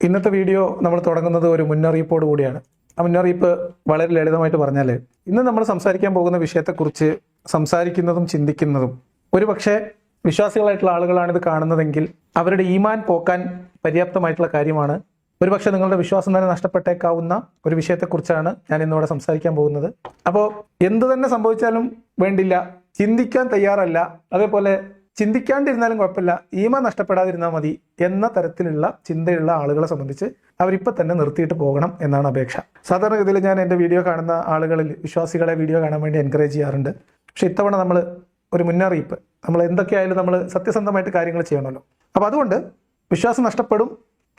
ഇന്നത്തെ വീഡിയോ നമ്മൾ തുടങ്ങുന്നത് ഒരു മുന്നറിയിപ്പോട് കൂടിയാണ്. ആ മുന്നറിയിപ്പ് വളരെ ലളിതമായിട്ട് പറഞ്ഞാൽ, ഇന്ന് നമ്മൾ സംസാരിക്കാൻ പോകുന്ന വിഷയത്തെക്കുറിച്ച് സംസാരിക്കുന്നതും ചിന്തിക്കുന്നതും ഒരുപക്ഷെ വിശ്വാസികളായിട്ടുള്ള ആളുകളാണ് ഇത് കാണുന്നതെങ്കിൽ അവരുടെ ഈമാൻ പോക്കാൻ പര്യാപ്തമായിട്ടുള്ള കാര്യമാണ്. ഒരുപക്ഷെ നിങ്ങളുടെ വിശ്വാസം തന്നെ നഷ്ടപ്പെട്ടേക്കാവുന്ന ഒരു വിഷയത്തെക്കുറിച്ചാണ് ഞാൻ ഇന്നിവിടെ സംസാരിക്കാൻ പോകുന്നത്. അപ്പോൾ എന്തു തന്നെ സംഭവിച്ചാലും വേണ്ടില്ല, ചിന്തിക്കാൻ തയ്യാറല്ല, അതേപോലെ ചിന്തിക്കാണ്ടിരുന്നാലും കുഴപ്പമില്ല, ഈമാൻ നഷ്ടപ്പെടാതിരുന്നാൽ മതി എന്ന തരത്തിലുള്ള ചിന്തയുള്ള ആളുകളെ സംബന്ധിച്ച് അവരിപ്പോൾ തന്നെ നിർത്തിയിട്ട് പോകണം എന്നാണ് അപേക്ഷ. സാധാരണഗതിയിൽ ഞാൻ എൻ്റെ വീഡിയോ കാണുന്ന ആളുകളിൽ വിശ്വാസികളെ വീഡിയോ കാണാൻ വേണ്ടി എൻകറേജ് ചെയ്യാറുണ്ട്. പക്ഷെ ഇത്തവണ നമ്മൾ ഒരു മുന്നറിയിപ്പ്, നമ്മൾ എന്തൊക്കെയായാലും നമ്മൾ സത്യസന്ധമായിട്ട് കാര്യങ്ങൾ ചെയ്യണമല്ലോ. അപ്പോൾ അതുകൊണ്ട് വിശ്വാസം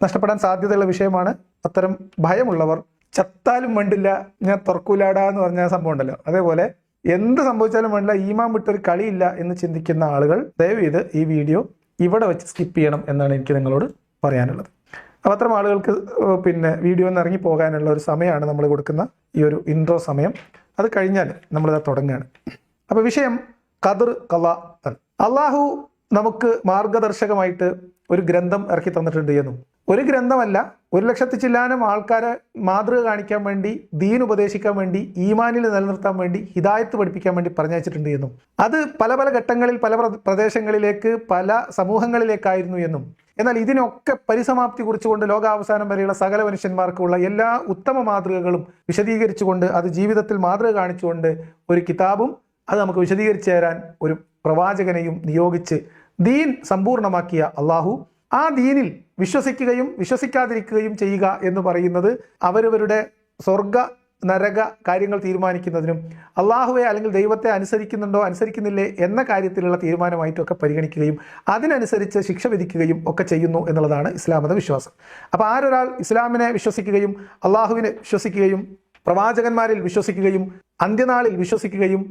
നഷ്ടപ്പെടാൻ സാധ്യതയുള്ള വിഷയമാണ്. അത്തരം ഭയമുള്ളവർ ചത്താലും വേണ്ടില്ല ഞാൻ തുറക്കൂലാടാ എന്ന് പറഞ്ഞ സംഭവം ഉണ്ടല്ലോ, അതേപോലെ എന്ത് സംഭവിച്ചാലും വേണ്ടില്ല, ഈമാൻ വിട്ടൊരു കളിയില്ല എന്ന് ചിന്തിക്കുന്ന ആളുകൾ ദയവ് ചെയ്ത് ഈ വീഡിയോ ഇവിടെ വെച്ച് സ്കിപ്പ് ചെയ്യണം എന്നാണ് എനിക്ക് നിങ്ങളോട് പറയാനുള്ളത്. അപ്പോൾ അത്തരം ആളുകൾക്ക് വീഡിയോ നിന്ന് ഇറങ്ങി പോകാനുള്ള ഒരു സമയമാണ് നമ്മൾ കൊടുക്കുന്ന ഈ ഒരു ഇൻട്രോ സമയം. അത് കഴിഞ്ഞാൽ നമ്മളിത് തുടങ്ങുകയാണ്. അപ്പോൾ വിഷയം ഖദർ ഖളാ. അള്ളാഹു നമുക്ക് മാർഗദർശകമായിട്ട് ഒരു ഗ്രന്ഥം ഇറക്കി തന്നിട്ടുണ്ട് എന്നും, ഒരു ഗ്രന്ഥമല്ല 1,00,000 ചില്ലാനം ആൾക്കാരെ മാതൃക കാണിക്കാൻ വേണ്ടി, ദീൻ ഉപദേശിക്കാൻ വേണ്ടി, ഈമാനിൽ നിലനിർത്താൻ വേണ്ടി, ഹിദായത്ത് പഠിപ്പിക്കാൻ വേണ്ടി പറഞ്ഞയച്ചിട്ടുണ്ട് എന്നും, അത് പല പല ഘട്ടങ്ങളിൽ പല പ്രദേശങ്ങളിലേക്ക് പല സമൂഹങ്ങളിലേക്കായിരുന്നു എന്നും, എന്നാൽ ഇതിനൊക്കെ പരിസമാപ്തി കുറിച്ചുകൊണ്ട് ലോകാവസാനം വരെയുള്ള സകല മനുഷ്യന്മാർക്കുള്ള എല്ലാ ഉത്തമ മാതൃകകളും വിശദീകരിച്ചുകൊണ്ട്, അത് ജീവിതത്തിൽ മാതൃക കാണിച്ചുകൊണ്ട് ഒരു കിതാബും അത് നമുക്ക് വിശദീകരിച്ചു തരാൻ ഒരു പ്രവാചകനെയും നിയോഗിച്ച് ദീൻ സമ്പൂർണ്ണമാക്കിയ അള്ളാഹു ആ ദീനിൽ വിശ്വസിക്കുകയും വിശ്വസിക്കാതിരിക്കുകയും ചെയ്യുക എന്ന് പറയുന്നത് അവരവരുടെ സ്വർഗ നരക കാര്യങ്ങൾ തീരുമാനിക്കുന്നതിനും അള്ളാഹുവെ അല്ലെങ്കിൽ ദൈവത്തെ അനുസരിക്കുന്നുണ്ടോ അനുസരിക്കുന്നില്ലേ എന്ന കാര്യത്തിലുള്ള തീരുമാനമായിട്ടൊക്കെ പരിഗണിക്കുകയും അതിനനുസരിച്ച് ശിക്ഷ വിധിക്കുകയും ഒക്കെ ചെയ്യുന്നു എന്നുള്ളതാണ് ഇസ്ലാം മത വിശ്വാസം. അപ്പോൾ ആരൊരാൾ ഇസ്ലാമിനെ വിശ്വസിക്കുകയും അള്ളാഹുവിനെ വിശ്വസിക്കുകയും പ്രവാചകന്മാരിൽ വിശ്വസിക്കുകയും അന്ത്യനാളിൽ വിശ്വസിക്കുകയും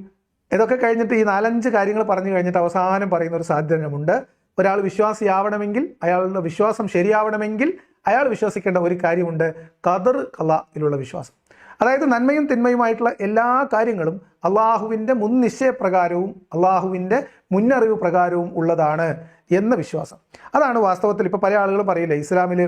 ഇതൊക്കെ കഴിഞ്ഞിട്ട് ഈ 4-5 കാര്യങ്ങൾ പറഞ്ഞു കഴിഞ്ഞിട്ട് അവസാനം പറയുന്ന ഒരു സാധ്യതയുമുണ്ട്. ഒരാൾ വിശ്വാസിയാവണമെങ്കിൽ, അയാളുടെ വിശ്വാസം ശരിയാവണമെങ്കിൽ അയാൾ വിശ്വസിക്കേണ്ട ഒരു കാര്യമുണ്ട്, ഖദർ ഖളായിലുള്ള വിശ്വാസം. അതായത് നന്മയും തിന്മയുമായിട്ടുള്ള എല്ലാ കാര്യങ്ങളും അള്ളാഹുവിൻ്റെ മുൻ നിശ്ചയപ്രകാരവും അള്ളാഹുവിൻ്റെ മുന്നറിവ് പ്രകാരവും ഉള്ളതാണ് എന്ന വിശ്വാസം. അതാണ് വാസ്തവത്തിൽ ഇപ്പോൾ പല ആളുകളും പറയില്ലേ, ഇസ്ലാമിൽ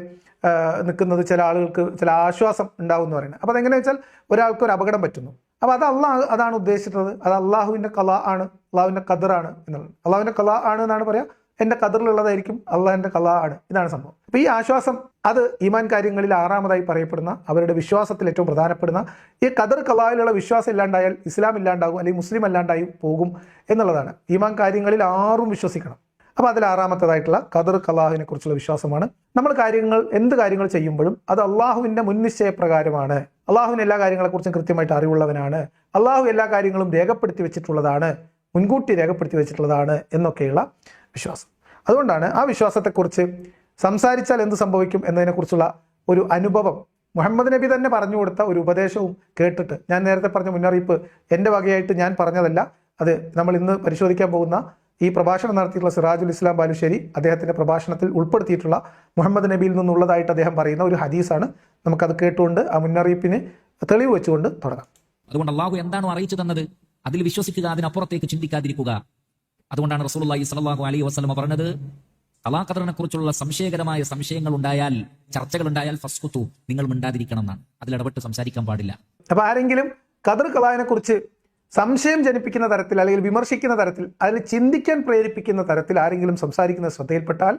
നിൽക്കുന്നത് ചില ആളുകൾക്ക് ചില ആശ്വാസം ഉണ്ടാവും എന്ന് പറയുന്നത്. അപ്പോൾ അതെങ്ങനെയാ വെച്ചാൽ ഒരാൾക്ക് ഒരു അപകടം പറ്റുന്നു, അപ്പോൾ അത് അതാണ് ഉദ്ദേശിച്ചിട്ടുള്ളത്, അത് അള്ളാഹുവിൻ്റെ ഖളാ ആണ്, അള്ളാഹുവിൻ്റെ ഖദറാണ് എന്നുള്ളത്. അള്ളാഹുവിൻ്റെ ഖളാ ആണ് എന്നാണ് പറയുക, എൻ്റെ ഖദറിലുള്ളതായിരിക്കും അള്ളാഹിൻ്റെ ഖളാ ആണ്, ഇതാണ് സംഭവം. അപ്പോൾ ഈ ആശ്വാസം അത് ഈമാൻ കാര്യങ്ങളിൽ 6-ാമതായി പറയപ്പെടുന്ന അവരുടെ വിശ്വാസത്തിൽ ഏറ്റവും പ്രധാനപ്പെടുന്ന ഈ ഖദർ ഖളായിലുള്ള വിശ്വാസം ഇല്ലാണ്ടായാൽ ഇസ്ലാം ഇല്ലാണ്ടാകും, അല്ലെങ്കിൽ മുസ്ലിം അല്ലാണ്ടായി പോകും എന്നുള്ളതാണ്. ഈമാൻ കാര്യങ്ങളിൽ 6ഉം വിശ്വസിക്കണം. അപ്പോൾ അതിൽ 6-ാമത്തേതായിട്ടുള്ള ഖദർ ഖളാഹിനെ കുറിച്ചുള്ള വിശ്വാസമാണ്. നമ്മൾ എന്ത് കാര്യങ്ങൾ ചെയ്യുമ്പോഴും അത് അള്ളാഹുവിൻ്റെ മുൻനിശ്ചയപ്രകാരമാണ്, അള്ളാഹുവിന് എല്ലാ കാര്യങ്ങളെക്കുറിച്ചും കൃത്യമായിട്ട് അറിവുള്ളവനാണ്, അള്ളാഹു എല്ലാ കാര്യങ്ങളും രേഖപ്പെടുത്തി വെച്ചിട്ടുള്ളതാണ്, മുൻകൂട്ടി രേഖപ്പെടുത്തി വെച്ചിട്ടുള്ളതാണ് എന്നൊക്കെയുള്ള വിശ്വാസം. അതുകൊണ്ടാണ് ആ വിശ്വാസത്തെക്കുറിച്ച് സംസാരിച്ചാൽ എന്ത് സംഭവിക്കും എന്നതിനെക്കുറിച്ചുള്ള ഒരു അനുഭവം മുഹമ്മദ് നബി തന്നെ പറഞ്ഞു കൊടുത്ത ഒരു ഉപദേശവും കേട്ടിട്ട്, ഞാൻ നേരത്തെ പറഞ്ഞ മുന്നറിയിപ്പ് എൻ്റെ വകയായിട്ട് ഞാൻ പറഞ്ഞതല്ല, അത് നമ്മൾ ഇന്ന് പരിശോധിക്കാൻ പോകുന്ന ഈ പ്രഭാഷണം നടത്തിയിട്ടുള്ള സിറാജുൽ ഇസ്ലാം ബാലുശ്ശേരി അദ്ദേഹത്തിൻ്റെ പ്രഭാഷണത്തിൽ ഉൾപ്പെടുത്തിയിട്ടുള്ള മുഹമ്മദ് നബിയിൽ നിന്നുള്ളതായിട്ട് അദ്ദേഹം പറയുന്ന ഒരു ഹദീസാണ്. നമുക്കത് കേട്ടുകൊണ്ട് ആ മുന്നറിയിപ്പിന് തെളിവ് വെച്ചുകൊണ്ട് തുടങ്ങാം. അതുകൊണ്ട് അള്ളാഹു എന്താണോ അറിയിച്ചു തന്നത് അതിൽ വിശ്വസിക്കുക, അതിനപ്പുറത്തേക്ക് ചിന്തിക്കാതിരിക്കുക. അതുകൊണ്ടാണ് റസൂലുള്ളാഹി സ്വല്ലല്ലാഹു അലൈഹി വസല്ലം പറഞ്ഞത്, ഖളാ ഖദറിനെ കുറിച്ചുള്ള സംശയകരമായ സംശയങ്ങൾ ഉണ്ടായാൽ, ചർച്ചകൾ ഉണ്ടായാൽ ഫസ്കുതു, നിങ്ങൾ മിണ്ടാതിരിക്കണം എന്നാണ്, അതിലിടപെട്ട് സംസാരിക്കാൻ പാടില്ല. അപ്പൊ ആരെങ്കിലും ഖദർ ഖളാഹിനെ കുറിച്ച് സംശയം ജനിപ്പിക്കുന്ന തരത്തിൽ, അല്ലെങ്കിൽ വിമർശിക്കുന്ന തരത്തിൽ, അതിൽ ചിന്തിക്കാൻ പ്രേരിപ്പിക്കുന്ന തരത്തിൽ ആരെങ്കിലും സംസാരിക്കുന്ന ശ്രദ്ധയിൽപ്പെട്ടാൽ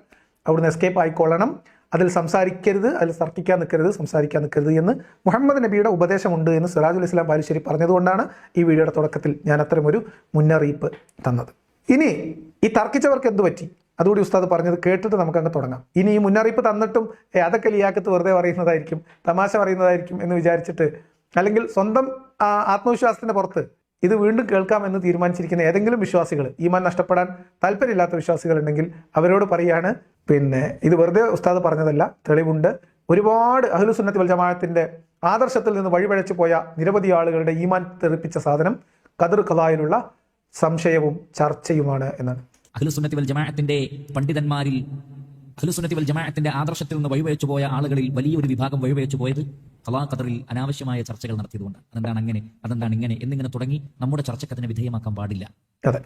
അവിടുന്ന് എസ്കേപ്പ് ആയിക്കൊള്ളണം. അതിൽ സംസാരിക്കരുത്, അതിൽ തർക്കിക്കാൻ നിൽക്കരുത്, സംസാരിക്കാൻ നിൽക്കരുത് എന്ന് മുഹമ്മദ് നബിയുടെ ഉപദേശമുണ്ട് എന്ന് സിറാജുൽ ഇസ്ലാം ബാലുശ്ശേരി പറഞ്ഞതുകൊണ്ടാണ് ഈ വീഡിയോയുടെ തുടക്കത്തിൽ ഞാൻ അത്തരമൊരു മുന്നറിയിപ്പ് തന്നത്. ഇനി ഈ തർക്കിച്ചവർക്ക് എന്ത് പറ്റി, അതുകൂടി ഉസ്താദ് പറഞ്ഞത് കേട്ടിട്ട് നമുക്കങ്ങ് തുടങ്ങാം. ഇനി ഈ മുന്നറിയിപ്പ് തന്നിട്ടും അതൊക്കെ ലിയാക്കത്ത് വെറുതെ പറയുന്നതായിരിക്കും, തമാശ പറയുന്നതായിരിക്കും എന്ന് വിചാരിച്ചിട്ട്, അല്ലെങ്കിൽ സ്വന്തം ആത്മവിശ്വാസത്തിൻ്റെ പുറത്ത് ഇത് വീണ്ടും കേൾക്കാം എന്ന് തീരുമാനിച്ചിരിക്കുന്ന ഏതെങ്കിലും വിശ്വാസികൾ, ഈമാൻ നഷ്ടപ്പെടാൻ താല്പര്യമില്ലാത്ത വിശ്വാസികൾ ഉണ്ടെങ്കിൽ അവരോട് പറയാണ്, ഇത് വെറുതെ ഉസ്താദ് പറഞ്ഞതല്ല, തെളിവുണ്ട്. ഒരുപാട് അഹ്ലുസുന്നത്തി വൽ ജമാഅത്തിന്റെ ആദർശത്തിൽ നിന്ന് വഴിപഴച്ചു പോയ നിരവധി ആളുകളുടെ ഈമാൻ തെറിപ്പിച്ച സാധനം ഖദർ ഖളായിലുള്ള സംശയവും ചർച്ചയുമാണ് എന്നാണ്. അഹ്ലുസുന്നത്തി വൽ ജമാഅത്തിന്റെ പണ്ഡിതന്മാരിൽ, അഹ്ലുസുന്നത്തി വൽ ജമാഅത്തിന്റെ ആദർശത്തിൽ നിന്ന് വഴിപഴച്ചു പോയ ആളുകളിൽ വലിയൊരു വിഭാഗം വഴിപഴച്ചു പോയത് ഖളാ ഖദറിൽ അനാവശ്യമായ ചർച്ചകൾ നടത്തിയതുകൊണ്ട്. അതെന്താണ് അങ്ങനെ, അതെന്താണ് ഇങ്ങനെ എന്നിങ്ങനെ തുടങ്ങി നമ്മുടെ ചർച്ചക്കതിനെ വിധേയമാക്കാൻ പാടില്ല. അതെ.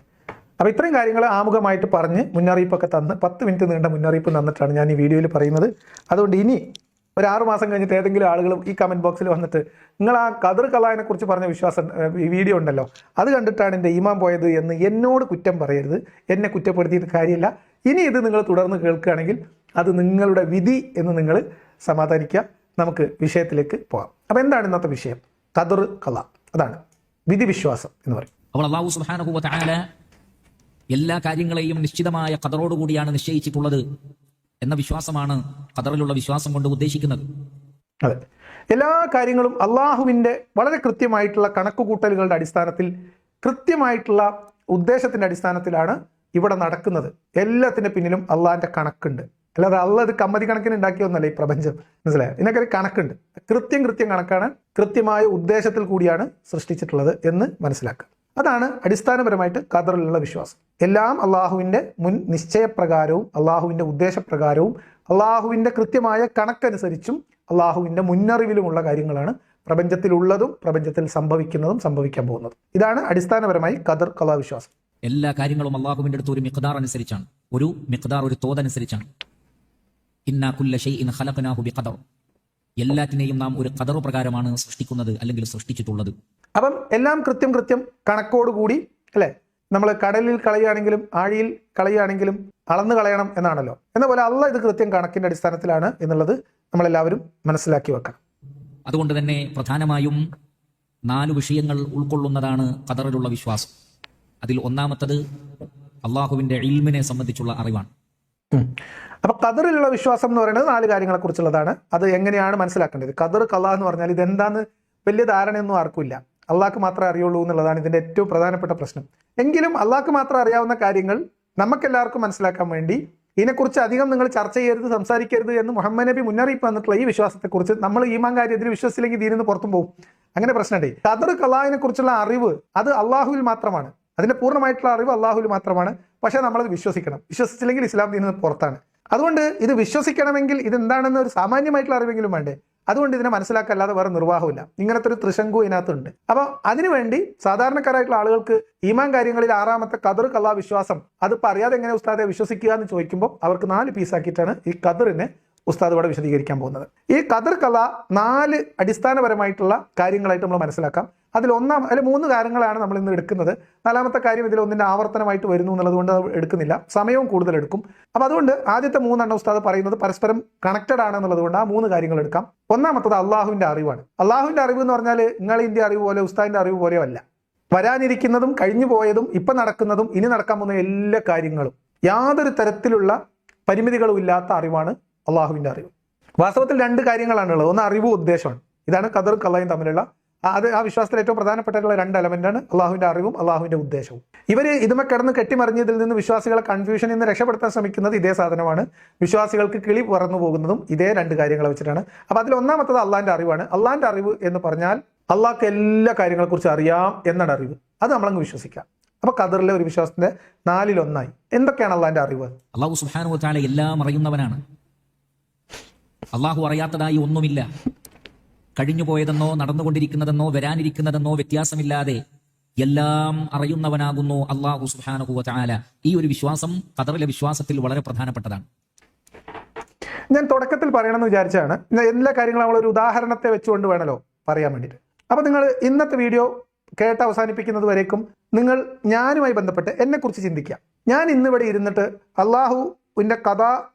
അപ്പോൾ ഇത്രയും കാര്യങ്ങൾ ആമുഖമായിട്ട് പറഞ്ഞ് മുന്നറിയിപ്പൊക്കെ തന്ന് 10 മിനിറ്റ് നീണ്ട മുന്നറിയിപ്പ് തന്നിട്ടാണ് ഞാൻ ഈ വീഡിയോയിൽ പറയുന്നത്. അതുകൊണ്ട് ഇനി ഒരു 6 മാസം കഴിഞ്ഞിട്ട് ഏതെങ്കിലും ആളുകളും ഈ കമന്റ് ബോക്സിൽ വന്നിട്ട് നിങ്ങൾ ആ ഖദർ ഖലാനെ കുറിച്ച് പറഞ്ഞ ഈ വീഡിയോ ഉണ്ടല്ലോ അത് കണ്ടിട്ടാണ് എൻ്റെ ഈമാൻ പോയത് എന്ന് എന്നോട് കുറ്റം പറയരുത്. എന്നെ കുറ്റപ്പെടുത്തിയിട്ട് കാര്യമില്ല. ഇനി ഇത് നിങ്ങൾ തുടർന്ന് കേൾക്കുകയാണെങ്കിൽ അത് നിങ്ങളുടെ വിധി എന്ന് നിങ്ങൾ സമാധാനിക്കുക. നമുക്ക് വിഷയത്തിലേക്ക് പോകാം. അപ്പോൾ എന്താണ് ഇന്നത്തെ വിഷയം? ഖദർ ഖല, അതാണ് വിധി വിശ്വാസം എന്ന് പറയും. അപ്പോൾ അല്ലാഹു സുബ്ഹാനഹു വ തആല എല്ലാ കാര്യങ്ങളെയും നിശ്ചിതമായ ഖദറോടുകൂടിയാണ് നിശ്ചയിച്ചിട്ടുള്ളത് എന്ന വിശ്വാസമാണ് ഖദറിലുള്ള വിശ്വാസം കൊണ്ട് ഉദ്ദേശിക്കുന്നത്. അതെ, എല്ലാ കാര്യങ്ങളും അള്ളാഹുവിൻ്റെ വളരെ കൃത്യമായിട്ടുള്ള കണക്കുകൂട്ടലുകളുടെ അടിസ്ഥാനത്തിൽ, കൃത്യമായിട്ടുള്ള ഉദ്ദേശത്തിൻ്റെ അടിസ്ഥാനത്തിലാണ് ഇവിടെ നടക്കുന്നത്. എല്ലാത്തിൻ്റെ പിന്നിലും അള്ളാഹിൻ്റെ കണക്കുണ്ട്. അല്ലാതെ അള്ളാഹ് ഇത് കമ്മതി കണക്കിന് ഉണ്ടാക്കിയൊന്നല്ല ഈ പ്രപഞ്ചം, മനസ്സിലായോ? ഇതിനൊക്കെ ഒരു കണക്കുണ്ട്. കൃത്യം കണക്കാണ്. കൃത്യമായ ഉദ്ദേശത്തിൽ കൂടിയാണ് സൃഷ്ടിച്ചിട്ടുള്ളത് എന്ന് മനസ്സിലാക്കുക. അതാണ് അടിസ്ഥാനപരമായിട്ട് ഖദറിലുള്ള വിശ്വാസം. എല്ലാം അള്ളാഹുവിൻ്റെ മുൻ നിശ്ചയപ്രകാരവും അള്ളാഹുവിൻ്റെ ഉദ്ദേശപ്രകാരവും അള്ളാഹുവിൻ്റെ കൃത്യമായ കണക്കനുസരിച്ചും അള്ളാഹുവിൻ്റെ മുന്നറിവിലുമുള്ള കാര്യങ്ങളാണ് പ്രപഞ്ചത്തിലുള്ളതും പ്രപഞ്ചത്തിൽ സംഭവിക്കുന്നതും സംഭവിക്കാൻ പോകുന്നതും. ഇതാണ് അടിസ്ഥാനപരമായി ഖദർ ഖലാ വിശ്വാസം. എല്ലാ കാര്യങ്ങളും അള്ളാഹുവിൻ്റെ അടുത്ത് ഒരു മിഖ്ദാർ അനുസരിച്ചാണ്, ഒരു തോതനുസരിച്ചാണ്. ഇന്നാ കുല്ല ശൈഇൻ ഖലഖനാഹു ബിഖദർ. എല്ലാറ്റിനെയും നാം ഒരു ഖദർ പ്രകാരമാണ് സൃഷ്ടിക്കുന്നത് അല്ലെങ്കിൽ സൃഷ്ടിച്ചിട്ടുള്ളത്. അപ്പം എല്ലാം കൃത്യം കണക്കോടുകൂടി, അല്ലേ? നമ്മൾ കടലിൽ കളയുകയാണെങ്കിലും ആഴിയിൽ കളയുകയാണെങ്കിലും അളന്ന് കളയണം എന്നാണല്ലോ. എന്ന പോലെ അള്ളാഹ് ഇത് കൃത്യം കണക്കിന്റെ അടിസ്ഥാനത്തിലാണ് എന്നുള്ളത് നമ്മളെല്ലാവരും മനസ്സിലാക്കി വെക്കണം. അതുകൊണ്ട് തന്നെ പ്രധാനമായും 4 വിഷയങ്ങൾ ഉൾക്കൊള്ളുന്നതാണ് ഖദറിലുള്ള വിശ്വാസം. അതിൽ ഒന്നാമത്തത് അള്ളാഹുവിന്റെ ഇൽമിനെ സംബന്ധിച്ചുള്ള അറിവാണ്. അപ്പൊ ഖദറിലുള്ള വിശ്വാസം എന്ന് പറയുന്നത് 4 കാര്യങ്ങളെ കുറിച്ചുള്ളതാണ്. അത് എങ്ങനെയാണ് മനസ്സിലാക്കേണ്ടത്? ഖദർ ഖലാ എന്ന് പറഞ്ഞാൽ ഇതെന്താന്ന് വലിയ ധാരണയൊന്നും ആർക്കില്ല. അള്ളാഹ്ക്ക് മാത്രമേ അറിയുള്ളൂ എന്നുള്ളതാണ് ഇതിന്റെ ഏറ്റവും പ്രധാനപ്പെട്ട പ്രശ്നം. എങ്കിലും അള്ളാഹ്ക്ക് മാത്രം അറിയാവുന്ന കാര്യങ്ങൾ നമുക്കെല്ലാവർക്കും മനസ്സിലാക്കാൻ വേണ്ടി ഇതിനെക്കുറിച്ച് അധികം നിങ്ങൾ ചർച്ച ചെയ്യരുത്, സംസാരിക്കരുത് എന്ന് മുഹമ്മദ് നബി മുന്നറിയിപ്പ് തന്നിട്ടുള്ള ഈ വിശ്വാസത്തെക്കുറിച്ച് നമ്മൾ ഈമാൻ കാര്യത്തിൽ വിശ്വസിച്ചില്ലെങ്കിൽ ദീനിന്ന് പുറത്തും പോകും. അങ്ങനെ പ്രശ്നമുണ്ട്. ഖദർ ഖലാനെ കുറിച്ചുള്ള അറിവ് അത് അള്ളാഹുവിൽ മാത്രമാണ്. അതിന്റെ പൂർണ്ണമായിട്ടുള്ള അറിവ് അള്ളാഹുവിൽ മാത്രമാണ്. പക്ഷെ നമ്മളത് വിശ്വസിക്കണം. വിശ്വസിച്ചില്ലെങ്കിൽ ഇസ്ലാം ദീനിന്ന് പുറത്താണ്. അതുകൊണ്ട് ഇത് വിശ്വസിക്കണമെങ്കിൽ ഇതെന്താണെന്ന് ഒരു സാമാന്യമായിട്ടുള്ള അറിവെങ്കിലും വേണ്ടേ? അതുകൊണ്ട് ഇതിനെ മനസ്സിലാക്കല്ലാതെ വേറെ നിർവാഹമില്ല. ഇങ്ങനത്തെ ഒരു ത്രിശങ്കു ഇതിനകത്തുണ്ട്. അപ്പൊ അതിനുവേണ്ടി സാധാരണക്കാരായിട്ടുള്ള ആളുകൾക്ക് ഈമാൻ കാര്യങ്ങളിൽ 6ാമത്തെ ഖദർ ഖലാ വിശ്വാസം അതിപ്പോൾ അറിയാതെ എങ്ങനെ ഉസ്താദെ വിശ്വസിക്കുക എന്ന് ചോദിക്കുമ്പോൾ അവർക്ക് 4 പീസാക്കിയിട്ടാണ് ഈ ഖദറിനെ ഉസ്താദ് ഇവിടെ വിശദീകരിക്കാൻ പോകുന്നത്. ഈ ഖദർ ഖലാ 4 അടിസ്ഥാനപരമായിട്ടുള്ള കാര്യങ്ങളായിട്ട് നമ്മൾ മനസ്സിലാക്കാം. അതിൽ 3 കാര്യങ്ങളാണ് നമ്മൾ ഇന്ന് എടുക്കുന്നത്. 4ാമത്തെ കാര്യം ഇതിൽ ഒന്നിന്റെ ആവർത്തനമായിട്ട് വരുന്നു എന്നുള്ളത് കൊണ്ട് എടുക്കുന്നില്ല, സമയവും കൂടുതൽ എടുക്കും. അപ്പൊ അതുകൊണ്ട് ആദ്യത്തെ 3 ഉസ്താദ് പറയുന്നത് പരസ്പരം കണക്റ്റഡ് ആണ് എന്നുള്ളത് കൊണ്ട് ആ 3 കാര്യങ്ങൾ എടുക്കാം. ഒന്നാമത്തത് അള്ളാഹുവിന്റെ അറിവാണ്. അള്ളാഹുവിന്റെ അറിവ് എന്ന് പറഞ്ഞാൽ നിങ്ങളിന്റെ അറിവ് പോലെ ഉസ്താദിന്റെ അറിവ് പോലെയോ അല്ല. വരാനിരിക്കുന്നതും കഴിഞ്ഞു പോയതും ഇപ്പൊ നടക്കുന്നതും ഇനി നടക്കാൻ പോകുന്ന എല്ലാ കാര്യങ്ങളും യാതൊരു തരത്തിലുള്ള പരിമിതികളും ഇല്ലാത്ത അറിവാണ് അള്ളാഹുവിന്റെ അറിവ്. വാസ്തവത്തിൽ 2 കാര്യങ്ങളാണുള്ളത്. ഒന്ന് അറിവും ഉദ്ദേശമാണ്. ഇതാണ് ഖദർ ഖലായും തമ്മിലുള്ള ആ വിശ്വാസത്തിൽ ഏറ്റവും പ്രധാനപ്പെട്ടിട്ടുള്ള 2 എലമെന്റാണ് അള്ളാഹുവിന്റെ അറിവും അള്ളാഹുവിന്റെ ഉദ്ദേശവും. ഇവര് ഇതുമേ കിടന്ന് കെട്ടിമറിഞ്ഞതിൽ നിന്ന് വിശ്വാസികളെ കൺഫ്യൂഷനിൽ നിന്ന് രക്ഷപ്പെടുത്താൻ ശ്രമിക്കുന്നത് ഇതേ സാധനമാണ്. വിശ്വാസികൾക്ക് കിളി പറന്നു പോകുന്നതും ഇതേ 2 കാര്യങ്ങളെ വെച്ചിട്ടാണ്. അപ്പൊ അതിൽ ഒന്നാമത്തത് അള്ളാഹിന്റെ അറിവാണ്. അള്ളാഹിന്റെ അറിവ് എന്ന് പറഞ്ഞാൽ അള്ളാഹ്ക്ക് എല്ലാ കാര്യങ്ങളെ കുറിച്ച് അറിയാം എന്നാണ് അറിവ്. അത് നമ്മളങ്ങ് വിശ്വസിക്കാം. അപ്പൊ ഖദറിലെ ഒരു വിശ്വാസത്തിന്റെ 4ൽ 1 എന്തൊക്കെയാണ് അള്ളാഹിന്റെ അറിവ്? അല്ലാഹു സുബ്ഹാനഹു വ തആല എല്ലാം അറിയുന്നവനാണ്. അള്ളാഹു അറിയാത്തതായി ഒന്നുമില്ല. കഴിഞ്ഞുപോയതെന്നോ നടന്നുകൊണ്ടിരിക്കുന്നതെന്നോ വരാനിരിക്കുന്നതെന്നോ വ്യത്യാസമില്ലാതെ എല്ലാം അറിയുന്നവനാകുന്നു അല്ലാഹു സുബ്ഹാനഹു വ തആല. ഈ ഒരു വിശ്വാസം ഖദറിലെ വിശ്വാസത്തിൽ വളരെ പ്രധാനപ്പെട്ടതാണ്. ഞാൻ തുടക്കത്തിൽ പറയണമെന്ന് വിചാരിച്ചാണ്. എല്ലാ കാര്യങ്ങളും നമ്മളൊരു ഉദാഹരണത്തെ വെച്ചുകൊണ്ട് വേണമല്ലോ പറയാൻ വേണ്ടിയിട്ട്. അപ്പൊ നിങ്ങൾ ഇന്നത്തെ വീഡിയോ കേട്ട് അവസാനിപ്പിക്കുന്നത് വരേക്കും നിങ്ങൾ ഞാനുമായി ബന്ധപ്പെട്ട് എന്നെക്കുറിച്ച് ചിന്തിക്കുക. ഞാൻ ഇന്നിവിടെ ഇരുന്നിട്ട് അള്ളാഹുവിന്റെ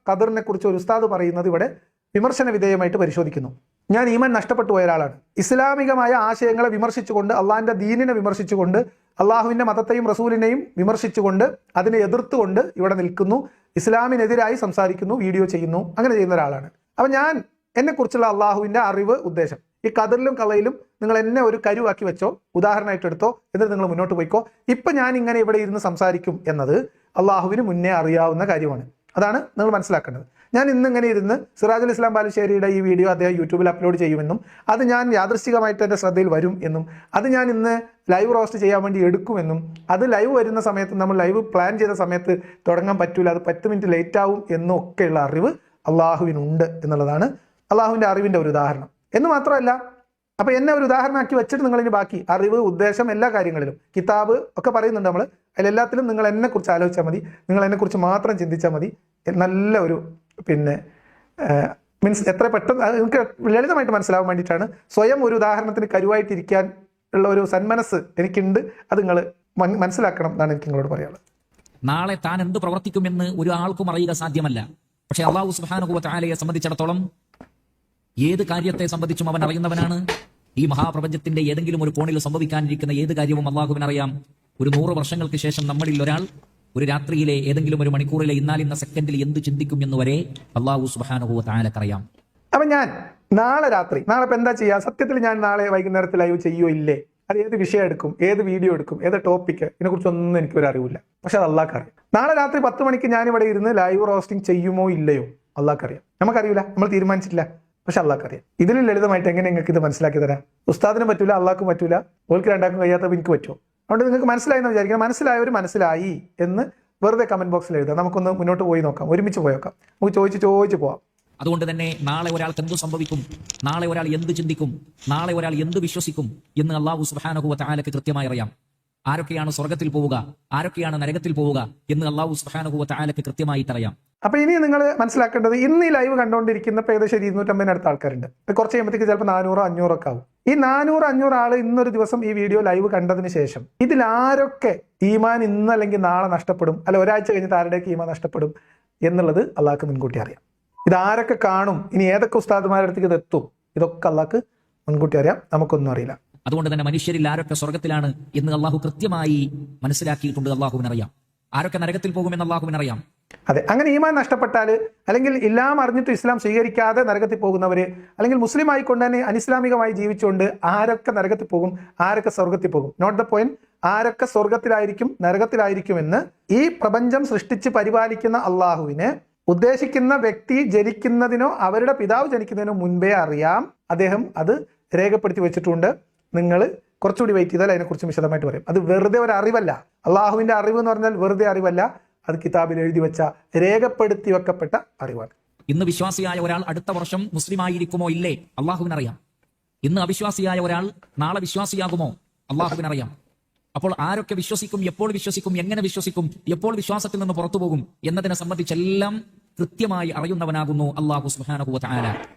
ഖദറിനെ കുറിച്ച് ഒരു ഉസ്താദ് പറയുന്നത് ഇവിടെ വിമർശന വിധേയമായിട്ട് പരിശോധിക്കുന്നു. ഞാൻ ഈമാൻ നഷ്ടപ്പെട്ടു പോയ ഒരാളാണ്. ഇസ്ലാമികമായ ആശയങ്ങളെ വിമർശിച്ചുകൊണ്ട്, അള്ളാഹിന്റെ ദീനിനെ വിമർശിച്ചുകൊണ്ട്, അള്ളാഹുവിന്റെ മതത്തെയും റസൂലിനെയും വിമർശിച്ചുകൊണ്ട്, അതിനെ എതിർത്തുകൊണ്ട് ഇവിടെ നിൽക്കുന്നു. ഇസ്ലാമിനെതിരായി സംസാരിക്കുന്നു, വീഡിയോ ചെയ്യുന്നു, അങ്ങനെ ചെയ്യുന്ന ഒരാളാണ്. അപ്പൊ ഞാൻ എന്നെക്കുറിച്ചുള്ള അള്ളാഹുവിന്റെ അറിവ്, ഉദ്ദേശം ഈ ഖദറിലും ഖലയിലും നിങ്ങൾ എന്നെ ഒരു കരുവാക്കി വെച്ചോ, ഉദാഹരണമായിട്ട് എടുത്തോ, എന്നിട്ട് നിങ്ങൾ മുന്നോട്ട് പോയിക്കോ. ഇപ്പൊ ഞാൻ ഇങ്ങനെ ഇവിടെ ഇരുന്ന് സംസാരിക്കും എന്നത് അള്ളാഹുവിന് മുന്നേ അറിയാവുന്ന കാര്യമാണ്. അതാണ് നിങ്ങൾ മനസ്സിലാക്കേണ്ടത്. ഞാൻ ഇന്നിങ്ങനെ ഇരുന്ന് സിറാജുൽ ഇസ്ലാം ബാലുശ്ശേരിയുടെ ഈ വീഡിയോ അദ്ദേഹം യൂട്യൂബിൽ അപ്ലോഡ് ചെയ്യുമെന്നും അത് ഞാൻ യാദൃശ്ചികമായിട്ട് എൻ്റെ ശ്രദ്ധയിൽ വരും എന്നും അത് ഞാൻ ഇന്ന് ലൈവ് റോസ്റ്റ് ചെയ്യാൻ വേണ്ടി എടുക്കുമെന്നും അത് ലൈവ് വരുന്ന സമയത്ത് നമ്മൾ ലൈവ് പ്ലാൻ ചെയ്ത സമയത്ത് തുടങ്ങാൻ പറ്റൂല, അത് 10 മിനിറ്റ് ലേറ്റ് ആവും എന്നൊക്കെയുള്ള അറിവ് അള്ളാഹുവിനുണ്ട് എന്നുള്ളതാണ് അള്ളാഹുവിൻ്റെ അറിവിൻ്റെ ഒരു ഉദാഹരണം. എന്ന് മാത്രമല്ല, അപ്പൊ എന്നെ ഒരു ഉദാഹരണമാക്കി വെച്ചിട്ട് നിങ്ങളിനി ബാക്കി അറിവ്, ഉദ്ദേശം, എല്ലാ കാര്യങ്ങളിലും കിതാബ് ഒക്കെ പറയുന്നുണ്ട്. നമ്മൾ അതിലെല്ലാത്തിലും നിങ്ങൾ എന്നെക്കുറിച്ച് ആലോചിച്ചാൽ മതി, നിങ്ങൾ എന്നെക്കുറിച്ച് മാത്രം ചിന്തിച്ചാൽ മതി. നല്ല ഒരു മീൻസ് എത്ര പെട്ടെന്ന് നിങ്ങൾക്ക് ലളിതമായിട്ട് മനസ്സിലാവാൻ വേണ്ടിയിട്ടാണ്. സ്വയം ഒരു ഉദാഹരണത്തിന് കരുവായിട്ടിരിക്കാൻ ഉള്ള ഒരു സന്മനസ് എനിക്കുണ്ട്, അത് നിങ്ങൾ മനസ്സിലാക്കണം എന്നാണ് എനിക്ക് നിങ്ങളോട് പറയാനുള്ളത്. നാളെ താൻ എന്ത് പ്രവർത്തിക്കുമെന്ന് ഒരു ആൾക്കും അറിയുക സാധ്യമല്ല. പക്ഷെ അള്ളാഹു സുബ്ഹാനഹു വ തആലയെ സംബന്ധിച്ചിടത്തോളം ഏത് കാര്യത്തെ സംബന്ധിച്ചും അവൻ അറിയുന്നവനാണ്. ഈ മഹാപ്രപഞ്ചത്തിന്റെ ഏതെങ്കിലും ഒരു കോണിൽ സംഭവിക്കാനിരിക്കുന്ന ഏത് കാര്യവും അള്ളാഹുവിനറിയാം. ഒരു 100 വർഷങ്ങൾക്ക് ശേഷം നമ്മളിൽ ഒരാൾ ഒരു രാത്രിയിലെ ഏതെങ്കിലും ഒരു മണിക്കൂറിലെ ഇന്നാലിന്ന സെക്കൻഡിൽ എന്ത് ചിന്തിക്കും എന്ന് വരെ അള്ളാഹു സുബ്ഹാനഹു വ തആലക്കറിയാം. അപ്പൊ ഞാൻ നാളെ രാത്രി, നാളെ ഇപ്പൊ എന്താ ചെയ്യാ, സത്യത്തിൽ ഞാൻ നാളെ വൈകുന്നേരത്തിൽ ലൈവ് ചെയ്യോ ഇല്ലേ, അത് ഏത് വിഷയം എടുക്കും, ഏത് വീഡിയോ എടുക്കും, ഏത് ടോപ്പിക്ക്, ഇതിനെക്കുറിച്ചൊന്നും എനിക്കൊരു അറിവില്ല. പക്ഷെ അത് അള്ളാഹ്ക്കറിയാം. നാളെ രാത്രി 10 മണിക്ക് ഞാനിവിടെ ഇരുന്ന് ലൈവ് റോസ്റ്റിംഗ് ചെയ്യുമോ ഇല്ലയോ അള്ളാഹ്ക്കറിയാം. നമുക്കറിയില്ല, നമ്മൾ തീരുമാനിച്ചിട്ടില്ല, പക്ഷെ അള്ളാഹ്ക്കറിയാം. ഇതിൽ ലളിതമായിട്ട് എങ്ങനെ നിങ്ങൾക്ക് ഇത് മനസ്സിലാക്കി തരാം? ഉസ്താദിനും പറ്റൂല, അള്ളാഹ്ക്കും പറ്റൂല, ഓൾക്ക് രണ്ടാക്കും കഴിയാത്തപ്പോൾ എനിക്ക് പറ്റുമോ? അതുകൊണ്ട് നിങ്ങൾക്ക് മനസ്സിലായി എന്ന് വിചാരിക്കണം. മനസ്സിലായവർ മനസ്സിലായി എന്ന് വെറുതെ കമന്റ് ബോക്സിൽ എഴുതാം. നമുക്കൊന്ന് മുന്നോട്ട് പോയി നോക്കാം, ഒരുമിച്ച് പോയി നോക്കാം, നമുക്ക് ചോദിച്ച് പോവാം. അതുകൊണ്ട് തന്നെ നാളെ ഒരാൾക്ക് എന്തു സംഭവിക്കും, നാളെ ഒരാൾ എന്ത് ചിന്തിക്കും, നാളെ ഒരാൾ എന്ത് വിശ്വസിക്കും എന്ന് അള്ളാഹു സുബ്ഹാനഹു വ തആലക്ക് കൃത്യമായി അറിയാം. ആരൊക്കെയാണ് സ്വർഗത്തിൽ പോവുക, ആരൊക്കെയാണ് നരകത്തിൽ പോവുക എന്ന് അള്ളാഹു സുബ്ഹാനഹു വ തആലക്ക് കൃത്യമായിട്ട് അറിയാം. അപ്പൊ ഇനി നിങ്ങൾ മനസ്സിലാക്കേണ്ടത്, ഇന്ന് ഈ ലൈവ് കണ്ടുകൊണ്ടിരിക്കുന്ന ഏകദേശം 250 അടുത്ത ആൾക്കാരുണ്ട്. കുറച്ച് കഴിയുമ്പോഴത്തേക്ക് ചിലപ്പോൾ 400 500 ഒക്കെ ആവും. ഈ 400 ആള് ഇന്നൊരു ദിവസം ഈ വീഡിയോ ലൈവ് കണ്ടതിന് ശേഷം ഇതിൽ ആരൊക്കെ ഈമാൻ ഇന്ന് അല്ലെങ്കിൽ നാളെ നഷ്ടപ്പെടും, അല്ല ഒരാഴ്ച കഴിഞ്ഞിട്ട് ആരുടെയൊക്കെ ഈമാൻ നഷ്ടപ്പെടും എന്നുള്ളത് അള്ളാഹ്ക്ക് മുൻകൂട്ടി അറിയാം. ഇതാരൊക്കെ കാണും, ഇനി ഏതൊക്കെ ഉസ്താദുമാരുടെ അടുത്തേക്ക് ഇത് എത്തും, ഇതൊക്കെ അള്ളാഹ്ക്ക് മുൻകൂട്ടി അറിയാം, നമുക്കൊന്നും അറിയില്ല. അതുകൊണ്ട് തന്നെ മനുഷ്യരിൽ ആരൊക്കെ സ്വർഗത്തിലാണ് എന്ന് അള്ളാഹു കൃത്യമായി മനസ്സിലാക്കിയിട്ടുണ്ട്. അള്ളാഹുവിനറിയാം. ആരൊക്കെ നരകത്തിൽ പോകുമെന്ന് അള്ളാഹുവിനറിയാം. അതെ, അങ്ങനെ ഈമാൻ നഷ്ടപ്പെട്ടാൽ, അല്ലെങ്കിൽ എല്ലാം അറിഞ്ഞിട്ട് ഇസ്ലാം സ്വീകരിക്കാതെ നരകത്തിൽ പോകുന്നവര്, അല്ലെങ്കിൽ മുസ്ലിം ആയിക്കൊണ്ട് തന്നെ അനിസ്ലാമികമായി ജീവിച്ചുകൊണ്ട് ആരൊക്കെ നരകത്തിൽ പോകും, ആരൊക്കെ സ്വർഗത്തിൽ പോകും, നോട്ട് ദ പോയിന്റ്, ആരൊക്കെ സ്വർഗത്തിലായിരിക്കും നരകത്തിലായിരിക്കും എന്ന് ഈ പ്രപഞ്ചം സൃഷ്ടിച്ച് പരിപാലിക്കുന്ന അള്ളാഹുവിന് ഉദ്ദേശിക്കുന്ന വ്യക്തി ജനിക്കുന്നതിനോ അവരുടെ പിതാവ് ജനിക്കുന്നതിനോ മുൻപേ അറിയാം. അദ്ദേഹം അത് രേഖപ്പെടുത്തി വെച്ചിട്ടുണ്ട്. നിങ്ങൾ കുറച്ചുകൂടി വെയിറ്റ് ചെയ്താൽ അതിനെക്കുറിച്ച് വിശദമായിട്ട് പറയും. അത് വെറുതെ ഒരു അറിവല്ല. അള്ളാഹുവിന്റെ അറിവ് എന്ന് പറഞ്ഞാൽ വെറുതെ അറിവല്ല, അത് കിതാബിൽ എഴുതി വെച്ച രേഖപ്പെടുത്തി വെക്കപ്പെട്ട അറിവാണ്. ഇന്ന് വിശ്വാസിയായ ഒരാൾ അടുത്ത വർഷം മുസ്ലിം ആയിരിക്കുമോ ഇല്ലേ അള്ളാഹുവിനറിയാം. ഇന്ന് അവിശ്വാസിയായ ഒരാൾ നാളെ വിശ്വാസിയാകുമോ അള്ളാഹുവിനറിയാം. അപ്പോൾ ആരൊക്കെ വിശ്വസിക്കും, എപ്പോൾ വിശ്വസിക്കും, എങ്ങനെ വിശ്വസിക്കും, എപ്പോൾ വിശ്വാസത്തിൽ നിന്ന് പുറത്തു പോകും എന്നതിനെ സംബന്ധിച്ചെല്ലാം കൃത്യമായി അറിയുന്നവനാകുന്നു അല്ലാഹു സുബ്ഹാനഹു വ തആല.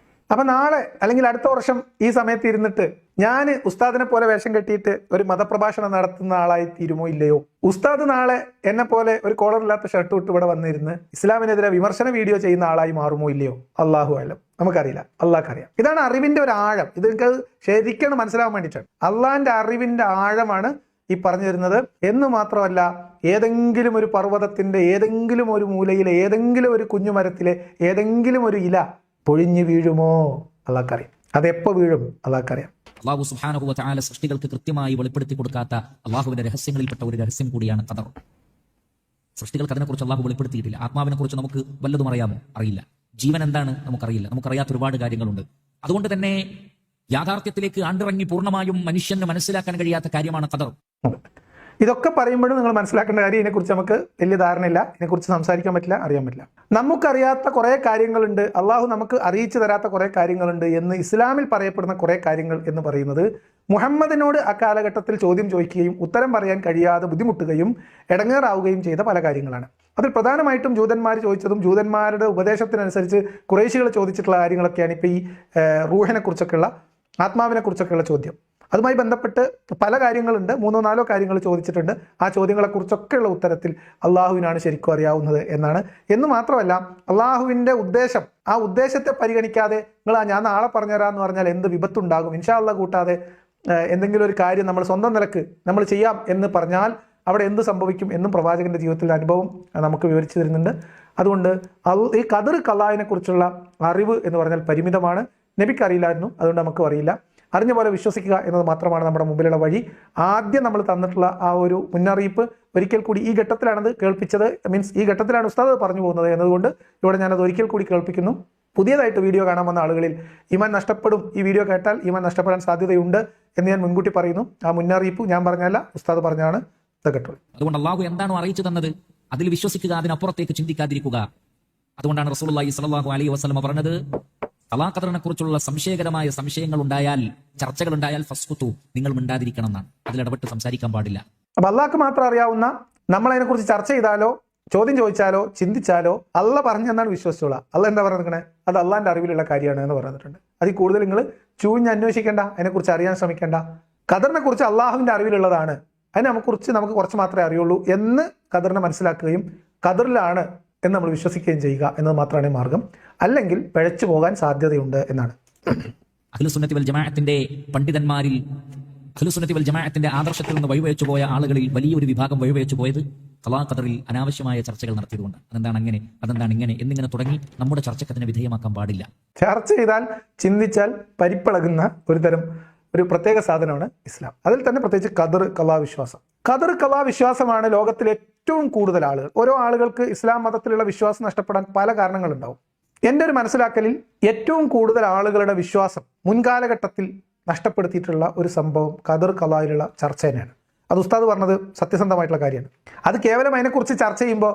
അപ്പൊ നാളെ അല്ലെങ്കിൽ അടുത്ത വർഷം ഈ സമയത്ത് ഇരുന്നിട്ട് ഞാൻ ഉസ്താദിനെ പോലെ വേഷം കെട്ടിയിട്ട് ഒരു മതപ്രഭാഷണം നടത്തുന്ന ആളായി തീരുമോ ഇല്ലയോ? ഉസ്താദ് നാളെ എന്നെ പോലെ ഒരു കോളറില്ലാത്ത ഷർട്ട് ഇട്ട് ഇവിടെ വന്നിരുന്ന് ഇസ്ലാമിനെതിരെ വിമർശന വീഡിയോ ചെയ്യുന്ന ആളായി മാറുമോ ഇല്ലയോ? അള്ളാഹു അലം, നമുക്കറിയില്ല, അള്ളാഹ്ക്കറിയാം. ഇതാണ് അറിവിന്റെ ഒരു ആഴം. ഇത് നിങ്ങൾക്ക് ശരിക്കും മനസ്സിലാവാൻ വേണ്ടിയിട്ടാണ്. അള്ളാഹിന്റെ അറിവിന്റെ ആഴമാണ് ഈ പറഞ്ഞു തരുന്നത്. എന്ന് മാത്രമല്ല, ഏതെങ്കിലും ഒരു പർവ്വതത്തിന്റെ ഏതെങ്കിലും ഒരു മൂലയിലെ ഏതെങ്കിലും ഒരു കുഞ്ഞുമരത്തിലെ ഏതെങ്കിലും ഒരു ഇല പൊഴിഞ്ഞു വീഴുമോ അള്ളാഹ്ക്കറിയാം. അതെപ്പോ വീഴും അള്ളാഹ്ക്കറിയാം. അല്ലാഹു സുബ്ഹാനഹു വ തആല സൃഷ്ടികൾക്ക് കൃത്യമായി വെളിപ്പെടുത്തി കൊടുക്കാത്ത അള്ളാഹുവിന്റെ രഹസ്യങ്ങളിൽപ്പെട്ട ഒരു രഹസ്യം കൂടിയാണ് ഖദർ. സൃഷ്ടികൾക്ക് അതിനെക്കുറിച്ച് അള്ളാഹു വെളിപ്പെടുത്തിയിട്ടില്ല. ആത്മാവിനെ കുറിച്ച് നമുക്ക് വല്ലതും അറിയാമോ? അറിയില്ല. ജീവൻ എന്താണ് നമുക്കറിയില്ല. നമുക്കറിയാത്ത ഒരുപാട് കാര്യങ്ങളുണ്ട്. അതുകൊണ്ട് തന്നെ യാഥാർത്ഥ്യത്തിലേക്ക് ആണ്ടിറങ്ങി പൂർണ്ണമായും മനുഷ്യന് മനസ്സിലാക്കാൻ കഴിയാത്ത കാര്യമാണ് ഖദർ. ഇതൊക്കെ പറയുമ്പോഴും നിങ്ങൾ മനസ്സിലാക്കേണ്ട കാര്യം, ഇതിനെക്കുറിച്ച് നമുക്ക് വലിയ ധാരണയില്ല, ഇതിനെക്കുറിച്ച് സംസാരിക്കാൻ പറ്റില്ല, അറിയാൻ പറ്റില്ല. നമുക്കറിയാത്ത കുറെ കാര്യങ്ങളുണ്ട്, അള്ളാഹു നമുക്ക് അറിയിച്ചു തരാത്ത കുറെ കാര്യങ്ങളുണ്ട് എന്ന് ഇസ്ലാമിൽ പറയപ്പെടുന്ന കുറെ കാര്യങ്ങൾ എന്ന് പറയുന്നത് മുഹമ്മദിനോട് ആ കാലഘട്ടത്തിൽ ചോദ്യം ചോദിക്കുകയും ഉത്തരം പറയാൻ കഴിയാതെ ബുദ്ധിമുട്ടുകയും ഇടങ്ങേറാവുകയും ചെയ്ത പല കാര്യങ്ങളാണ്. അതിൽ പ്രധാനമായിട്ടും ജൂതന്മാർ ചോദിച്ചതും ജൂതന്മാരുടെ ഉപദേശത്തിനനുസരിച്ച് ഖുറൈശികൾ ചോദിച്ചിട്ടുള്ള കാര്യങ്ങളൊക്കെയാണ് ഇപ്പോൾ ഈ റൂഹിനെ കുറിച്ചൊക്കെയുള്ള, ആത്മാവിനെ കുറിച്ചൊക്കെയുള്ള ചോദ്യം. അതുമായി ബന്ധപ്പെട്ട് പല കാര്യങ്ങളുണ്ട്, 3-4 കാര്യങ്ങൾ ചോദിച്ചിട്ടുണ്ട്. ആ ചോദ്യങ്ങളെക്കുറിച്ചൊക്കെയുള്ള ഉത്തരത്തിൽ അള്ളാഹുവിനാണ് ശരിക്കും അറിയാവുന്നത് എന്നാണ്. എന്ന് മാത്രമല്ല, അള്ളാഹുവിൻ്റെ ഉദ്ദേശം, ആ ഉദ്ദേശത്തെ പരിഗണിക്കാതെ ഞാൻ നാളെ പറഞ്ഞുതരാമെന്ന് പറഞ്ഞാൽ എന്ത് വിപത്തുണ്ടാകും, ഇൻഷാ അള്ളാഹ് കൂട്ടാതെ എന്തെങ്കിലും ഒരു കാര്യം നമ്മൾ സ്വന്തം നിലക്ക് നമ്മൾ ചെയ്യാം എന്ന് പറഞ്ഞാൽ അവിടെ എന്ത് സംഭവിക്കും എന്നും പ്രവാചകന്റെ ജീവിതത്തിലെ അനുഭവം നമുക്ക് വിവരിച്ചു തരുന്നുണ്ട്. അതുകൊണ്ട് ഈ ഖദർ ഖലാഇനെ കുറിച്ചുള്ള അറിവ് എന്ന് പറഞ്ഞാൽ പരിമിതമാണ്. നബിക്ക് അറിയില്ലായിരുന്നു, അതുകൊണ്ട് നമുക്കും അറിയില്ല. അറിഞ്ഞ പോലെ വിശ്വസിക്കുക എന്നത് മാത്രമാണ് നമ്മുടെ മുമ്പിലുള്ള വഴി. ആദ്യം നമ്മൾ തന്നിട്ടുള്ള ആ ഒരു മുന്നറിയിപ്പ് ഒരിക്കൽ കൂടി ഈ ഘട്ടത്തിലാണത് കേൾപ്പിച്ചത്. മീൻസ് ഈ ഘട്ടത്തിലാണ് ഉസ്താദ് പറഞ്ഞു പോകുന്നത് എന്നതുകൊണ്ട് ഇവിടെ ഞാനത് ഒരിക്കൽ കൂടി കേൾപ്പിക്കുന്നു. പുതിയതായിട്ട് വീഡിയോ കാണാൻ വന്ന ആളുകളിൽ ഈമാൻ നഷ്ടപ്പെടും, ഈ വീഡിയോ കേട്ടാൽ ഈമാൻ നഷ്ടപ്പെടാൻ സാധ്യതയുണ്ട് എന്ന് ഞാൻ മുൻകൂട്ടി പറയുന്നു. ആ മുന്നറിയിപ്പ് ഞാൻ പറഞ്ഞല്ല, ഉസ്താദ് പറഞ്ഞാണ്. കേട്ടോ, അതുകൊണ്ട് അള്ളാഹു എന്താണോ അറിയിച്ചു തന്നത് അതിൽ വിശ്വസിക്കുക, അതിനപ്പുറത്തേക്ക് ചിന്തിക്കാതിരിക്കുക. അതുകൊണ്ടാണ് റസൂലുള്ളാഹി സ്വല്ലല്ലാഹു അലൈഹി വസല്ലം പറഞ്ഞത്, ഖദറിനെ കുറിച്ചുള്ള സംശയകരമായ സംശയങ്ങൾ ഉണ്ടായാൽ, ചർച്ചകൾ ഉണ്ടായാൽ ഫസ്കുതു, നിങ്ങൾ മിണ്ടാതിരിക്കണം എന്നാണ്. അതിലിടപെട്ട് സംസാരിക്കാൻ പാടില്ല. അപ്പൊ അള്ളാഹ്ക്ക് മാത്രം അറിയാവുന്ന, നമ്മൾ അതിനെക്കുറിച്ച് ചർച്ച ചെയ്താലോ ചോദ്യം ചോദിച്ചാലോ ചിന്തിച്ചാലോ അള്ളാഹ് പറഞ്ഞെന്നാണ് വിശ്വസിച്ചോളാം. അള്ളാഹ് എന്താ പറഞ്ഞിരിക്കണേ? അത് അള്ളാന്റെ അറിവിലുള്ള കാര്യമാണ് എന്ന് പറഞ്ഞിട്ടുണ്ട്. അതിൽ കൂടുതൽ നിങ്ങൾ ചൂഞ്ഞ് അന്വേഷിക്കേണ്ട, അതിനെക്കുറിച്ച് അറിയാൻ ശ്രമിക്കേണ്ട. ഖദറിനെ കുറിച്ച് അള്ളാഹുവിന്റെ അറിവിലുള്ളതാണ്, അതിനെക്കുറിച്ച് നമുക്ക് കുറച്ച് മാത്രമേ അറിയുള്ളൂ എന്ന് ഖദറിനെ മനസ്സിലാക്കുകയും ഖദറിലാണ് എന്ന് നമ്മൾ വിശ്വസിക്കുകയും ചെയ്യുക എന്നത് മാത്രമാണ് മാർഗം. അല്ലെങ്കിൽ പിഴച്ചു പോകാൻ സാധ്യതയുണ്ട് എന്നാണ്. അഹ്ലുസുന്നത്തി വൽ ജമാഅത്തിന്റെ പണ്ഡിതന്മാരിൽ, അഹ്ലുസുന്നത്തി വൽ ജമാഅത്തിന്റെ ആദർശത്തിൽ നിന്ന് വഴിവെച്ചു പോയ ആളുകളിൽ വലിയൊരു വിഭാഗം വഴിവെച്ചു പോയത് ഖലാ ഖദറിൽ അനാവശ്യമായ ചർച്ചകൾ നടത്തിയതുകൊണ്ട്. അതെന്താണ് അങ്ങനെ, അതെന്താണ് ഇങ്ങനെ എന്നിങ്ങനെ തുടങ്ങി നമ്മുടെ ചർച്ചയ്ക്ക് അതിനെ വിധേയമാക്കാൻ പാടില്ല. ചർച്ച ചെയ്താൽ, ചിന്തിച്ചാൽ പരിപ്പിളകുന്ന ഒരു പ്രത്യേക സാധനമാണ് ഇസ്ലാം. അതിൽ തന്നെ പ്രത്യേകിച്ച് ഖദർ ഖലാ വിശ്വാസം. ഖദർ ഖലാ വിശ്വാസമാണ് ലോകത്തിൽ ഏറ്റവും കൂടുതൽ ആളുകൾ. ഓരോ ആളുകൾക്ക് ഇസ്ലാം മതത്തിലുള്ള വിശ്വാസം നഷ്ടപ്പെടാൻ പല കാരണങ്ങളുണ്ടാവും. എൻ്റെ ഒരു മനസ്സിലാക്കലിൽ ഏറ്റവും കൂടുതൽ ആളുകളുടെ വിശ്വാസം മുൻകാലഘട്ടത്തിൽ നഷ്ടപ്പെടുത്തിയിട്ടുള്ള ഒരു സംഭവം ഖദർ ഖലായിലുള്ള ചർച്ച തന്നെയാണ്. അത് ഉസ്താദ് പറഞ്ഞത് സത്യസന്ധമായിട്ടുള്ള കാര്യമാണ്. അത് കേവലം അതിനെക്കുറിച്ച് ചർച്ച ചെയ്യുമ്പോൾ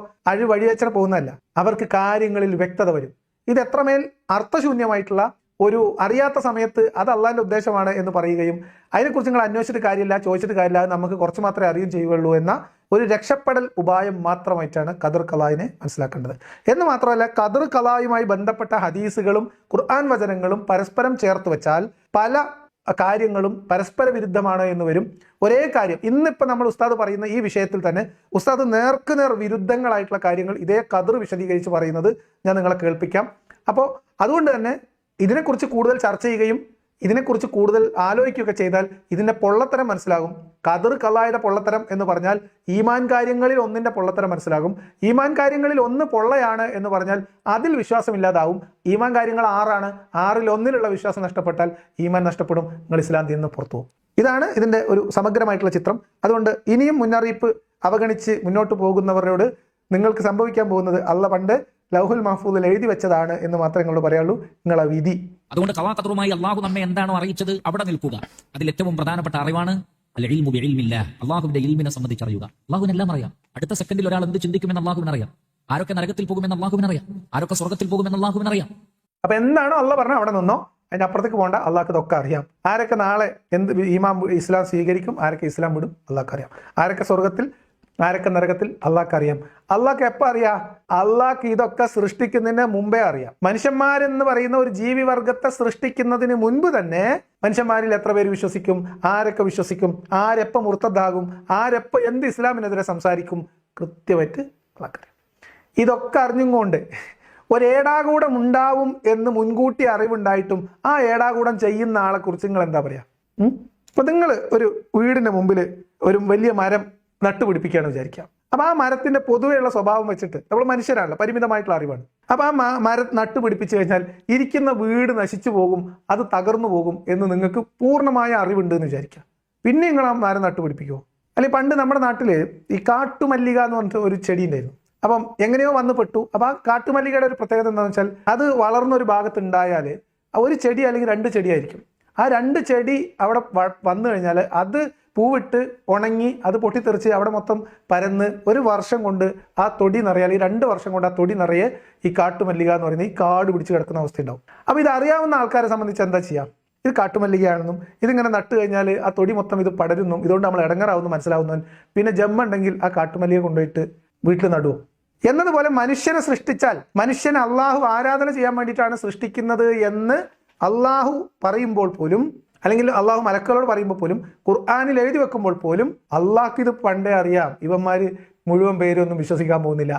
വഴിവെച്ചിട്ട് പോകുന്നതല്ല, അവർക്ക് കാര്യങ്ങളിൽ വ്യക്തത വരും. ഇത് എത്രമേൽ അർത്ഥശൂന്യമായിട്ടുള്ള ഒരു അറിയാത്ത സമയത്ത് അത് അള്ളാഹിന്റെ ഉദ്ദേശമാണ് എന്ന് പറയുകയും അതിനെക്കുറിച്ച് നിങ്ങൾ അന്വേഷിച്ചിട്ട് കാര്യമില്ല, ചോദിച്ചിട്ട് കാര്യമില്ല, അത് നമുക്ക് കുറച്ച് മാത്രമേ അറിയുകയും ചെയ്യുകയുള്ളൂ എന്ന ഒരു രക്ഷപ്പെടൽ ഉപായം മാത്രമായിട്ടാണ് ഖദർ ഖലായിനെ മനസ്സിലാക്കേണ്ടത്. എന്ന് മാത്രമല്ല, ഖദർ ഖലായുമായി ബന്ധപ്പെട്ട ഹദീസുകളും ഖുർആൻ വചനങ്ങളും പരസ്പരം ചേർത്ത് വെച്ചാൽ പല കാര്യങ്ങളും പരസ്പര വിരുദ്ധമാണ് എന്ന് വരും. ഒരേ കാര്യം ഇന്നിപ്പോൾ നമ്മൾ ഉസ്താദ് പറയുന്ന ഈ വിഷയത്തിൽ തന്നെ ഉസ്താദ് നേർക്കുനേർ വിരുദ്ധങ്ങളായിട്ടുള്ള കാര്യങ്ങൾ ഇതേ ഖദർ വിശദീകരിച്ച് പറയുന്നത് ഞാൻ നിങ്ങളെ കേൾപ്പിക്കാം. അപ്പോൾ അതുകൊണ്ട് തന്നെ ഇതിനെക്കുറിച്ച് കൂടുതൽ ചർച്ച ചെയ്യുകയും ഇതിനെക്കുറിച്ച് കൂടുതൽ ആലോചിക്കുകയൊക്കെ ചെയ്താൽ ഇതിൻ്റെ പൊള്ളത്തരം മനസ്സിലാകും. ഖദർ ഖലായുടെ പൊള്ളത്തരം എന്ന് പറഞ്ഞാൽ ഈമാൻ കാര്യങ്ങളിൽ ഒന്നിൻ്റെ പൊള്ളത്തരം മനസ്സിലാകും. ഈമാൻ കാര്യങ്ങളിൽ ഒന്ന് പൊള്ളയാണ് എന്ന് പറഞ്ഞാൽ അതിൽ വിശ്വാസമില്ലാതാവും. ഈമാൻ കാര്യങ്ങൾ 6ആണ്, 6ൽ 1 വിശ്വാസം നഷ്ടപ്പെട്ടാൽ ഈമാൻ നഷ്ടപ്പെടും, നിങ്ങൾ ഇസ്ലാം നിന്ന് പുറത്തു പോകും. ഇതാണ് ഇതിൻ്റെ ഒരു സമഗ്രമായിട്ടുള്ള ചിത്രം. അതുകൊണ്ട് ഇനിയും മുന്നറിയിപ്പ് അവഗണിച്ച് മുന്നോട്ട് പോകുന്നവരോട് നിങ്ങൾക്ക് സംഭവിക്കാൻ പോകുന്നത് അള്ളാഹ് പണ്ട് ലൗഹുൽ മഹ്ഫൂദിൽ എഴുതി വെച്ചതാണ് എന്ന് മാത്രമേ നിങ്ങളോട് പറയാനുള്ളൂ. നിങ്ങളെ വിധി. അതുകൊണ്ട് ഖലാ ഖദറുമായി അള്ളാഹു നമ്മെ എന്താണോ അറിയിച്ചത് അവിടെ നിൽക്കുക. അതിൽ ഏറ്റവും പ്രധാനപ്പെട്ട അറിവാണ് അൽഇൽമു ബിഇൽമില്ലാഹ്, അള്ളാഹുവിന്റെ ഇൽമിനെ സംബന്ധിച്ചറിയുക. അള്ളാഹുവിനെല്ലാം അറിയാം. അടുത്ത സെക്കൻഡിൽ ഒരാൾ എന്ത് ചിന്തിക്കുമെന്ന് അള്ളാഹുവിനറിയാം. ആരൊക്കെ നരകത്തിൽ പോകുമെന്ന് അള്ളാഹുവിനറിയാം. ആരൊക്കെ സ്വർഗ്ഗത്തിൽ പോകുമെന്ന് അള്ളാഹുവിനറിയാം. അപ്പൊ എന്താണോ അള്ളാഹ് പറഞ്ഞാൽ അവിടെ നിന്നോ, അതിന്റെ അപ്പുറത്തേക്ക് പോകണ്ട. അള്ളാഹ്ക്ക് ഇതൊക്കെ അറിയാം. ആരൊക്കെ നാളെ ഇസ്ലാം സ്വീകരിക്കും, ആരൊക്കെ ഇസ്ലാം വിടും, അള്ളാഹ്ക്ക് അറിയാം. ആരൊക്കെ സ്വർഗത്തിൽ, ആരൊക്കെ നരകത്തിൽ, അള്ളാഹ്ക്ക് അറിയാം. അള്ളാഹ്ക്ക് എപ്പോൾ അറിയാം? അള്ളാഹ്ക്ക് ഇതൊക്കെ സൃഷ്ടിക്കുന്നതിന് മുമ്പേ അറിയാം. മനുഷ്യന്മാരെന്ന് പറയുന്ന ഒരു ജീവിവർഗത്തെ സൃഷ്ടിക്കുന്നതിന് മുൻപ് തന്നെ മനുഷ്യന്മാരിൽ എത്ര പേര് വിശ്വസിക്കും, ആരൊക്കെ വിശ്വസിക്കും, ആരെപ്പോൾ മുർത്തദ്ദാകും, ആരെപ്പോൾ എന്ത് ഇസ്ലാമിനെതിരെ സംസാരിക്കും, കൃത്യമായിട്ട് അള്ളാഹ്ക്ക് അറിയാം. ഇതൊക്കെ അറിഞ്ഞുകൊണ്ട് ഒരേടാകൂടം ഉണ്ടാവും എന്ന് മുൻകൂട്ടി അറിവുണ്ടായിട്ടും ആ ഏടാകൂടം ചെയ്യുന്ന ആളെ കുറിച്ച് നിങ്ങൾ എന്താ പറയാ? ഇപ്പൊ നിങ്ങൾ ഒരു വീടിന്റെ മുമ്പിൽ ഒരു വലിയ മരം നട്ടുപിടിപ്പിക്കുകയാണെന്ന് വിചാരിക്കാം. അപ്പൊ ആ മരത്തിന്റെ പൊതുവെയുള്ള സ്വഭാവം വെച്ചിട്ട് നമ്മൾ മനുഷ്യരാണല്ലോ, പരിമിതമായിട്ടുള്ള അറിവാണ്. അപ്പൊ ആ മരം നട്ടുപിടിപ്പിച്ചു കഴിഞ്ഞാൽ ഇരിക്കുന്ന വീട് നശിച്ചു പോകും, അത് തകർന്നു പോകും എന്ന് നിങ്ങൾക്ക് പൂർണ്ണമായ അറിവുണ്ട് എന്ന് വിചാരിക്കാം. പിന്നെ നിങ്ങൾ ആ മരം നട്ടുപിടിപ്പിക്കുമോ? അല്ലെങ്കിൽ പണ്ട് നമ്മുടെ നാട്ടില് ഈ കാട്ടുമല്ലിക എന്ന് പറഞ്ഞിട്ട് ഒരു ചെടി ഉണ്ടായിരുന്നു. അപ്പം എങ്ങനെയോ വന്ന് പെട്ടു. അപ്പൊ ആ കാട്ടുമല്ലികയുടെ ഒരു പ്രത്യേകത എന്താണെന്ന് വെച്ചാൽ അത് വളർന്നൊരു ഭാഗത്ത് ഉണ്ടായാൽ ഒരു ചെടി അല്ലെങ്കിൽ 2 ചെടിയായിരിക്കും. ആ 2 ചെടി അവിടെ വന്നു കഴിഞ്ഞാൽ അത് പൂവിട്ട് ഉണങ്ങി അത് പൊട്ടിത്തെറിച്ച് അവിടെ മൊത്തം പരന്ന് 1 വർഷം കൊണ്ട് ആ തൊടി നിറയെ, അല്ലെങ്കിൽ 2 വർഷം കൊണ്ട് ആ തൊടി നിറയെ ഈ കാട്ടുമല്ലിക എന്ന് പറയുന്നത് ഈ കാട് പിടിച്ച് കിടക്കുന്ന അവസ്ഥ ഉണ്ടാവും. അപ്പോൾ ഇത് അറിയാവുന്ന ആൾക്കാരെ സംബന്ധിച്ച് എന്താ ചെയ്യാം? ഇത് കാട്ടുമല്ലികയാണെന്നും ഇതിങ്ങനെ നട്ട് കഴിഞ്ഞാൽ ആ തൊടി മൊത്തം ഇത് പടരുന്നും ഇതുകൊണ്ട് നമ്മൾ ഇടങ്ങറാവുന്നു മനസ്സിലാവുന്നവൻ പിന്നെ ജമ്മുണ്ടെങ്കിൽ ആ കാട്ടുമല്ലിക കൊണ്ടുപോയിട്ട് വീട്ടിൽ നടുവോ? എന്നതുപോലെ മനുഷ്യനെ സൃഷ്ടിച്ചാൽ മനുഷ്യനെ അള്ളാഹു ആരാധന ചെയ്യാൻ വേണ്ടിയിട്ടാണ് സൃഷ്ടിക്കുന്നത് എന്ന് അള്ളാഹു പറയുമ്പോൾ പോലും, അല്ലെങ്കിൽ അള്ളാഹു മലക്കുകളോട് പറയുമ്പോൾ പോലും, ഖുർആനിൽ എഴുതി വെക്കുമ്പോൾ പോലും അള്ളാഹ്ക്ക് ഇത് പണ്ടേ അറിയാം. ഇവന്മാര് മുഴുവൻ പേരൊന്നും വിശ്വസിക്കാൻ പോകുന്നില്ല.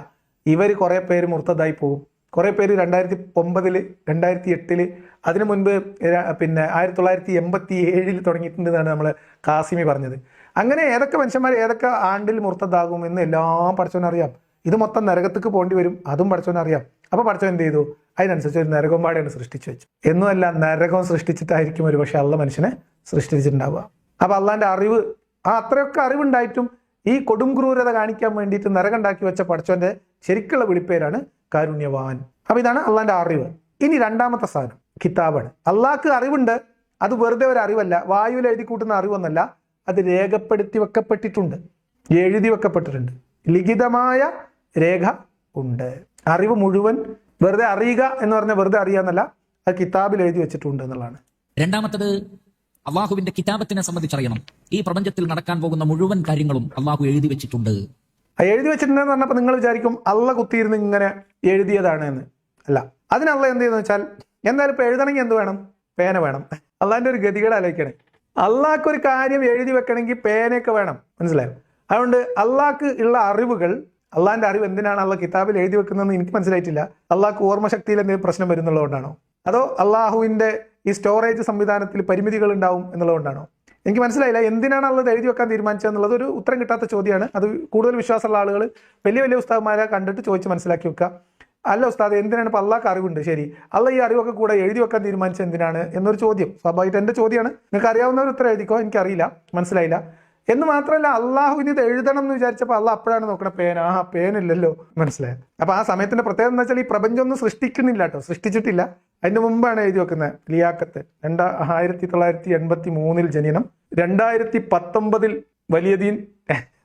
ഇവർ കുറെ പേര് മുർത്തദായി പോകും. കുറെ പേര് 2009, 2008, അതിനു മുൻപ് 1987 തുടങ്ങിയിട്ടുണ്ടെന്നാണ് നമ്മൾ കാസിമി പറഞ്ഞത്. അങ്ങനെ ഏതൊക്കെ മനുഷ്യന്മാർ ഏതൊക്കെ ആണ്ടിൽ മുർത്തദാകും എന്ന് എല്ലാം പഠിച്ചവനറിയാം. ഇത് മൊത്തം നരകത്തേക്ക് പോകേണ്ടി വരും, അതും പഠിച്ചവനറിയാം. അപ്പൊ പഠിച്ചവൻ എന്ത് ചെയ്തു? അതിനനുസരിച്ച് ഒരു നരകമ്പാടെയാണ് സൃഷ്ടിച്ചു വെച്ചു. എന്നുമല്ല, നരകം സൃഷ്ടിച്ചിട്ടായിരിക്കും ഒരു പക്ഷെ അള്ള മനുഷ്യനെ സൃഷ്ടിച്ചിട്ടുണ്ടാവുക. അപ്പൊ അള്ളാന്റെ അറിവ്, അത്രയൊക്കെ അറിവുണ്ടായിട്ടും ഈ കൊടും ക്രൂരത കാണിക്കാൻ വേണ്ടിയിട്ട് നരകം ഉണ്ടാക്കി വെച്ച പഠിച്ചവന്റെ ശരിക്കുള്ള വിളിപ്പേരാണ് കാരുണ്യവാൻ. അപ്പൊ ഇതാണ് അള്ളാന്റെ അറിവ്. ഇനി രണ്ടാമത്തെ സാധനം കിതാബാണ്. അള്ളാഹ്ക്ക് അറിവുണ്ട്. അത് വെറുതെ ഒരു അറിവല്ല, വായുവിൽ എഴുതി കൂട്ടുന്ന അറിവൊന്നല്ല. അത് രേഖപ്പെടുത്തി വെക്കപ്പെട്ടിട്ടുണ്ട്, എഴുതി വെക്കപ്പെട്ടിട്ടുണ്ട്, ലിഖിതമായ രേഖ ഉണ്ട്. അറിവ് മുഴുവൻ വെറുതെ അറിയുക എന്ന് പറഞ്ഞാൽ വെറുതെ അറിയാന്നല്ല, അത് കിതാബിൽ എഴുതി വെച്ചിട്ടുണ്ട് എന്നുള്ളതാണ്. രണ്ടാമത്തത് അള്ളാഹുവിന്റെ കിതാബത്തിനെ സംബന്ധിച്ചറിയണം. ഈ പ്രപഞ്ചത്തിൽ നടക്കാൻ പോകുന്ന മുഴുവൻ കാര്യങ്ങളും അള്ളാഹു എഴുതി വെച്ചിട്ടുണ്ട്. എഴുതി വെച്ചിട്ടുണ്ടെന്ന് പറഞ്ഞപ്പോൾ നിങ്ങൾ വിചാരിക്കും അള്ള കുത്തിയിരുന്ന് ഇങ്ങനെ എഴുതിയതാണ് എന്ന്. അല്ല, അതിന് അള്ളാഹ് എന്ത് ചെയ്യുന്നു വെച്ചാൽ, എന്തായാലും ഇപ്പൊ എഴുതണമെങ്കിൽ എന്ത് വേണം? പേന വേണം. അള്ളാഹിന്റെ ഒരു ഗതികേട് ആലോചിക്കണേ. അള്ളാഹ്ക്ക് ഒരു കാര്യം എഴുതി വെക്കണമെങ്കിൽ പേനയൊക്കെ വേണം, മനസ്സിലായോ? അതുകൊണ്ട് അള്ളാഹ്ക്ക് ഉള്ള അറിവുകൾ, അള്ളാഹിന്റെ അറിവ് എന്തിനാണ് അള്ളാഹ് കിതാബിൽ എഴുതി വെക്കുന്നതെന്ന് എനിക്ക് മനസ്സിലായിട്ടില്ല. അള്ളാഹ്ക്ക് ഓർമ്മശക്തിയിൽ എന്തെങ്കിലും പ്രശ്നം വരുന്നുള്ളതുകൊണ്ടാണോ, അതോ അള്ളാഹുവിന്റെ ഈ സ്റ്റോറേജ് സംവിധാനത്തിൽ പരിമിതികൾ ഉണ്ടാവും എന്നുള്ളതുകൊണ്ടാണോ? എനിക്ക് മനസ്സിലായില്ല. എന്തിനാണ് അള്ളത് എഴുതി വെക്കാൻ തീരുമാനിച്ചതെന്നുള്ളത് ഒരു ഉത്തരം കിട്ടാത്ത ചോദ്യമാണ്. അത് കൂടുതൽ വിശ്വാസമുള്ള ആളുകൾ വലിയ വലിയ ഉസ്താദ്മാരെ കണ്ടിട്ട് ചോദിച്ച് മനസ്സിലാക്കി വെക്കുക. അല്ല ഉസ്താദ്, എന്തിനാണ് ഇപ്പൊ അള്ളാഹ്ക്ക് അറിവുണ്ട്, ശരി, അള്ള ഈ അറിവൊക്കെ കൂടെ എഴുതി വെക്കാൻ തീരുമാനിച്ചത് എന്തിനാണ് എന്നൊരു ചോദ്യം സ്വാഭാവികമായിട്ട് എൻ്റെ ചോദ്യമാണ്. നിങ്ങൾക്ക് അറിയാവുന്നവർ ഉത്തരം എഴുതിക്കോ, എനിക്കറിയില്ല, മനസ്സിലായില്ല. എന്ന് മാത്രമല്ല, അള്ളാഹുവിന് ഇത് എഴുതണം എന്ന് വിചാരിച്ചപ്പോൾ അള്ളാഹ് അപ്പോഴാണ് നോക്കണ പേന. പേനില്ലല്ലോ, മനസ്സിലായത്. അപ്പൊ ആ സമയത്തിന്റെ പ്രത്യേകത എന്ന് വെച്ചാൽ ഈ പ്രപഞ്ചം ഒന്നും സൃഷ്ടിക്കുന്നില്ല കേട്ടോ, സൃഷ്ടിച്ചിട്ടില്ല. അതിന്റെ മുമ്പാണ് എഴുതി വെക്കുന്നത്. ലിയാക്കത്ത് 1983 ജനനം, 2019 വലിയദീൻ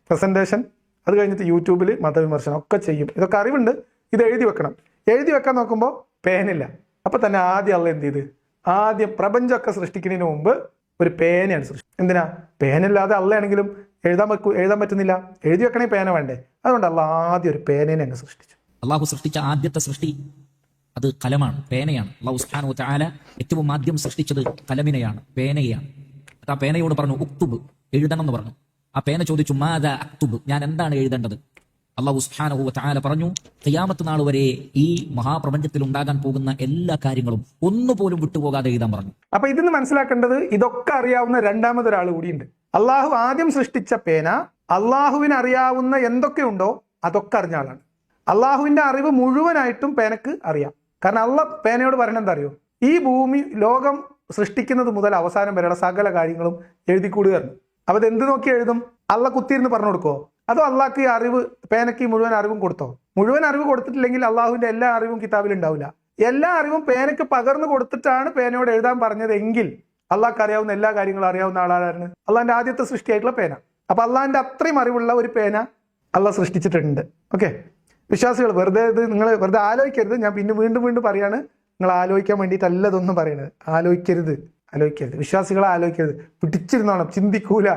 പ്രസന്റേഷൻ, അത് കഴിഞ്ഞിട്ട് യൂട്യൂബിൽ മതവിമർശനം ഒക്കെ ചെയ്യും. ഇതൊക്കെ അറിവുണ്ട്, ഇത് എഴുതി വെക്കണം. എഴുതി വെക്കാൻ നോക്കുമ്പോൾ പേനില്ല. അപ്പൊ തന്നെ ആദ്യം അള്ള എന്ത് ചെയ്ത്, ആദ്യം പ്രപഞ്ചമൊക്കെ സൃഷ്ടിക്കുന്നതിന് മുമ്പ് ഒരു പേനയാണ് സൃഷ്ടിച്ചത്. എന്തിനാ? പേനില്ലാതെ അള്ളയാണെങ്കിലും എഴുതാൻ പറ്റുന്നില്ല, എഴുതി വെക്കണമെങ്കിൽ പേന വേണ്ടേ? അതുകൊണ്ട് അള്ള ആദ്യം ഒരു പേനേനെ അങ്ങ് സൃഷ്ടിച്ചു. അള്ളാഹു സൃഷ്ടിച്ച ആദ്യത്തെ സൃഷ്ടി അത് കലമാണ്, പേനയാണ്. അള്ളാഹു സുബ്ഹാനഹു വ തആല ഏറ്റവും ആദ്യം സൃഷ്ടിച്ചത് കലമിനെയാണ്, പേനയാണ്. ആ പേനയോട് പറഞ്ഞു ഉക്തുബ്, എഴുതണം എന്ന് പറഞ്ഞു. ആ പേന ചോദിച്ചു മാദാ അക്തുബ്, ഞാൻ എന്താണ് എഴുതേണ്ടത്? അള്ളാഹു സുബ്ഹാനഹു വ തആല പറഞ്ഞു ഖിയാമത്ത് നാൾ വരെ ഈ മഹാപ്രപഞ്ചത്തിൽ ഉണ്ടാകാൻ പോകുന്ന എല്ലാ കാര്യങ്ങളും ഒന്നുപോലും വിട്ടുപോകാതെ എഴുതാൻ പറഞ്ഞു. അപ്പൊ ഇതിന്ന് മനസ്സിലാക്കേണ്ടത്, ഇതൊക്കെ അറിയാവുന്ന രണ്ടാമതൊരാൾ കൂടിയുണ്ട്. അള്ളാഹു ആദ്യം സൃഷ്ടിച്ച പേന, അള്ളാഹുവിന് അറിയാവുന്ന എന്തൊക്കെയുണ്ടോ അതൊക്കെ അറിഞ്ഞ ആളാണ്. അള്ളാഹുവിന്റെ അറിവ് മുഴുവനായിട്ടും പേനക്ക് അറിയാം. കാരണം അള്ളാഹ് പേനയോട് പറയണത് എന്താ അറിയോ? ഈ ഭൂമി ലോകം സൃഷ്ടിക്കുന്നത് മുതൽ അവസാനം വരെയുള്ള സകല കാര്യങ്ങളും എഴുതിക്കൂടുകയാണ്. അപ്പൊ ഇത് എന്ത് നോക്കി എഴുതും? അള്ളാഹ് കുത്തിയിരുന്ന് പറഞ്ഞു കൊടുക്കോ? അതോ അള്ളാഹ്ക്ക് ഈ അറിവ്, പേനയ്ക്ക് മുഴുവൻ അറിവും കൊടുത്തോ? മുഴുവൻ അറിവ് കൊടുത്തിട്ടില്ലെങ്കിൽ അള്ളാഹുവിന്റെ എല്ലാ അറിവും കിതാബിൽ ഉണ്ടാവില്ല. എല്ലാ അറിവും പേനയ്ക്ക് പകർന്നു കൊടുത്തിട്ടാണ് പേനയോട് എഴുതാൻ പറഞ്ഞതെങ്കിൽ അള്ളാഹ്ക്ക് അറിയാവുന്ന എല്ലാ കാര്യങ്ങളും അറിയാവുന്ന ആളാരാണ്? അള്ളാഹിന്റെ ആദ്യത്തെ സൃഷ്ടിയായിട്ടുള്ള പേന. അപ്പൊ അള്ളാഹിന്റെ അത്രയും അറിവുള്ള ഒരു പേന അള്ളാഹ് സൃഷ്ടിച്ചിട്ടുണ്ട്. ഓക്കെ, വിശ്വാസികൾ വെറുതെ ഇത് നിങ്ങൾ വെറുതെ ആലോചിക്കരുത്. ഞാൻ പിന്നെ വീണ്ടും പറയാണ്, നിങ്ങൾ ആലോചിക്കാൻ വേണ്ടിയിട്ടല്ല ഇതൊന്നും പറയണത്. ആലോചിക്കരുത്. വിശ്വാസികളെ ആലോചിക്കരുത്. പിടിച്ചിരുന്നോണം, ചിന്തിക്കൂല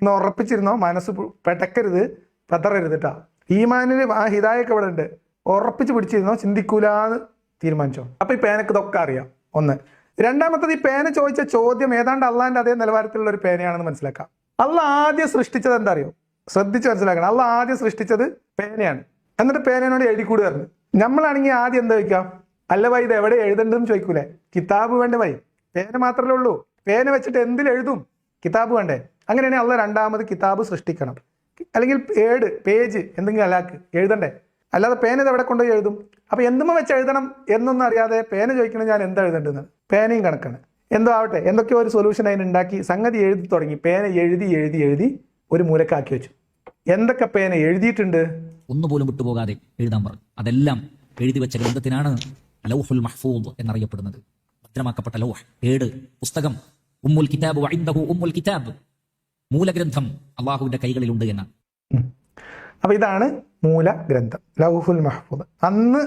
എന്ന് ഉറപ്പിച്ചിരുന്നോ. മനസ്സ് പെടക്കരുത്, പതറരുത് കേട്ടോ. ഈമാനിന് ആ ഹിദായൊക്കെ ഇവിടെ ഉണ്ട്. ഉറപ്പിച്ച് പിടിച്ചിരുന്നോ, ചിന്തിക്കൂലെന്ന് തീരുമാനിച്ചോ. അപ്പൊ ഈ പേനക്ക് ഇതൊക്കെ അറിയാം. ഒന്ന്. രണ്ടാമത്തത്, ഈ പേന ചോദിച്ച ചോദ്യം ഏതാണ്ട് അള്ളാഹിന്റെ അതേ നിലവാരത്തിലുള്ള ഒരു പേനയാണെന്ന് മനസ്സിലാക്കാം. അള്ളാഹ് ആദ്യം സൃഷ്ടിച്ചത് എന്താ അറിയോ? ശ്രദ്ധിച്ച് മനസ്സിലാക്കണം. അള്ളാഹ് ആദ്യം സൃഷ്ടിച്ചത് പേനയാണ്. എന്നിട്ട് പേനയോട് എഴുതിക്കൂടുകയായിരുന്നു. നമ്മളാണെങ്കിൽ ആദ്യം എന്താ ചോദിക്കാം? അല്ല വൈ, ഇത് എവിടെ എഴുതണ്ടെന്ന് ചോദിക്കൂലേ? കിതാബ് വേണ്ടേ വൈ? പേന മാത്രമേ ഉള്ളൂ. പേന വെച്ചിട്ട് എന്തിലെഴുതും? കിതാബ് വേണ്ടേ? അങ്ങനെയാണെങ്കിൽ അള്ളാഹ് രണ്ടാമത് കിതാബ് സൃഷ്ടിക്കണം. അല്ലെങ്കിൽ പേജ് എന്തെങ്കിലും അല്ലാക്ക് എഴുതണ്ടേ? അല്ലാതെ പേന ഇത് എവിടെ കൊണ്ടുപോയി എഴുതും? അപ്പൊ എന്തുമ്മ വെച്ച് എഴുതണം എന്നൊന്നും അറിയാതെ പേന ചോദിക്കണം ഞാൻ എന്താ എഴുതേണ്ടതെന്ന്. പേനയും കണക്കാണ്. എന്തോ ആവട്ടെ, എന്തൊക്കെയോ ഒരു സൊല്യൂഷൻ അതിനുണ്ടാക്കി സംഗതി എഴുതി തുടങ്ങി. പേന എഴുതി ഒരു മൂലക്കാക്കി വെച്ചു. എന്തൊക്കെ പേന എഴുതിയിട്ടുണ്ട്? ഒന്നുപോലും വിട്ടുപോകാതെ എഴുതാൻ പറഞ്ഞു. അതെല്ലാം എഴുതി വെച്ച ഗ്രന്ഥത്തിനാണ് ലൗഹുൽ മഹ്ഫൂദ് എന്നറിയപ്പെടുന്നത്. ഭദ്രമാക്കപ്പെട്ട ലൗഹ്, ഏട്, പുസ്തകം. ഉമ്മുൽ കിതാബ് വഇൻദഹു ഉമ്മുൽ കിതാബ്, മൂലഗ്രന്ഥം അള്ളാഹുവിന്റെ കൈകളിലുണ്ട് എന്നാണ്. അപ്പൊ ഇതാണ് മൂലഗ്രന്ഥം, ലൗഹുൽ മഹ്ഫൂദ്. അന്ന്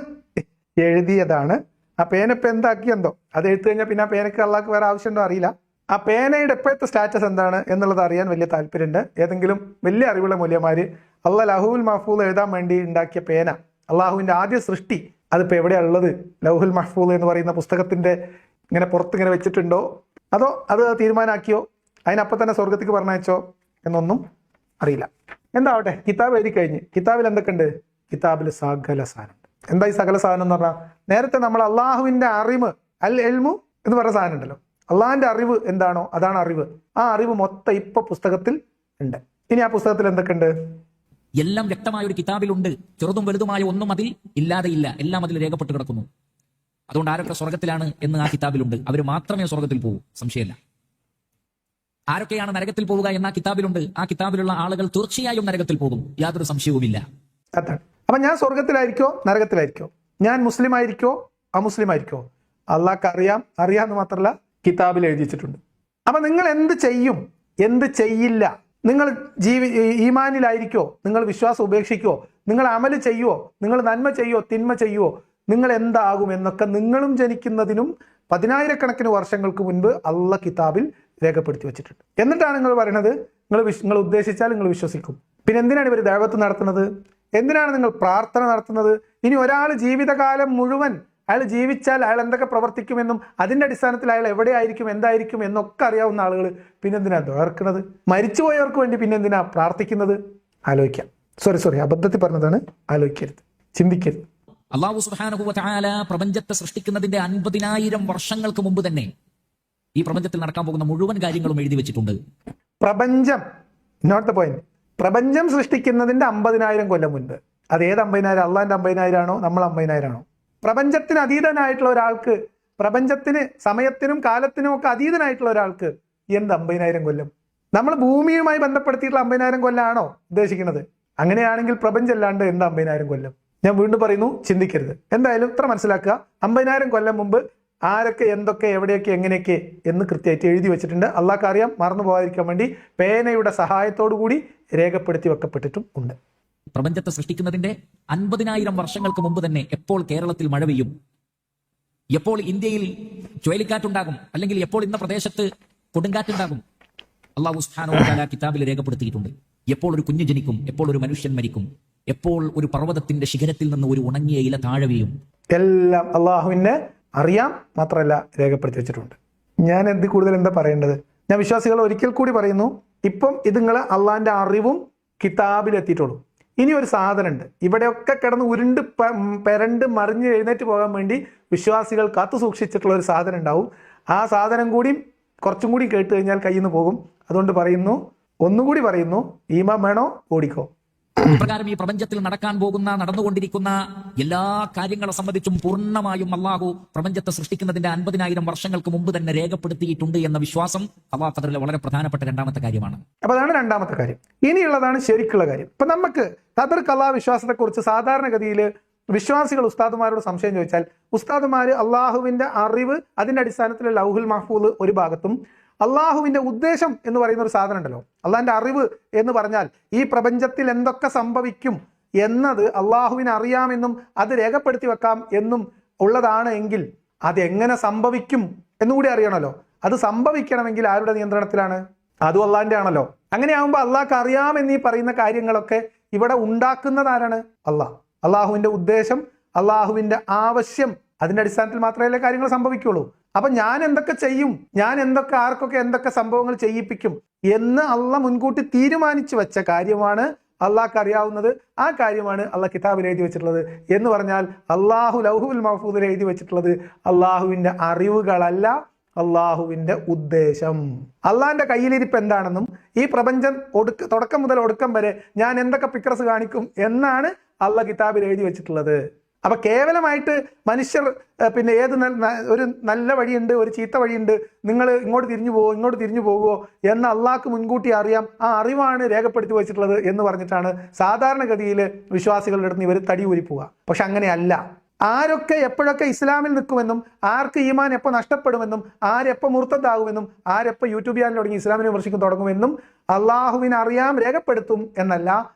എഴുതിയതാണ്. ആ പേന ഇപ്പൊ എന്താക്കി എന്തോ, അത് എഴുത്തു കഴിഞ്ഞാൽ പിന്നെ ആ പേനക്ക് അള്ളാഹ്ക്ക് വേറെ ആവശ്യമുണ്ടോ അറിയില്ല. ആ പേനയുടെ എപ്പോഴത്തെ സ്റ്റാറ്റസ് എന്താണ് എന്നുള്ളത് അറിയാൻ വലിയ താല്പര്യമുണ്ട്. ഏതെങ്കിലും വലിയ അറിവുള്ള മൂല്യമാര് അള്ളാഹ് ലൗഹുൽ മഹ്ഫൂദ് എഴുതാൻ വേണ്ടി ഉണ്ടാക്കിയ പേന, അള്ളാഹുവിന്റെ ആദ്യ സൃഷ്ടി, അതിപ്പോ എവിടെയാ ഉള്ളത്? ലൗഹുൽ മഹ്ഫൂദ് എന്ന് പറയുന്ന പുസ്തകത്തിന്റെ ഇങ്ങനെ പുറത്തിങ്ങനെ വെച്ചിട്ടുണ്ടോ, അതോ അത് തീരുമാനാക്കിയോ, അതിനപ്പം തന്നെ സ്വർഗത്തേക്ക് പറഞ്ഞയച്ചോ എന്നൊന്നും അറിയില്ല. എന്താവട്ടെ, കിതാബ് എഴുതി കഴിഞ്ഞ്. കിതാബിൽ എന്തൊക്കെ ഉണ്ട്? കിതാബിൽ സകല സാധനം. എന്താ ഈ സകല സാധനം എന്ന് പറഞ്ഞാൽ, നേരത്തെ നമ്മൾ അള്ളാഹുവിന്റെ അറിവ്, അൽ എൽമു എന്ന് പറഞ്ഞ സാധനം ഉണ്ടല്ലോ, അള്ളാഹിന്റെ അറിവ് എന്താണോ അതാണ് അറിവ്. ആ അറിവ് മൊത്തം ഇപ്പൊ പുസ്തകത്തിൽ ഉണ്ട്. ഇനി ആ പുസ്തകത്തിൽ എന്തൊക്കെ ഉണ്ട്? എല്ലാം വ്യക്തമായ ഒരു കിതാബിലുണ്ട്. ചെറുതും വലുതുമായ ഒന്നും അതിൽ ഇല്ലാതെയില്ല, എല്ലാം അതിൽ രേഖപ്പെട്ട് കിടക്കുന്നു. അതുകൊണ്ട് ആരൊക്കെ സ്വർഗത്തിലാണ് എന്ന് ആ കിതാബിലുണ്ട്. അവർ മാത്രമേ സ്വർഗത്തിൽ പോകൂ, സംശയമില്ല. ആരൊക്കെയാണ് നരകത്തിൽ പോവുക എന്ന ആ കിതാബിലുണ്ട്. ആ കിതാബിലുള്ള ആളുകൾ തീർച്ചയായും നരകത്തിൽ പോകും, യാതൊരു സംശയവുമില്ല. അതാണ്. അപ്പൊ ഞാൻ സ്വർഗത്തിലായിരിക്കോ നരകത്തിലായിരിക്കോ? ഞാൻ മുസ്ലിം ആയിരിക്കോ അമുസ്ലിം ആയിരിക്കോ? അള്ളാഹ്ക്ക് അറിയാന്ന് മാത്രമല്ല കിതാബിൽ എഴുതി വെച്ചിട്ടുണ്ട്. അപ്പൊ നിങ്ങൾ എന്ത് ചെയ്യും, എന്ത് ചെയ്യില്ല, നിങ്ങൾ ഈമാനിലായിരിക്കോ, നിങ്ങൾ വിശ്വാസം ഉപേക്ഷിക്കോ, നിങ്ങൾ അമല് ചെയ്യുവോ, നിങ്ങൾ നന്മ ചെയ്യോ തിന്മ ചെയ്യുവോ, നിങ്ങൾ എന്താകും എന്നൊക്കെ നിങ്ങളും ജനിക്കുന്നതിനും 10,000 വർഷങ്ങൾക്ക് മുൻപ് അള്ളാഹ് കിതാബിൽ രേഖപ്പെടുത്തി വെച്ചിട്ടുണ്ട്. എന്നിട്ടാണ് നിങ്ങൾ പറയുന്നത് നിങ്ങൾ ഉദ്ദേശിച്ചാൽ നിങ്ങൾ വിശ്വസിക്കും. പിന്നെ എന്തിനാണ് ഇവർ ദഅവത്ത് നടത്തുന്നത്? എന്തിനാണ് നിങ്ങൾ പ്രാർത്ഥന നടത്തുന്നത്? ഇനി ഒരാൾ ജീവിതകാലം മുഴുവൻ അയാൾ ജീവിച്ചാൽ അയാൾ എന്തൊക്കെ പ്രവർത്തിക്കുമെന്നും അതിന്റെ അടിസ്ഥാനത്തിൽ അയാൾ എവിടെയായിരിക്കും എന്തായിരിക്കും എന്നൊക്കെ അറിയാവുന്ന ആളുകൾ പിന്നെന്തിനാ ദ്വേർക്കുന്നത്? മരിച്ചുപോയവർക്ക് വേണ്ടി പിന്നെന്തിനാ പ്രാർത്ഥിക്കുന്നത്? ആലോചിക്കാം. സോറി അബദ്ധത്തിൽ പറഞ്ഞതാണ്. ആലോചിക്കരുത്, ചിന്തിക്കരുത്. അല്ലാഹു സുബ്ഹാനഹു വ തആല പ്രപഞ്ചത്തെ സൃഷ്ടിക്കുന്നതിന്റെ 50,000 വർഷങ്ങൾക്ക് മുമ്പ് തന്നെ ഈ പ്രപഞ്ചത്തിൽ നടക്കാൻ പോകുന്ന മുഴുവൻ കാര്യങ്ങളും എഴുതി വെച്ചിട്ടുണ്ട്. പ്രപഞ്ചം, നോട്ട് ദ പോയിന്റ്. പ്രപഞ്ചം സൃഷ്ടിക്കുന്നതിന്റെ 50,000 കൊല്ലം മുൻപ്. അത് ഏത് 50,000? അള്ളാന്റെ 50,000 ആണോ നമ്മൾ 50,000 ആണോ? പ്രപഞ്ചത്തിന് അതീതനായിട്ടുള്ള ഒരാൾക്ക്, പ്രപഞ്ചത്തിന് സമയത്തിനും കാലത്തിനും ഒക്കെ അതീതനായിട്ടുള്ള ഒരാൾക്ക് എന്ത് 50,000 കൊല്ലം? നമ്മൾ ഭൂമിയുമായി ബന്ധപ്പെടുത്തിയിട്ടുള്ള 50,000 കൊല്ലമാണോ ഉദ്ദേശിക്കുന്നത്? അങ്ങനെയാണെങ്കിൽ പ്രപഞ്ചം അല്ലാണ്ട് എന്ത് 50,000 കൊല്ലം? ഞാൻ വീണ്ടും പറയുന്നു, ചിന്തിക്കരുത്. എന്തായാലും ഇത്ര മനസ്സിലാക്കുക, 50,000 കൊല്ലം മുമ്പ് ആരൊക്കെ എന്തൊക്കെ എവിടെയൊക്കെ എങ്ങനെയൊക്കെ എന്ന് കൃത്യമായിട്ട് എഴുതി വെച്ചിട്ടുണ്ട്. അള്ളാഹ്ക്ക് അറിയാം, മറന്നു പോകാതിരിക്കാൻ വേണ്ടി പേനയുടെ സഹായത്തോടു കൂടി രേഖപ്പെടുത്തി വെക്കപ്പെട്ടിട്ടും ഉണ്ട്. പ്രപഞ്ചത്തെ സൃഷ്ടിക്കുന്നതിന്റെ 50,000 വർഷങ്ങൾക്ക് മുമ്പ് തന്നെ എപ്പോൾ കേരളത്തിൽ മഴ പെയ്യും, എപ്പോൾ ഇന്ത്യയിൽ ചുഴലിക്കാറ്റുണ്ടാകും, അല്ലെങ്കിൽ എപ്പോൾ ഇന്ന പ്രദേശത്ത് കൊടുങ്കാറ്റുണ്ടാകും, അല്ലാഹു സുബ്ഹാനഹു വ തആല കിതാബിൽ രേഖപ്പെടുത്തിയിട്ടുണ്ട്. എപ്പോൾ ഒരു കുഞ്ഞ് ജനിക്കും, എപ്പോൾ ഒരു മനുഷ്യൻ മരിക്കും, എപ്പോൾ ഒരു പർവ്വതത്തിന്റെ ശിഖരത്തിൽ നിന്ന് ഒരു ഉണങ്ങിയ ഇല താഴെ വീഴും, എല്ലാം അള്ളാഹുവിനെ അറിയാം, മാത്രമല്ല രേഖപ്പെടുത്തി വെച്ചിട്ടുണ്ട്. ഞാൻ കൂടുതൽ എന്താ പറയേണ്ടത്? ഞാൻ വിശ്വാസികൾ ഒരിക്കൽ കൂടി പറയുന്നു, ഇപ്പം ഇത് നിങ്ങൾ അള്ളാഹിന്റെ അറിവും കിതാബിൽ എത്തിയിട്ടുള്ളൂ. ഇനി ഒരു സാധനം ഉണ്ട്, ഇവിടെയൊക്കെ കിടന്ന് ഉരുണ്ട് പെരണ്ട് മറിഞ്ഞ് എഴുന്നേറ്റ് പോകാൻ വേണ്ടി വിശ്വാസികൾ കാത്തു സൂക്ഷിച്ചിട്ടുള്ള ഒരു സാധനം ഉണ്ടാവും. ആ സാധനം കൂടി കുറച്ചും കൂടി കേട്ട് കഴിഞ്ഞാൽ കയ്യിൽ നിന്ന് പോകും. അതുകൊണ്ട് പറയുന്നു, ഒന്നുകൂടി പറയുന്നു, ഈമാൻ വേണോ ഓടിക്കോ. ഇപ്രകാരം ഈ പ്രപഞ്ചത്തിൽ നടന്നുകൊണ്ടിരിക്കുന്ന എല്ലാ കാര്യങ്ങളെ സംബന്ധിച്ചും പൂർണ്ണമായും അല്ലാഹു പ്രപഞ്ചത്തെ സൃഷ്ടിക്കുന്നതിന്റെ 50,000 വർഷങ്ങൾക്ക് മുമ്പ് തന്നെ രേഖപ്പെടുത്തിയിട്ടുണ്ട് എന്ന വിശ്വാസം അല്ലാഹു ഖദറിലെ വളരെ പ്രധാനപ്പെട്ട രണ്ടാമത്തെ കാര്യമാണ്. അപ്പൊ അതാണ് രണ്ടാമത്തെ കാര്യം. ഇനിയുള്ളതാണ് ശരിക്കുള്ള കാര്യം. ഇപ്പൊ നമുക്ക് ഖദർ ഖലാ വിശ്വാസത്തെ കുറിച്ച് സാധാരണഗതിയിൽ വിശ്വാസികൾ ഉസ്താദുമാരോട് സംശയം ചോദിച്ചാൽ, ഉസ്താദുമാര് അള്ളാഹുവിന്റെ അറിവ് അതിന്റെ അടിസ്ഥാനത്തിൽ ലൗഹുൽ മഹ്ഫൂദ് ഒരു ഭാഗത്തും, അള്ളാഹുവിന്റെ ഉദ്ദേശം എന്ന് പറയുന്ന ഒരു സാധനം ഉണ്ടല്ലോ, അള്ളാഹിന്റെ അറിവ് എന്ന് പറഞ്ഞാൽ ഈ പ്രപഞ്ചത്തിൽ എന്തൊക്കെ സംഭവിക്കും എന്നത് അള്ളാഹുവിന് അറിയാമെന്നും അത് രേഖപ്പെടുത്തി വെക്കാം എന്നും ഉള്ളതാണ് എങ്കിൽ അത് എങ്ങനെ സംഭവിക്കും എന്നുകൂടി അറിയണമല്ലോ. അത് സംഭവിക്കണമെങ്കിൽ ആരുടെ നിയന്ത്രണത്തിലാണ്? അതും അള്ളാഹിന്റെ ആണല്ലോ. അങ്ങനെയാകുമ്പോൾ അള്ളാഹ്ക്ക് അറിയാമെന്നീ പറയുന്ന കാര്യങ്ങളൊക്കെ ഇവിടെ ഉണ്ടാക്കുന്നത് ആരാണ്? അള്ളാഹ്. അള്ളാഹുവിന്റെ ഉദ്ദേശം, അള്ളാഹുവിന്റെ ആവശ്യം, അതിന്റെ അടിസ്ഥാനത്തിൽ മാത്രമേ കാര്യങ്ങൾ സംഭവിക്കുള്ളൂ. അപ്പൊ ഞാൻ എന്തൊക്കെ ചെയ്യും, ഞാൻ എന്തൊക്കെ ആർക്കൊക്കെ എന്തൊക്കെ സംഭവങ്ങൾ ചെയ്യിപ്പിക്കും എന്ന് അള്ളാഹ് മുൻകൂട്ടി തീരുമാനിച്ചു വെച്ച കാര്യമാണ് അള്ളാഹ്ക്ക് അറിയാവുന്നത്. ആ കാര്യമാണ് അള്ളാഹ് കിതാബിൽ എഴുതി വെച്ചിട്ടുള്ളത്. എന്ന് പറഞ്ഞാൽ അള്ളാഹു ലൗഹുൽ മഹ്ഫൂദിൽ എഴുതി വെച്ചിട്ടുള്ളത് അള്ളാഹുവിന്റെ അറിവുകളല്ല, അള്ളാഹുവിന്റെ ഉദ്ദേശം. അള്ളാഹിന്റെ കയ്യിലിരിപ്പ് എന്താണെന്നും ഈ പ്രപഞ്ചം തുടക്കം മുതൽ ഒടുക്കം വരെ ഞാൻ എന്തൊക്കെ പിക്രസ് കാണിക്കും എന്നാണ് അള്ളാഹ് കിതാബിൽ എഴുതി വെച്ചിട്ടുള്ളത്. അപ്പൊ കേവലമായിട്ട് മനുഷ്യർ പിന്നെ ഒരു നല്ല വഴിയുണ്ട്, ഒരു ചീത്ത വഴിയുണ്ട്, നിങ്ങൾ ഇങ്ങോട്ട് തിരിഞ്ഞു പോകുമോ എന്ന് അള്ളാഹ്ക്ക് മുൻകൂട്ടി അറിയാം. ആ അറിവാണ് രേഖപ്പെടുത്തി വെച്ചിട്ടുള്ളത് എന്ന് പറഞ്ഞിട്ടാണ് സാധാരണഗതിയിൽ വിശ്വാസികളുടെ അടുത്ത് ഇവർ തടി ഊരി പോവുക. പക്ഷെ അങ്ങനെയല്ല. ആരൊക്കെ എപ്പോഴൊക്കെ ഇസ്ലാമിൽ നിൽക്കുമെന്നും ആർക്ക് ഈമാൻ എപ്പോൾ നഷ്ടപ്പെടുമെന്നും ആരെപ്പോൾ മുർത്തദ്ദാകുമെന്നും ആരെപ്പോൾ യൂട്യൂബ് ചാനൽ തുടങ്ങി ഇസ്ലാമിനെ വിമർശിക്കാൻ തുടങ്ങുമെന്നും അള്ളാഹുവിന് അറിയാം, രേഖപ്പെടുത്തും എന്നല്ല,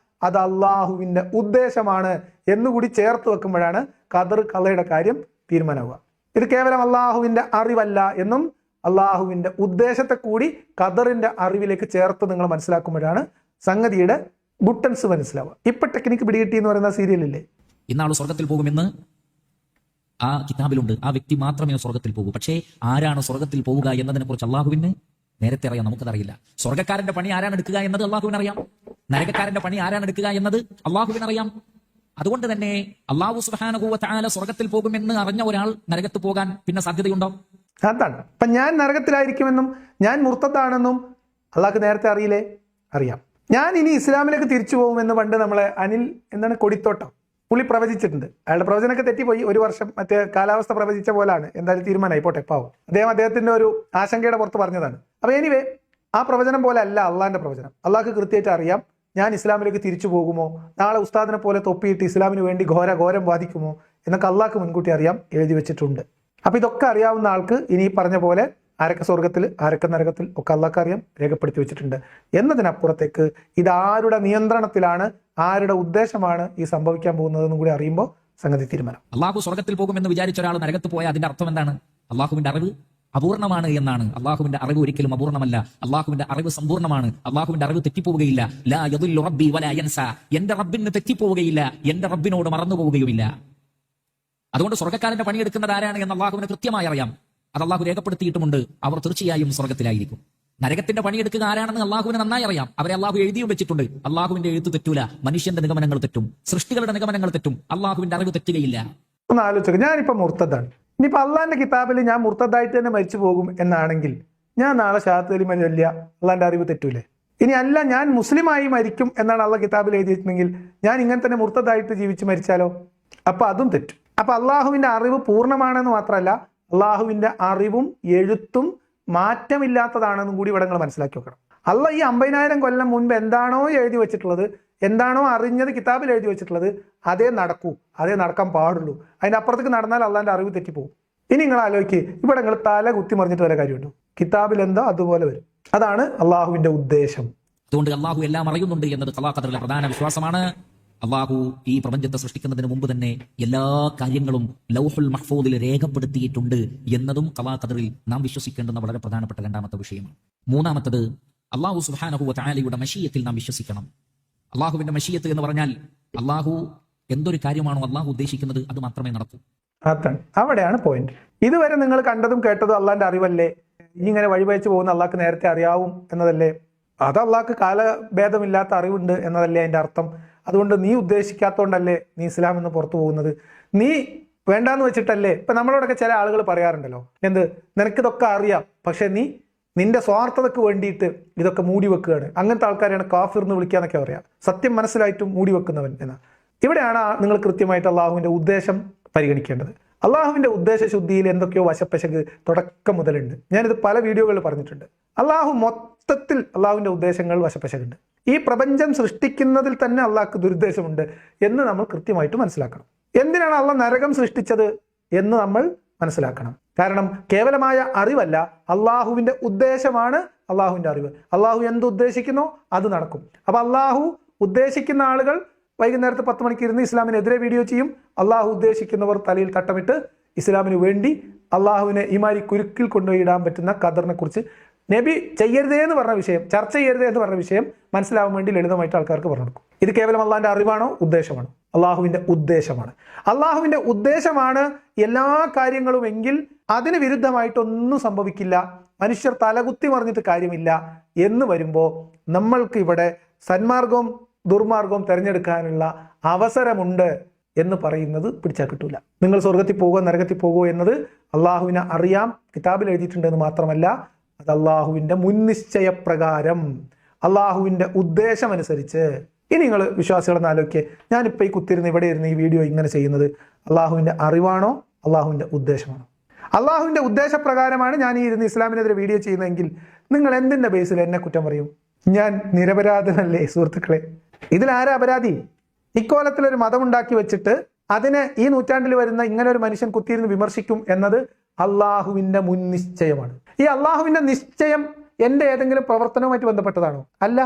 അത് അള്ളാഹുവിന്റെ ഉദ്ദേശമാണ് എന്നുകൂടി ചേർത്ത് വെക്കുമ്പോഴാണ് ഖദർ ഖലയുടെ കാര്യം തീരുമാനമാവുക. ഇത് കേവലം അള്ളാഹുവിന്റെ അറിവല്ല എന്നും അള്ളാഹുവിന്റെ ഉദ്ദേശത്തെ കൂടി ഖദറിന്റെ അറിവിലേക്ക് ചേർത്ത് നിങ്ങൾ മനസ്സിലാക്കുമ്പോഴാണ് സംഗതിയുടെ ബുട്ടൻസ് മനസ്സിലാവുക. ഇപ്പൊ ടെക്നിക്ക് പിടികിട്ടി എന്ന് പറയുന്ന സീരിയലില്ലേ, ഇന്നാൾ സ്വർഗത്തിൽ പോകുമെന്ന് ആ കിതാബിലുണ്ട്. ആ വ്യക്തി മാത്രമേ സ്വർഗത്തിൽ പോകൂ. പക്ഷേ ആരാണ് സ്വർഗത്തിൽ പോവുക എന്നതിനെ കുറിച്ച് അള്ളാഹുവിന് നേരത്തെ അറിയാം, നമുക്കതറിയില്ല. സ്വർഗ്ഗക്കാരന്റെ പണി ആരാണ് എടുക്കുക എന്നത് അള്ളാഹുവിനറിയാം. നരകക്കാരന്റെ പണി ആരാണ് എടുക്കുക എന്നത് അള്ളാഹുവിനറിയാം. അതുകൊണ്ട് തന്നെ അല്ലാഹു സുബ്ഹാനഹു വ തആല സ്വർഗത്തിൽ പോകുമെന്ന് അറിഞ്ഞ ഒരാൾ നരകത്ത് പോകാൻ പിന്നെ സാധ്യതയുണ്ടോ? അതാണ്. അപ്പൊ ഞാൻ നരകത്തിലായിരിക്കുമെന്നും ഞാൻ മുർത്തദ്ദാണെന്നും അള്ളാഹ്ക്ക് നേരത്തെ അറിയില്ലേ? അറിയാം. ഞാൻ ഇനി ഇസ്ലാമിലേക്ക് തിരിച്ചു പോകുമെന്ന് പണ്ട് നമ്മളെ അനിൽ കൊടിത്തോട്ടം പുള്ളി പ്രവചിച്ചിട്ടുണ്ട്. അയാളുടെ പ്രവചനമൊക്കെ തെറ്റിപ്പോയി. ഒരു വർഷം മറ്റേ കാലാവസ്ഥ പ്രവചിച്ച പോലാണ്. എന്തായാലും തീരുമാനമായി പോട്ടെ, പാവം. അദ്ദേഹത്തിന്റെ ഒരു ആശങ്കയുടെ പുറത്ത് പറഞ്ഞതാണ്. അപ്പൊ എനിവേ, ആ പ്രവചനം പോലെ അല്ല അള്ളാഹിന്റെ പ്രവചനം. അള്ളാഹ്ക്ക് കൃത്യമായിട്ട് അറിയാം ഞാൻ ഇസ്ലാമിലേക്ക് തിരിച്ചു പോകുമോ, നാളെ ഉസ്താദിനെ പോലെ തൊപ്പിയിട്ട് ഇസ്ലാമിന് വേണ്ടി ഘോരം ബാധിക്കുമോ എന്നൊക്കെ അള്ളാഹ്ക്ക് മുൻകൂട്ടി അറിയാം, എഴുതി വെച്ചിട്ടുണ്ട്. അപ്പൊ ഇതൊക്കെ അറിയാവുന്ന ആൾക്ക് ഇനി പറഞ്ഞ പോലെ ആരൊക്കെ സ്വർഗത്തിൽ ആരൊക്കെ നരകത്തിൽ ഒക്കെ അള്ളാഹ്ക്ക് അറിയാം, രേഖപ്പെടുത്തി വെച്ചിട്ടുണ്ട്. എന്നതിനപ്പുറത്തേക്ക് ഇതാരുടെ നിയന്ത്രണത്തിലാണ്, ആരുടെ ഉദ്ദേശമാണ് ഈ സംഭവിക്കാൻ പോകുന്നതെന്നും കൂടി അറിയുമ്പോൾ സംഗതി തീരുമാനം. അള്ളാഹു സ്വർഗത്തിൽ പോകുമെന്ന് വിചാരിച്ച ഒരാൾ നരകത്ത് പോയാൽ അതിന്റെ അർത്ഥം എന്താണ്? അള്ളാഹുവിന്റെ അറിവ് അപൂർണമാണ് എന്നാണ്. അള്ളാഹുവിന്റെ അറിവ് ഒരിക്കലും അപൂർണമല്ല. അള്ളാഹുവിന്റെ അറിവ് സമ്പൂർണ്ണമാണ്. അള്ളാഹുവിന്റെ അറിവ് തെറ്റിപ്പോവുകയില്ല. ലാ യദുല്ലു റബ്ബി വലാ യൻസ. എന്റെ റബ്ബിന് തെറ്റിപ്പോവുകയില്ല, എന്റെ റബ്ബിനോട് മറന്നു പോവുകയുമില്ല. അതുകൊണ്ട് സ്വർഗ്ഗക്കാരന്റെ പണിയെടുക്കുന്നത് ആരാണ് എന്ന് അള്ളാഹുവിന് കൃത്യമായി അറിയാം. അത് അള്ളാഹു രേഖപ്പെടുത്തിയിട്ടുമുണ്ട്. അവർ തീർച്ചയായും സ്വർഗ്ഗത്തിലായിരിക്കും. നരകത്തിന്റെ പണിയെടുക്കുക ആരാണെന്ന് അള്ളാഹുവിന് നന്നായി അറിയാം. അവരെ അള്ളാഹു എഴുതിയും വെച്ചിട്ടുണ്ട്. അള്ളാഹുവിന്റെ എഴുത്ത് തെറ്റൂല. മനുഷ്യന്റെ നിഗമനങ്ങൾ തെറ്റും, സൃഷ്ടികളുടെ നിഗമനങ്ങൾ തെറ്റും, അള്ളാഹുവിന്റെ അറിവ് തെറ്റുകയില്ല. ഒന്ന് ആലോചിച്ചു, ഞാനിപ്പോ മുർത്തദാണ്. ഇനിയിപ്പോ അള്ളാന്റെ കിതാബിൽ ഞാൻ മുർത്തദായിട്ട് തന്നെ മരിച്ചു പോകും എന്നാണെങ്കിൽ ഞാൻ നാളെ ഷഹാദത്ത് കലിമ ചൊല്ലിയ അള്ളാന്റെ അറിവ് തെറ്റൂലേ? ഇനി അല്ല, ഞാൻ മുസ്ലിമായി മരിക്കും എന്നാണ് അള്ളാഹ് കിതാബിൽ എഴുതിയിട്ടുണ്ടെങ്കിൽ ഞാൻ ഇങ്ങനെ തന്നെ മുർത്തദായിട്ട് ജീവിച്ച് മരിച്ചാലോ? അപ്പൊ അതും തെറ്റും. അപ്പൊ അള്ളാഹുവിന്റെ അറിവ് പൂർണ്ണമാണെന്ന് മാത്രമല്ല, അള്ളാഹുവിന്റെ അറിവും എഴുത്തും മാറ്റമില്ലാത്തതാണെന്നും കൂടി ഇവിടെ നിങ്ങൾ മനസ്സിലാക്കി വെക്കണം. അള്ളാഹ് ഈ 50,000 കൊല്ലം മുൻപ് എന്താണോ എഴുതി വെച്ചിട്ടുള്ളത്, എന്താണോ അറിഞ്ഞത് കിതാബിൽ എഴുതി വെച്ചിട്ടുള്ളത്, അതേ നടക്കൂ, അതേ നടക്കാൻ പാടുള്ളൂ. അതിനപ്പുറത്തേക്ക് നടന്നാൽ അള്ളാന്റെ അറിവ് തെറ്റിപ്പോകും. ഇനി നിങ്ങൾ ആലോചിക്ക്, ഇവിടെ നിങ്ങൾ തല കുത്തി മറിഞ്ഞിട്ട് വരെ കാര്യമുണ്ടോ? കിതാബിൽ എന്താ അതുപോലെ വരും. അതാണ് അള്ളാഹുവിന്റെ ഉദ്ദേശം. അതുകൊണ്ട് അള്ളാഹു എല്ലാം അറിയുന്നുണ്ട് എന്നത് ഖലാ ഖദറിലെ പ്രധാന വിശ്വാസമാണ്. അള്ളാഹു ഈ പ്രപഞ്ചത്തെ സൃഷ്ടിക്കുന്നതിന് മുമ്പ് തന്നെ എല്ലാ കാര്യങ്ങളും ലൗഹുൽ മഹ്ഫൂദിൽ രേഖപ്പെടുത്തിയിട്ടുണ്ട് എന്നതും ഖലാ ഖദറിൽ നാം വിശ്വസിക്കേണ്ടുന്ന വളരെ പ്രധാനപ്പെട്ട രണ്ടാമത്തെ വിഷയമാണ്. മൂന്നാമത്തത്, അള്ളാഹു സുബ്ഹാനഹു വ തആലയുടെ മശീയത്തിൽ നാം വിശ്വസിക്കണം. അള്ളാഹുവിന്റെ മശീയത്ത് എന്ന് പറഞ്ഞാൽ അള്ളാഹു എന്തൊരു കാര്യമാണോ അള്ളാഹു ഉദ്ദേശിക്കുന്നത് അത് മാത്രമേ നടക്കൂ. അതാണ്, അവിടെയാണ് പോയിന്റ്. ഇതുവരെ നിങ്ങൾ കണ്ടതും കേട്ടതും അള്ളാന്റെ അറിവല്ലേ? ഇങ്ങനെ വഴിവെച്ച് പോകുന്ന അള്ളാഹ്ക്ക് നേരത്തെ അറിയാവും എന്നതല്ലേ? അത് അള്ളാഹ്ക്ക് കാലഭേദമില്ലാത്ത അറിവുണ്ട് എന്നതല്ലേ അതിന്റെ അർത്ഥം? അതുകൊണ്ട് നീ ഉദ്ദേശിക്കാത്തോണ്ടല്ലേ നീ ഇസ്ലാം എന്ന് പുറത്തു പോകുന്നത്? നീ വേണ്ടാന്ന് വെച്ചിട്ടല്ലേ? ഇപ്പൊ നമ്മളോടൊക്കെ ചില ആളുകൾ പറയാറുണ്ടല്ലോ, എന്ത് നിനക്കിതൊക്കെ അറിയാം, പക്ഷെ നീ നിന്റെ സ്വാർത്ഥതയ്ക്ക് വേണ്ടിയിട്ട് ഇതൊക്കെ മൂടി വെക്കുകയാണ്. അങ്ങനത്തെ ആൾക്കാരെയാണ് കാഫിർ എന്ന് വിളിക്കാന്നൊക്കെ പറയാം. സത്യം മനസ്സിലായിട്ടും മൂടി വെക്കുന്നവൻ എന്ന. ഇവിടെയാണ് നിങ്ങൾ കൃത്യമായിട്ട് അള്ളാഹുവിന്റെ ഉദ്ദേശം പരിഗണിക്കേണ്ടത്. അള്ളാഹുവിന്റെ ഉദ്ദേശ ശുദ്ധിയിൽ എന്തൊക്കെയോ വശപ്പശക് തുടക്കം മുതലുണ്ട്. ഞാനിത് പല വീഡിയോകളിൽ പറഞ്ഞിട്ടുണ്ട്. അള്ളാഹു മൊത്തത്തിൽ അള്ളാഹുവിന്റെ ഉദ്ദേശങ്ങൾ വശപ്പശകുണ്ട്. ഈ പ്രപഞ്ചം സൃഷ്ടിക്കുന്നതിൽ തന്നെ അള്ളാഹ്ക്ക് ദുരുദ്ദേശമുണ്ട് എന്ന് നമ്മൾ കൃത്യമായിട്ട് മനസ്സിലാക്കണം. എന്തിനാണ് അള്ളാഹ് നരകം സൃഷ്ടിച്ചത് എന്ന് നമ്മൾ മനസ്സിലാക്കണം. കാരണം കേവലമായ അറിവല്ല, അള്ളാഹുവിന്റെ ഉദ്ദേശമാണ് അള്ളാഹുവിന്റെ അറിവ്. അള്ളാഹു എന്ത് ഉദ്ദേശിക്കുന്നോ അത് നടക്കും. അപ്പൊ അള്ളാഹു ഉദ്ദേശിക്കുന്ന ആളുകൾ വൈകുന്നേരത്ത് 10 മണിക്ക് ഇരുന്ന് ഇസ്ലാമിനെതിരെ വീഡിയോ ചെയ്യും. അള്ളാഹു ഉദ്ദേശിക്കുന്നവർ തലയിൽ തട്ടമിട്ട് ഇസ്ലാമിന് വേണ്ടി അള്ളാഹുവിനെ ഇമാരി കുരുക്കിൽ കൊണ്ടുപോയി ഇടാൻ പറ്റുന്ന ഖദറിനെ കുറിച്ച് നബി ചെയ്യരുതേ എന്ന് പറഞ്ഞ വിഷയം, ചർച്ച ചെയ്യരുതേ എന്ന് പറഞ്ഞ വിഷയം മനസ്സിലാവാൻ വേണ്ടി ലളിതമായിട്ട് ആൾക്കാർക്ക് പറഞ്ഞു കൊടുക്കും. ഇത് കേവലം അള്ളാഹിന്റെ അറിവാണോ? ഉദ്ദേശമാണോ? അള്ളാഹുവിന്റെ ഉദ്ദേശമാണ്. അള്ളാഹുവിന്റെ ഉദ്ദേശമാണ് എല്ലാ കാര്യങ്ങളും എങ്കിൽ അതിന് വിരുദ്ധമായിട്ടൊന്നും സംഭവിക്കില്ല. മനുഷ്യർ തലകുത്തി മറിഞ്ഞിട്ട് കാര്യമില്ല എന്ന് വരുമ്പോൾ നമ്മൾക്ക് ഇവിടെ സന്മാർഗവും ദുർമാർഗവും തിരഞ്ഞെടുക്കാനുള്ള അവസരമുണ്ട് എന്ന് പറയുന്നത് പിടിച്ചാൽ കിട്ടൂല. നിങ്ങൾ സ്വർഗത്തിൽ പോകുക നരകത്തിൽ പോകുക എന്നത് അള്ളാഹുവിനെ അറിയാം, കിതാബിൽ എഴുതിയിട്ടുണ്ടെന്ന് മാത്രമല്ല, അത് അള്ളാഹുവിന്റെ മുൻനിശ്ചയപ്രകാരം അള്ളാഹുവിന്റെ ഉദ്ദേശമനുസരിച്ച്. ഇനി നിങ്ങൾ വിശ്വാസികളെന്ന് ആലോചിക്കുക, ഞാനിപ്പോൾ ഈ കുത്തിരുന്ന് ഇവിടെ ഇരുന്ന് ഈ വീഡിയോ ഇങ്ങനെ ചെയ്യുന്നത് അള്ളാഹുവിന്റെ അറിവാണോ അള്ളാഹുവിന്റെ ഉദ്ദേശമാണോ? അള്ളാഹുവിന്റെ ഉദ്ദേശപ്രകാരമാണ് ഞാൻ ഈ ഇരുന്ന് ഇസ്ലാമിനെതിരെ വീഡിയോ ചെയ്യുന്നതെങ്കിൽ നിങ്ങൾ എന്തിന്റെ ബേസിൽ എന്നെ കുറ്റം പറയും? ഞാൻ നിരപരാധനല്ലേ സുഹൃത്തുക്കളെ? ഇതിലാരാ അപരാധി? ഇക്കോലത്തിലൊരു മതം ഉണ്ടാക്കി വെച്ചിട്ട് അതിനെ ഈ നൂറ്റാണ്ടിൽ വരുന്ന ഇങ്ങനെ ഒരു മനുഷ്യൻ കുത്തിയിരുന്ന് വിമർശിക്കും എന്നത് അള്ളാഹുവിന്റെ മുൻനിശ്ചയമാണ്. ഈ അള്ളാഹുവിന്റെ നിശ്ചയം എന്റെ ഏതെങ്കിലും പ്രവർത്തനവുമായിട്ട് ബന്ധപ്പെട്ടതാണോ? അല്ല.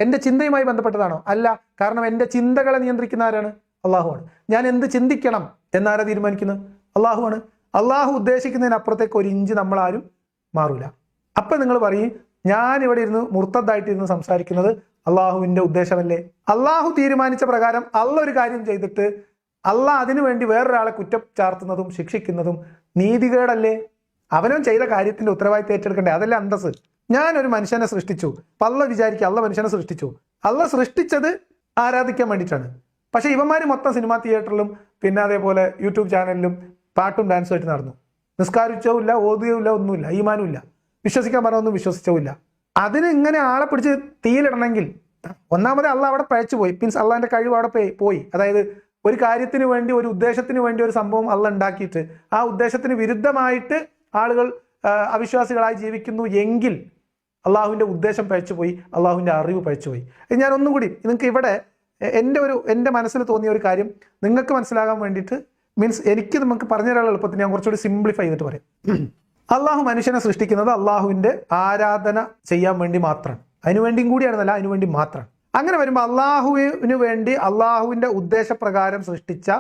എന്റെ ചിന്തയുമായി ബന്ധപ്പെട്ടതാണോ? അല്ല. കാരണം എന്റെ ചിന്തകളെ നിയന്ത്രിക്കുന്ന ആരാണ്? അള്ളാഹുവാണ്. ഞാൻ എന്ത് ചിന്തിക്കണം എന്നാരാ തീരുമാനിക്കുന്നത്? അള്ളാഹുവാണ്. അള്ളാഹു ഉദ്ദേശിക്കുന്നതിനപ്പുറത്തേക്ക് ഒരു ഇഞ്ച് നമ്മളാരും മാറൂല. അപ്പൊ നിങ്ങൾ പറയും, ഞാൻ ഇവിടെ ഇരുന്ന് മുർത്തദായിട്ടിരുന്ന് സംസാരിക്കുന്നത് അള്ളാഹുവിന്റെ ഉദ്ദേശമല്ലേ? അള്ളാഹു തീരുമാനിച്ച പ്രകാരം ഒരു കാര്യം ചെയ്തിട്ട് അള്ളാഹ് അതിനുവേണ്ടി വേറൊരാളെ കുറ്റം ചാർത്തുന്നതും ശിക്ഷിക്കുന്നതും നീതികേടല്ലേ? അവനും ചെയ്ത കാര്യത്തിന്റെ ഉത്തരവാദിത്തം ഏറ്റെടുക്കണ്ടേ? അതല്ലേ അന്തസ്. ഞാനൊരു മനുഷ്യനെ സൃഷ്ടിച്ചു, അള്ളാഹ് വിചാരിക്കുക അള്ളാഹ് മനുഷ്യനെ സൃഷ്ടിച്ചു. അള്ളാഹ് സൃഷ്ടിച്ചത് ആരാധിക്കാൻ വേണ്ടിയിട്ടാണ്. പക്ഷെ ഇവന്മാര് മൊത്തം സിനിമാ തിയേറ്ററിലും പിന്നെ അതേപോലെ യൂട്യൂബ് ചാനലിലും പാട്ടും ഡാൻസും ആയിട്ട് നടന്നു. നിസ്കാരിച്ചോ ഇല്ല, ഓതുകയോ ഇല്ല, ഒന്നുമില്ല, ഈമാനും ഇല്ല, വിശ്വസിക്കാൻ പറഞ്ഞൊന്നും വിശ്വസിച്ചോ ഇല്ല. അതിന് ഇങ്ങനെ ആളെ പിടിച്ച് തീയിലിടണമെങ്കിൽ ഒന്നാമത് അള്ളാഹ് അവിടെ പഴച്ചു പോയി. മീൻസ് അള്ളാഹിന്റെ കഴിവ് അവിടെ പോയി. അതായത് ഒരു കാര്യത്തിന് വേണ്ടി, ഒരു ഉദ്ദേശത്തിന് വേണ്ടി ഒരു സംഭവം അള്ളാഹ് ഉണ്ടാക്കിയിട്ട് ആ ഉദ്ദേശത്തിന് വിരുദ്ധമായിട്ട് ആളുകൾ അവിശ്വാസികളായി ജീവിക്കുന്നു എങ്കിൽ അള്ളാഹുവിന്റെ ഉദ്ദേശം പഴച്ചുപോയി, അള്ളാഹുവിന്റെ അറിവ് പഴച്ചുപോയി. ഞാൻ ഒന്നും കൂടി നിങ്ങൾക്ക് ഇവിടെ എൻ്റെ മനസ്സിൽ തോന്നിയ ഒരു കാര്യം നിങ്ങൾക്ക് മനസ്സിലാകാൻ വേണ്ടിയിട്ട്, മീൻസ് എനിക്ക് നമുക്ക് പറഞ്ഞു തരാനുള്ള എളുപ്പത്തിന് ഞാൻ കുറച്ചുകൂടി സിംപ്ലിഫൈ ചെയ്തിട്ട് പറയാം. അള്ളാഹു മനുഷ്യനെ സൃഷ്ടിക്കുന്നത് അള്ളാഹുവിന്റെ ആരാധന ചെയ്യാൻ വേണ്ടി മാത്രമാണ്. അതിനുവേണ്ടിയും കൂടിയാണെന്നല്ല, അതിനുവേണ്ടി മാത്രമാണ്. അങ്ങനെ വരുമ്പോൾ അള്ളാഹുവിന് വേണ്ടി അള്ളാഹുവിന്റെ ഉദ്ദേശപ്രകാരം സൃഷ്ടിച്ച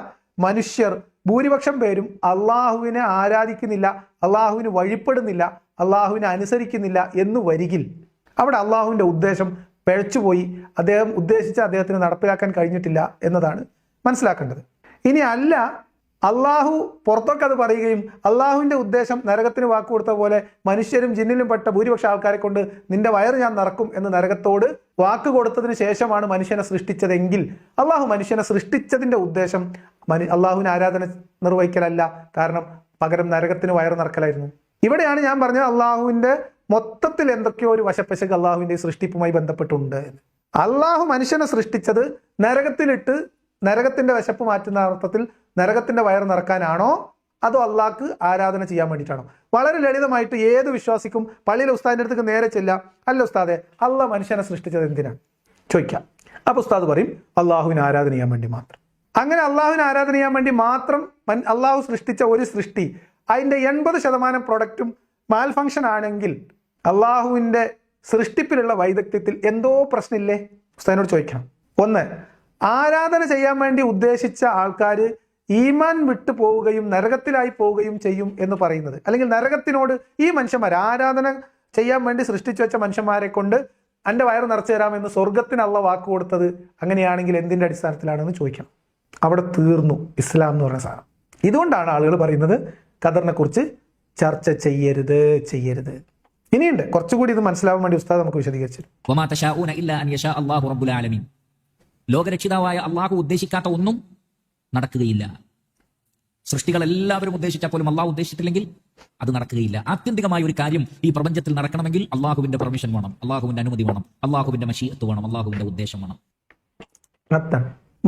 മനുഷ്യർ ഭൂരിപക്ഷം പേരും അള്ളാഹുവിനെ ആരാധിക്കുന്നില്ല, അള്ളാഹുവിന് വഴിപ്പെടുന്നില്ല, അള്ളാഹുവിനെ അനുസരിക്കുന്നില്ല എന്ന് വരികിൽ അവിടെ അള്ളാഹുവിന്റെ ഉദ്ദേശം പിഴച്ചുപോയി. അദ്ദേഹം ഉദ്ദേശിച്ച അദ്ദേഹത്തിന് നടപ്പിലാക്കാൻ കഴിഞ്ഞിട്ടില്ല എന്നതാണ് മനസ്സിലാക്കേണ്ടത്. ഇനി അല്ല, അള്ളാഹു പുറത്തൊക്കെ അത് പറയുകയും അള്ളാഹുവിൻ്റെ ഉദ്ദേശം നരകത്തിന് വാക്ക് കൊടുത്ത പോലെ മനുഷ്യരും ജിന്നിലും പെട്ട ഭൂരിപക്ഷ ആൾക്കാരെ കൊണ്ട് നിന്റെ വയറ് ഞാൻ നിറക്കും എന്ന് നരകത്തോട് വാക്ക് കൊടുത്തതിന് ശേഷമാണ് മനുഷ്യനെ സൃഷ്ടിച്ചതെങ്കിൽ അള്ളാഹു മനുഷ്യനെ സൃഷ്ടിച്ചതിൻ്റെ ഉദ്ദേശം അള്ളാഹുവിന് ആരാധന നിർവഹിക്കലല്ല, കാരണം പകരം നരകത്തിന് വയറ് നിറക്കലായിരുന്നു. ഇവിടെയാണ് ഞാൻ പറഞ്ഞത് അള്ളാഹുവിൻ്റെ മൊത്തത്തിൽ എന്തൊക്കെയോ ഒരു വശപ്പശക്ക് അള്ളാഹുവിൻ്റെ സൃഷ്ടിപ്പുമായി ബന്ധപ്പെട്ടുണ്ട്. അള്ളാഹു മനുഷ്യനെ സൃഷ്ടിച്ചത് നരകത്തിലിട്ട് നരകത്തിന്റെ വിശപ്പ് മാറ്റുന്ന അർത്ഥത്തിൽ നരകത്തിന്റെ വയറ് നിറക്കാനാണോ അതോ അള്ളാഹ്ക്ക് ആരാധന ചെയ്യാൻ വേണ്ടിയിട്ടാണോ? വളരെ ലളിതമായിട്ട് ഏത് വിശ്വാസിക്കും പള്ളിയിലെ ഉസ്താദിന്റെ അടുത്തേക്ക് നേരെ ചെല്ലാം, അല്ല ഉസ്താദെ അള്ളാഹ് മനുഷ്യനെ സൃഷ്ടിച്ചത് എന്തിനാണ് ചോദിക്കാം. അപ്പൊ ഉസ്താദ് പറയും അള്ളാഹുവിന് ആരാധന ചെയ്യാൻ വേണ്ടി മാത്രം. അങ്ങനെ അള്ളാഹുവിന് ആരാധന ചെയ്യാൻ വേണ്ടി മാത്രം അള്ളാഹു സൃഷ്ടിച്ച ഒരു സൃഷ്ടി അതിന്റെ 80% പ്രൊഡക്റ്റും മാൽ ഫംഗ്ഷൻ ആണെങ്കിൽ അള്ളാഹുവിന്റെ സൃഷ്ടിപ്പിലുള്ള വൈദഗ്ധ്യത്തിൽ എന്തോ പ്രശ്നമില്ലേ? ഉസ്താദിനോട് ചോദിക്കണം. ഒന്ന്, ആരാധന ചെയ്യാൻ വേണ്ടി ഉദ്ദേശിച്ച ആൾക്കാർ ഈമാൻ വിട്ടു പോവുകയും നരകത്തിലായി പോവുകയും ചെയ്യും എന്ന് പറയുന്നത്, അല്ലെങ്കിൽ നരകത്തിനോട് ഈ മനുഷ്യന്മാർ ആരാധന ചെയ്യാൻ വേണ്ടി സൃഷ്ടിച്ചു വെച്ച മനുഷ്യന്മാരെ കൊണ്ട് എൻ്റെ വയറ് നിറച്ചു തരാമെന്ന് സ്വർഗത്തിന് അള്ള വാക്ക് കൊടുത്തത് അങ്ങനെയാണെങ്കിൽ എന്തിൻ്റെ അടിസ്ഥാനത്തിലാണെന്ന് ചോദിക്കണം. അവിടെ തീർന്നു ഇസ്ലാം എന്ന് പറയുന്ന സാധനം. ഇതുകൊണ്ടാണ് ആളുകൾ പറയുന്നത് ഖദറിനെ കുറിച്ച് ചർച്ച ചെയ്യരുത്. ഇനിയുണ്ട് കുറച്ചുകൂടി ഇത് മനസ്സിലാവാൻ വേണ്ടി ഉസ്താദ് നമുക്ക് വിശദീകരിച്ചു. ലോകരക്ഷിതാവായ അള്ളാഹു ഉദ്ദേശിക്കാത്ത ഒന്നും നടക്കുകയില്ല. സൃഷ്ടികൾ എല്ലാവരും ഉദ്ദേശിച്ചാൽ പോലും അള്ളാഹു ഉദ്ദേശിച്ചിട്ടില്ലെങ്കിൽ അത് നടക്കുകയില്ല. ആത്യന്തികമായ ഒരു കാര്യം ഈ പ്രപഞ്ചത്തിൽ നടക്കണമെങ്കിൽ അള്ളാഹുവിന്റെ പെർമിഷൻ വേണം, അള്ളാഹുവിന്റെ അനുമതി വേണം, അള്ളാഹുവിന്റെ മശീഅത്ത് വേണം, അള്ളാഹുവിന്റെ ഉദ്ദേശം വേണം.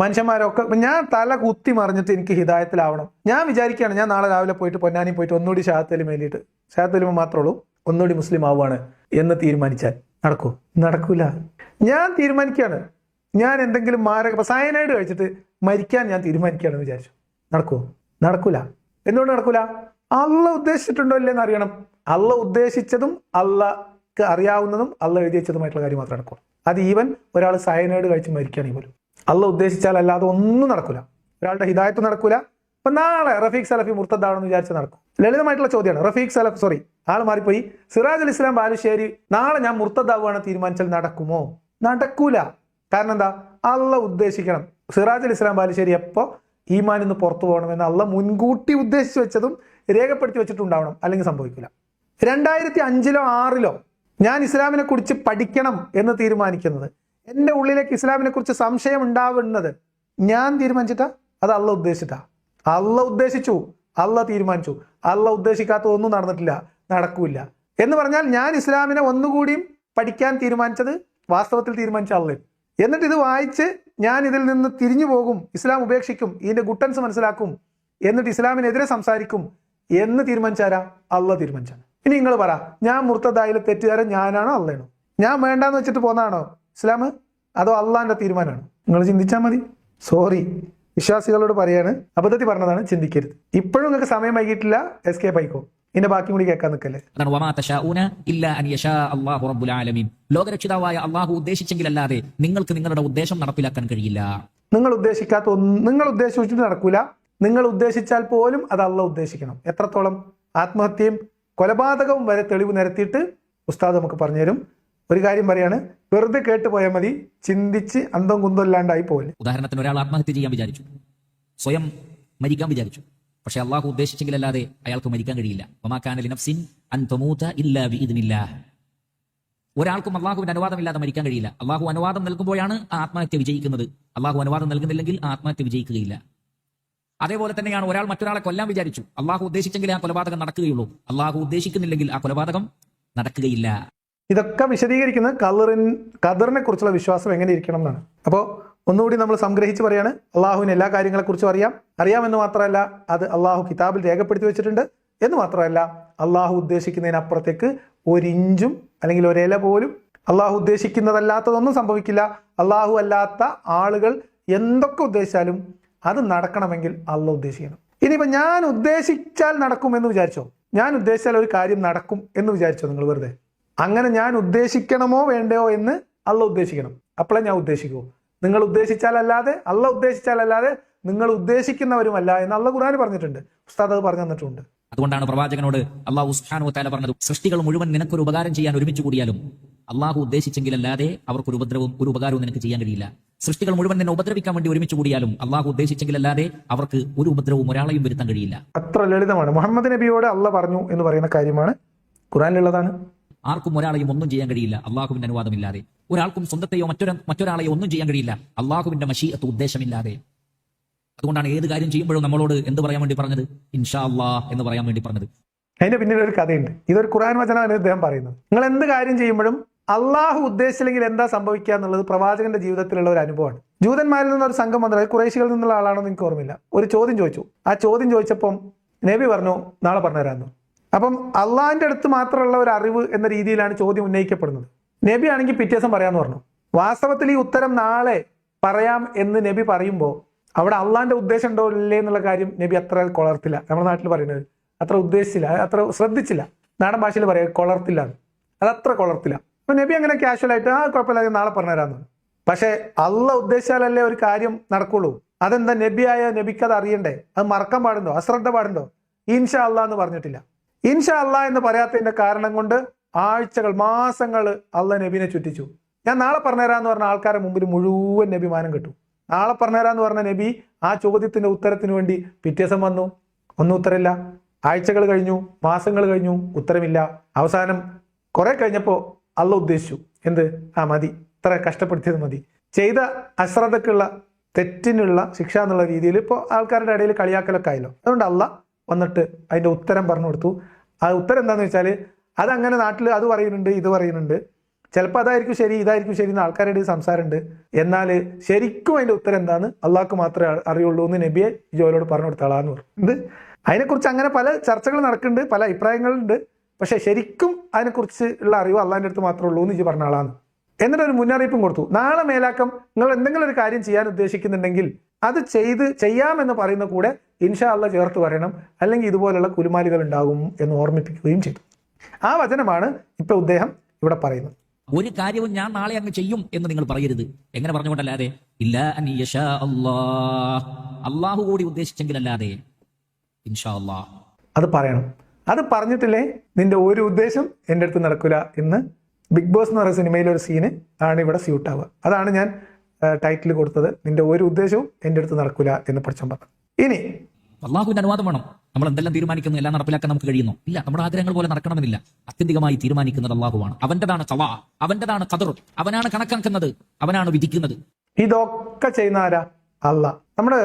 മനുഷ്യന്മാരൊക്കെ ഞാൻ തല കുത്തി മറിഞ്ഞിട്ട് എനിക്ക് ഹിദായത്തിലാവണം, ഞാൻ വിചാരിക്കുകയാണ് ഞാൻ നാളെ രാവിലെ പോയിട്ട് പൊന്നാനി പോയിട്ട് ഒന്നുകൂടി ഷഹാദത്ത് മേലിയിട്ട് ഷഹാദത്ത് മാത്രമേ ഉള്ളൂ ഒന്നുകൂടി മുസ്ലിം ആവുകയാണ് എന്ന് തീരുമാനിച്ചാൽ നടക്കൂ? നടക്കൂല. ഞാൻ തീരുമാനിക്കുകയാണ് ഞാൻ എന്തെങ്കിലും സയനൈഡ് കഴിച്ചിട്ട് മരിക്കാൻ ഞാൻ തീരുമാനിക്കുകയാണെന്ന് വിചാരിച്ചു, നടക്കുമോ? നടക്കൂല. എന്തുകൊണ്ട് നടക്കൂല? അള്ള ഉദ്ദേശിച്ചിട്ടുണ്ടോ ഇല്ലെന്ന് അറിയണം. അള്ള ഉദ്ദേശിച്ചതും അള്ളക്ക് അറിയാവുന്നതും അള്ള എഴുതി വെച്ചതുമായിട്ടുള്ള കാര്യം മാത്രമേ നടക്കൂ. അത് ഈവൻ ഒരാൾ സയനൈഡ് കഴിച്ച് മരിക്കുകയാണെങ്കിൽ പോലും അള്ള ഉദ്ദേശിച്ചാൽ അല്ലാതെ ഒന്നും നടക്കൂല. ഒരാളുടെ ഹിദായത്ത് നടക്കൂല. ഇപ്പൊ നാളെ റഫീഖ് സലഫി മുർത്തദാണെന്ന് വിചാരിച്ച് നടക്കും? ലളിതമായിട്ടുള്ള ചോദ്യമാണ്. റഫീഖ് സലഫ് ആൾ മാറിപ്പോയി, സിറാജുൽ ഇസ്ലാം ബാലുശ്ശേരി നാളെ ഞാൻ മുർത്തദാവുകയാണ് തീരുമാനിച്ചാൽ നടക്കുമോ? നടക്കൂല. കാരണം എന്താ? അള്ള ഉദ്ദേശിക്കണം. സിറാജുൽ ഇസ്ലാം ബാലുശ്ശേരി എപ്പോ ഈമാനിൽ നിന്ന് പുറത്തു പോകണമെന്ന് അള്ള മുൻകൂട്ടി ഉദ്ദേശിച്ചു വെച്ചതും രേഖപ്പെടുത്തി വെച്ചിട്ടുണ്ടാവണം, അല്ലെങ്കിൽ സംഭവിക്കില്ല. 2005-ലോ 2006-ലോ ഞാൻ ഇസ്ലാമിനെ കുറിച്ച് പഠിക്കണം എന്ന് തീരുമാനിക്കുന്നത്, എൻ്റെ ഉള്ളിലേക്ക് ഇസ്ലാമിനെ കുറിച്ച് സംശയം ഉണ്ടാവുന്നത് ഞാൻ തീരുമാനിച്ചിട്ടാ? അത് അള്ള ഉദ്ദേശിച്ചിട്ടാ? അള്ള ഉദ്ദേശിച്ചു, അള്ള തീരുമാനിച്ചു. അള്ള ഉദ്ദേശിക്കാത്തതൊന്നും നടന്നിട്ടില്ല, നടക്കൂല. എന്ന് പറഞ്ഞാൽ ഞാൻ ഇസ്ലാമിനെ ഒന്നുകൂടിയും പഠിക്കാൻ തീരുമാനിച്ചത് വാസ്തവത്തിൽ തീരുമാനിച്ച അള്ളേ. എന്നിട്ട് ഇത് വായിച്ച് ഞാൻ ഇതിൽ നിന്ന് തിരിഞ്ഞു പോകും, ഇസ്ലാം ഉപേക്ഷിക്കും, ഇതിന്റെ ഗുട്ടൻസ് മനസ്സിലാക്കും, എന്നിട്ട് ഇസ്ലാമിനെതിരെ സംസാരിക്കും എന്ന് തീരുമാനിച്ചാരാ? അള്ള തീരുമാനിച്ചാണ്. ഇനി നിങ്ങൾ പറ, ഞാൻ മുർത്തദായിലെ തെറ്റുകാരൻ ഞാനാണോ അള്ളയാണോ? ഞാൻ വേണ്ടാന്ന് വെച്ചിട്ട് പോന്നാണോ ഇസ്ലാം, അതോ അള്ളാന്റെ തീരുമാനമാണോ? നിങ്ങൾ ചിന്തിച്ചാൽ മതി. സോറി, വിശ്വാസികളോട് പറയാണ്, അബദ്ധത്തിൽ പറഞ്ഞതാണ്, ചിന്തിക്കരുത്. ഇപ്പോഴും നിങ്ങൾക്ക് സമയം വൈകിട്ടില്ല, എസ്കേപ്പ് ആയിക്കോ. ഇതിന്റെ ബാക്കി കൂടി കേൾക്കാൻ നിൽക്കല്ലേ. ലോകരക്ഷിതാവായ അള്ളാഹു ഉദ്ദേശിച്ചെങ്കിലല്ലാതെ നിങ്ങൾക്ക് നിങ്ങളുടെ ഉദ്ദേശം നടപ്പിലാക്കാൻ കഴിയില്ല. നിങ്ങൾ ഉദ്ദേശിക്കാത്ത ഒന്നും നിങ്ങൾ ഉദ്ദേശിച്ചിട്ട് നടക്കൂല. നിങ്ങൾ ഉദ്ദേശിച്ചാൽ പോലും അത് അള്ള ഉദ്ദേശിക്കണം. എത്രത്തോളം? ആത്മഹത്യയും കൊലപാതകവും വരെ തെളിവ് നിരത്തിയിട്ട് ഉസ്താദ് നമുക്ക് പറഞ്ഞുതരും. ഒരു കാര്യം പറയാണ്, വെറുതെ കേട്ട് പോയാൽ മതി, ചിന്തിച്ച് അന്തം കുന്തം ഇല്ലാണ്ടായി പോലെ. ഉദാഹരണത്തിന് ഒരാൾ ആത്മഹത്യ ചെയ്യാൻ വിചാരിച്ചു, സ്വയം മരിക്കാൻ വിചാരിച്ചു. പക്ഷെ അള്ളാഹു ഉദ്ദേശിച്ചെങ്കിലല്ലാതെ അയാൾക്ക് മരിക്കാൻ കഴിയില്ല. ഒരാൾക്കും അള്ളാഹുവിന്റെ അനുവാദമില്ലാതെ മരിക്കാൻ കഴിയില്ല. അള്ളാഹു അനുവാദം നൽകുമ്പോഴാണ് ആ ആത്മഹത്യ വിജയിക്കുന്നത്. അള്ളാഹു അനുവാദം നൽകുന്നില്ലെങ്കിൽ ആ ആത്മഹത്യ വിജയിക്കുകയില്ല. അതേപോലെ തന്നെയാണ് ഒരാൾ മറ്റൊരാളെ കൊല്ലാൻ വിചാരിച്ചു, അള്ളാഹു ഉദ്ദേശിച്ചെങ്കിൽ ആ കൊലപാതകം നടക്കുകയുള്ളൂ. അള്ളാഹു ഉദ്ദേശിക്കുന്നില്ലെങ്കിൽ ആ കൊലപാതകം നടക്കുകയില്ല. ഇതൊക്കെ വിശദീകരിക്കുന്നത് ഖദറിനെ കുറിച്ചുള്ള വിശ്വാസം എങ്ങനെ ഇരിക്കണം എന്നാണ്. അപ്പോൾ ഒന്നുകൂടി നമ്മൾ സംഗ്രഹിച്ച് പറയാണ്, അള്ളാഹുവിന് എല്ലാ കാര്യങ്ങളെക്കുറിച്ചും അറിയാമെന്ന് മാത്രമല്ല അത് അള്ളാഹു കിതാബിൽ രേഖപ്പെടുത്തി വെച്ചിട്ടുണ്ട് എന്ന് മാത്രമല്ല അള്ളാഹു ഉദ്ദേശിക്കുന്നതിനപ്പുറത്തേക്ക് ഒരിഞ്ചും അല്ലെങ്കിൽ ഒരില പോലും അള്ളാഹു ഉദ്ദേശിക്കുന്നതല്ലാത്തതൊന്നും സംഭവിക്കില്ല. അള്ളാഹു അല്ലാത്ത ആളുകൾ എന്തൊക്കെ ഉദ്ദേശിച്ചാലും അത് നടക്കണമെങ്കിൽ അള്ളാഹു ഉദ്ദേശിക്കണം. ഇനിയിപ്പോൾ ഞാൻ ഉദ്ദേശിച്ചാൽ നടക്കും എന്ന് വിചാരിച്ചോ? ഞാൻ ഉദ്ദേശിച്ചാൽ ഒരു കാര്യം നടക്കും എന്ന് വിചാരിച്ചോ നിങ്ങൾ വെറുതെ? അങ്ങനെ ഞാൻ ഉദ്ദേശിക്കണമോ വേണ്ടയോ എന്ന് അള്ളാഹു ഉദ്ദേശിക്കണം, അപ്പോഴേ ഞാൻ ഉദ്ദേശിക്കൂ. നിങ്ങൾ ഉദ്ദേശിച്ചാലല്ലാതെ അള്ളാഹു ഉദ്ദേശിച്ചാലല്ലാതെ നിങ്ങൾ ഉദ്ദേശിക്കുന്നവരുമല്ല എന്ന് അള്ളാഹു ഖുർആനിൽ പറഞ്ഞിട്ടുണ്ട്. ഉസ്താദ് അത് പറഞ്ഞു തന്നിട്ടുണ്ട്. അതുകൊണ്ടാണ് പ്രവാചകനോട് അള്ളാഹു സുബ്ഹാനഹു വ തആല പറഞ്ഞത്, സൃഷ്ടികൾ മുഴുവൻ നിനക്കൊരു ഉപകാരം ചെയ്യാൻ ഒരുമിച്ച് കൂടിയാലും അള്ളാഹു ഉദ്ദേശിച്ചെങ്കിലല്ലാതെ അവർക്കൊരു ഉപദ്രവവും ഒരു ഉപകാരവും നിനക്ക് ചെയ്യാൻ കഴിയില്ല. സൃഷ്ടികൾ മുഴുവൻ നിന്നെ ഉപദ്രവിക്കാൻ വേണ്ടി ഒരുമിച്ച് കൂടിയാലും അള്ളാഹു ഉദ്ദേശിച്ചെങ്കിലല്ലാതെ അവർക്ക് ഒരു ഉപദ്രവവും ഒരാളെയും വരുത്താൻ കഴിയില്ല. അത്ര ലളിതമാണ്. മുഹമ്മദ് നബിയോട് അള്ള പറഞ്ഞു എന്ന് പറയുന്ന കാര്യമാണ് ഖുറാനിലുള്ളതാണ്. ആർക്കും ഒരാളെയും ഒന്നും ചെയ്യാൻ കഴിയില്ല അള്ളാഹുവിന്റെ അനുവാദമില്ലാതെ. ഒരാൾക്കും സ്വന്തത്തെയോ മറ്റൊരാളെയോ ഒന്നും ചെയ്യാൻ കഴിയില്ല അള്ളാഹുവിന്റെ മശീഅത്ത്, ഉദ്ദേശമില്ലാതെ. അതുകൊണ്ടാണ് ഏത് കാര്യം ചെയ്യുമ്പോഴും നമ്മളോട് എന്ത് പറയാൻ വേണ്ടി പറഞ്ഞത്? ഇൻഷാ അല്ലാഹ് എന്ന് പറയാൻ വേണ്ടി പറഞ്ഞത്. അതിന്റെ പിന്നിൽ ഒരു കഥയുണ്ട്. ഇതൊരു ഖുർആൻ വചനമാണ് അദ്ദേഹം പറയുന്നത്. നിങ്ങൾ എന്ത് കാര്യം ചെയ്യുമ്പോഴും അള്ളാഹു ഉദ്ദേശിച്ചില്ലെങ്കിൽ എന്താ സംഭവിക്കുക എന്നുള്ളത് പ്രവാചകന്റെ ജീവിതത്തിലുള്ള ഒരു അനുഭവമാണ്. ജൂതന്മാരിൽ നിന്ന് ഒരു സംഘം വന്നത്, ഖുറൈശികളിൽ നിന്നുള്ള ആളാണോ എന്ന് എനിക്ക് ഓർമ്മയില്ല, ഒരു ചോദ്യം ചോദിച്ചു. ആ ചോദ്യം ചോദിച്ചപ്പം നബി പറഞ്ഞു നാളെ പറഞ്ഞുതരാമെന്ന്. അപ്പം അള്ളാഹിന്റെ അടുത്ത് മാത്രമുള്ള ഒരു അറിവ് എന്ന രീതിയിലാണ് ചോദ്യം ഉന്നയിക്കപ്പെടുന്നത്. നബി ആണെങ്കിൽ പിറ്റേ ദിവസം പറയാമെന്ന് പറഞ്ഞു. വാസ്തവത്തിൽ ഈ ഉത്തരം നാളെ പറയാം എന്ന് നബി പറയുമ്പോൾ അവിടെ അള്ളാഹിന്റെ ഉദ്ദേശം ഉണ്ടോ ഇല്ലേ എന്നുള്ള കാര്യം നബി അത്ര കൊളർത്തില്ല. നമ്മുടെ നാട്ടിൽ പറയുന്നത് അത്ര ഉദ്ദേശിച്ചില്ല, അത്ര ശ്രദ്ധിച്ചില്ല. നാടൻ ഭാഷയിൽ പറയാം കൊളർത്തില്ല, അതത്ര കൊളർത്തില്ല. അപ്പൊ നബി അങ്ങനെ കാഷ്വൽ ആയിട്ട് കുഴപ്പമില്ല നാളെ പറഞ്ഞുതരാന്ന്. പക്ഷെ അള്ളാഹ് ഉദ്ദേശിച്ചാലല്ലേ ഒരു കാര്യം നടക്കുള്ളൂ. അതെന്താ നബിയായ നബിക്ക് അത് അറിയണ്ടേ? അത് മറക്കാൻ പാടുണ്ടോ? അശ്രദ്ധ പാടുണ്ടോ? ഇൻഷാ അള്ളാഹ് എന്ന് പറഞ്ഞിട്ടില്ല. ഇൻഷാ അള്ളാഹ് എന്ന് പറയാത്തതിന്റെ കാരണം കൊണ്ട് ആഴ്ചകൾ, മാസങ്ങൾ അള്ളാഹ് നബിനെ ചുറ്റിച്ചു. ഞാൻ നാളെ പറഞ്ഞുതരാന്ന് പറഞ്ഞ ആൾക്കാരുടെ മുമ്പിൽ മുഴുവൻ നബി മാനം കിട്ടു. നാളെ പറഞ്ഞുതരാന്ന് പറഞ്ഞ നബി ആ ചോദ്യത്തിന്റെ ഉത്തരത്തിന് വേണ്ടി പിറ്റേ ദിവസം വന്നു, ഒന്നും ഉത്തരമില്ല. ആഴ്ചകൾ കഴിഞ്ഞു, മാസങ്ങൾ കഴിഞ്ഞു, ഉത്തരമില്ല. അവസാനം കുറെ കഴിഞ്ഞപ്പോ അള്ളാഹ് ഉദ്ദേശിച്ചു എന്ത്? മതി, ഇത്ര കഷ്ടപ്പെടുത്തിയത് മതി. ചെയ്ത അശ്രദ്ധക്കുള്ള തെറ്റിനുള്ള ശിക്ഷ എന്നുള്ള രീതിയിൽ ഇപ്പോൾ ആൾക്കാരുടെ ഇടയിൽ കളിയാക്കലൊക്കെ ആയല്ലോ. അതുകൊണ്ട് അള്ളാഹ് വന്നിട്ട് അതിന്റെ ഉത്തരം പറഞ്ഞു കൊടുത്തു. ആ ഉത്തരം എന്താന്ന് വെച്ചാൽ അതങ്ങനെ നാട്ടിൽ അത് പറയുന്നുണ്ട്, ഇത് പറയുന്നുണ്ട്, ചിലപ്പോൾ അതായിരിക്കും ശരി, ഇതായിരിക്കും ശരി എന്ന് ആൾക്കാരുടെ ഇടയിൽ സംസാരമുണ്ട്. എന്നാൽ ശരിക്കും അതിന്റെ ഉത്തരം എന്താന്ന് അള്ളാഹ്ക്ക് മാത്രമേ അറിയുള്ളൂ എന്ന് നബിയെ ജോലിയോട് പറഞ്ഞു കൊടുത്ത ആളാന്ന് പറഞ്ഞു. അതിനെക്കുറിച്ച് അങ്ങനെ പല ചർച്ചകൾ നടക്കുന്നുണ്ട്, പല അഭിപ്രായങ്ങളുണ്ട്. പക്ഷെ ശരിക്കും അതിനെക്കുറിച്ച് ഉള്ള അറിവ് അള്ളാഹിന്റെ അടുത്ത് മാത്രമേ ഉള്ളൂ എന്ന് പറഞ്ഞ ആളാണ്. എന്നിട്ട് ഒരു മുന്നറിയിപ്പും കൊടുത്തു. നാളെ മേലാക്കം നിങ്ങൾ എന്തെങ്കിലും ഒരു കാര്യം ചെയ്യാൻ ഉദ്ദേശിക്കുന്നുണ്ടെങ്കിൽ അത് ചെയ്യാമെന്ന് പറയുന്ന കൂടെ ഇൻഷാ അള്ളാഹ് ചേർത്ത് പറയണം, അല്ലെങ്കിൽ ഇതുപോലുള്ള കുലുമാലികൾ ഉണ്ടാകും എന്ന് ഓർമ്മിപ്പിക്കുകയും ചെയ്തു. ആ വചനമാണ് ഇപ്പൊ അദ്ദേഹം ഇവിടെ പറയുന്നത്. ഒരു കാര്യവും ഞാൻ നാളെ അങ്ങ് ചെയ്യും എന്ന് നിങ്ങൾ പറയരുത്. എങ്ങനെ പറഞ്ഞുകൊണ്ടല്ലാതെ? ഇല്ല അൻ യശാ അല്ലാഹ്, അള്ളാഹു കൂടി ഉദ്ദേശിച്ചെങ്കിലല്ലാതെ ഇൻഷാ അല്ലാഹ് അത് പറയണം. അത് പറഞ്ഞിട്ടില്ലേ നിന്റെ ഒരു ഉദ്ദേശം എൻ്റെ അടുത്ത് നടക്കില്ല എന്ന് ബിഗ് ബോസ് എന്ന് പറയുന്ന സിനിമയിലെ ഒരു സീന് ആണ് ഇവിടെ സ്യൂട്ട് ആവുക. അതാണ് ഞാൻ ടൈറ്റിൽ കൊടുത്തത്, നിന്റെ ഒരു ഉദ്ദേശവും എൻ്റെ അടുത്ത് നടക്കില്ല എന്ന് പഠിച്ചാൽ പറഞ്ഞു. ഇനി അള്ളാഹുവിന്റെ അനുവാദം വേണം. നമ്മൾ എന്തെല്ലാം തീരുമാനിക്കുന്നു എല്ലാം നടപ്പിലാക്കാൻ നമുക്ക് കഴിയുന്നു ഇല്ല. നമ്മുടെ ആഗ്രഹങ്ങൾ പോലെ നടക്കണമെന്നില്ല. അത്യന്തികമായി തീരുമാനിക്കുന്നത് അള്ളാഹുവാണ്. അവന്റേതാണ് ഖളാ, അവന്റേതാണ് ഖദർ. അവനാണ് കണക്കാക്കുന്നത്, അവനാണ് വിധിക്കുന്നത്. ഇതൊക്കെ ചെയ്യുന്ന ആരാ? അള്ളാഹ്. നമ്മുടെ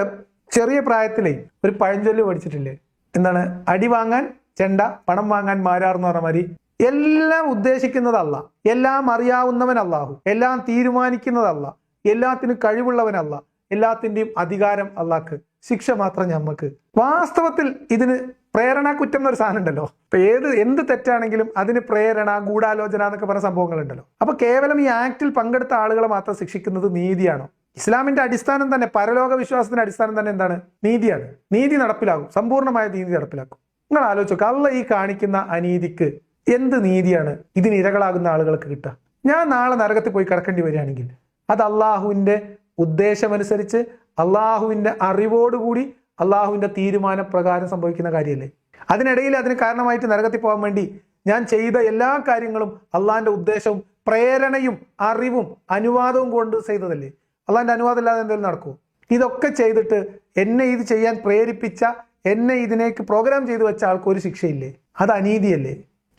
ചെറിയ പ്രായത്തിലേ ഒരു പഴഞ്ചൊല്ല് പഠിച്ചിട്ടില്ലേ? എന്താണ്? അടി വാങ്ങാൻ ചെണ്ട, പണം വാങ്ങാൻ മാരാർ എന്ന് പറഞ്ഞ മാതിരി എല്ലാം ഉദ്ദേശിക്കുന്നത് അള്ളാഹ്, എല്ലാം അറിയാവുന്നവൻ അള്ളാഹു, എല്ലാം തീരുമാനിക്കുന്നത് അള്ളാഹ്, എല്ലാത്തിനും കഴിവുള്ളവൻ അള്ളാഹ്, എല്ലാത്തിന്റെയും അധികാരം അള്ളാഹ്ക്ക്, ശിക്ഷ മാത്രം ഞമ്മക്ക്. വാസ്തവത്തിൽ ഇതിന് പ്രേരണ കുറ്റം എന്നൊരു സാധനം ഉണ്ടല്ലോ. ഇപ്പൊ എന്ത് തെറ്റാണെങ്കിലും അതിന് പ്രേരണ, ഗൂഢാലോചന എന്നൊക്കെ പറഞ്ഞ സംഭവങ്ങളുണ്ടല്ലോ. അപ്പൊ കേവലം ഈ ആക്ടിൽ പങ്കെടുത്ത ആളുകളെ മാത്രം ശിക്ഷിക്കുന്നത് നീതിയാണോ? ഇസ്ലാമിന്റെ അടിസ്ഥാനം തന്നെ, പരലോക വിശ്വാസത്തിന്റെ അടിസ്ഥാനം തന്നെ എന്താണ്? നീതിയാണ്. നീതി നടപ്പിലാകും, സമ്പൂർണ്ണമായ നീതി നടപ്പിലാക്കും. നിങ്ങൾ ആലോചിച്ചോക്കെ, അള്ളാഹ് ഈ കാണിക്കുന്ന അനീതിക്ക് എന്ത് നീതിയാണ് ഇതിന് ഇരകളാകുന്ന ആളുകൾക്ക് കിട്ടുക? ഞാൻ നാളെ നരകത്തിൽ പോയി കിടക്കേണ്ടി വരികയാണെങ്കിൽ അത് അള്ളാഹുവിന്റെ ഉദ്ദേശമനുസരിച്ച്, അള്ളാഹുവിന്റെ അറിവോടുകൂടി, അള്ളാഹുവിന്റെ തീരുമാനപ്രകാരം സംഭവിക്കുന്ന കാര്യമല്ലേ? അതിനിടയിൽ അതിന് കാരണമായിട്ട് നരകത്തിൽ പോകാൻ വേണ്ടി ഞാൻ ചെയ്ത എല്ലാ കാര്യങ്ങളും അള്ളാഹിന്റെ ഉദ്ദേശവും പ്രേരണയും അറിവും അനുവാദവും കൊണ്ട് ചെയ്തതല്ലേ? അള്ളാഹിന്റെ അനുവാദം ഇല്ലാതെ എന്തെങ്കിലും നടക്കുമോ? ഇതൊക്കെ ചെയ്തിട്ട് എന്നെ ഇത് ചെയ്യാൻ പ്രേരിപ്പിച്ച, എന്നെ ഇതിനേക്ക് പ്രോഗ്രാം ചെയ്തു വെച്ച ആൾക്ക് ഒരു ശിക്ഷയില്ലേ? അത് അനീതിയല്ലേ?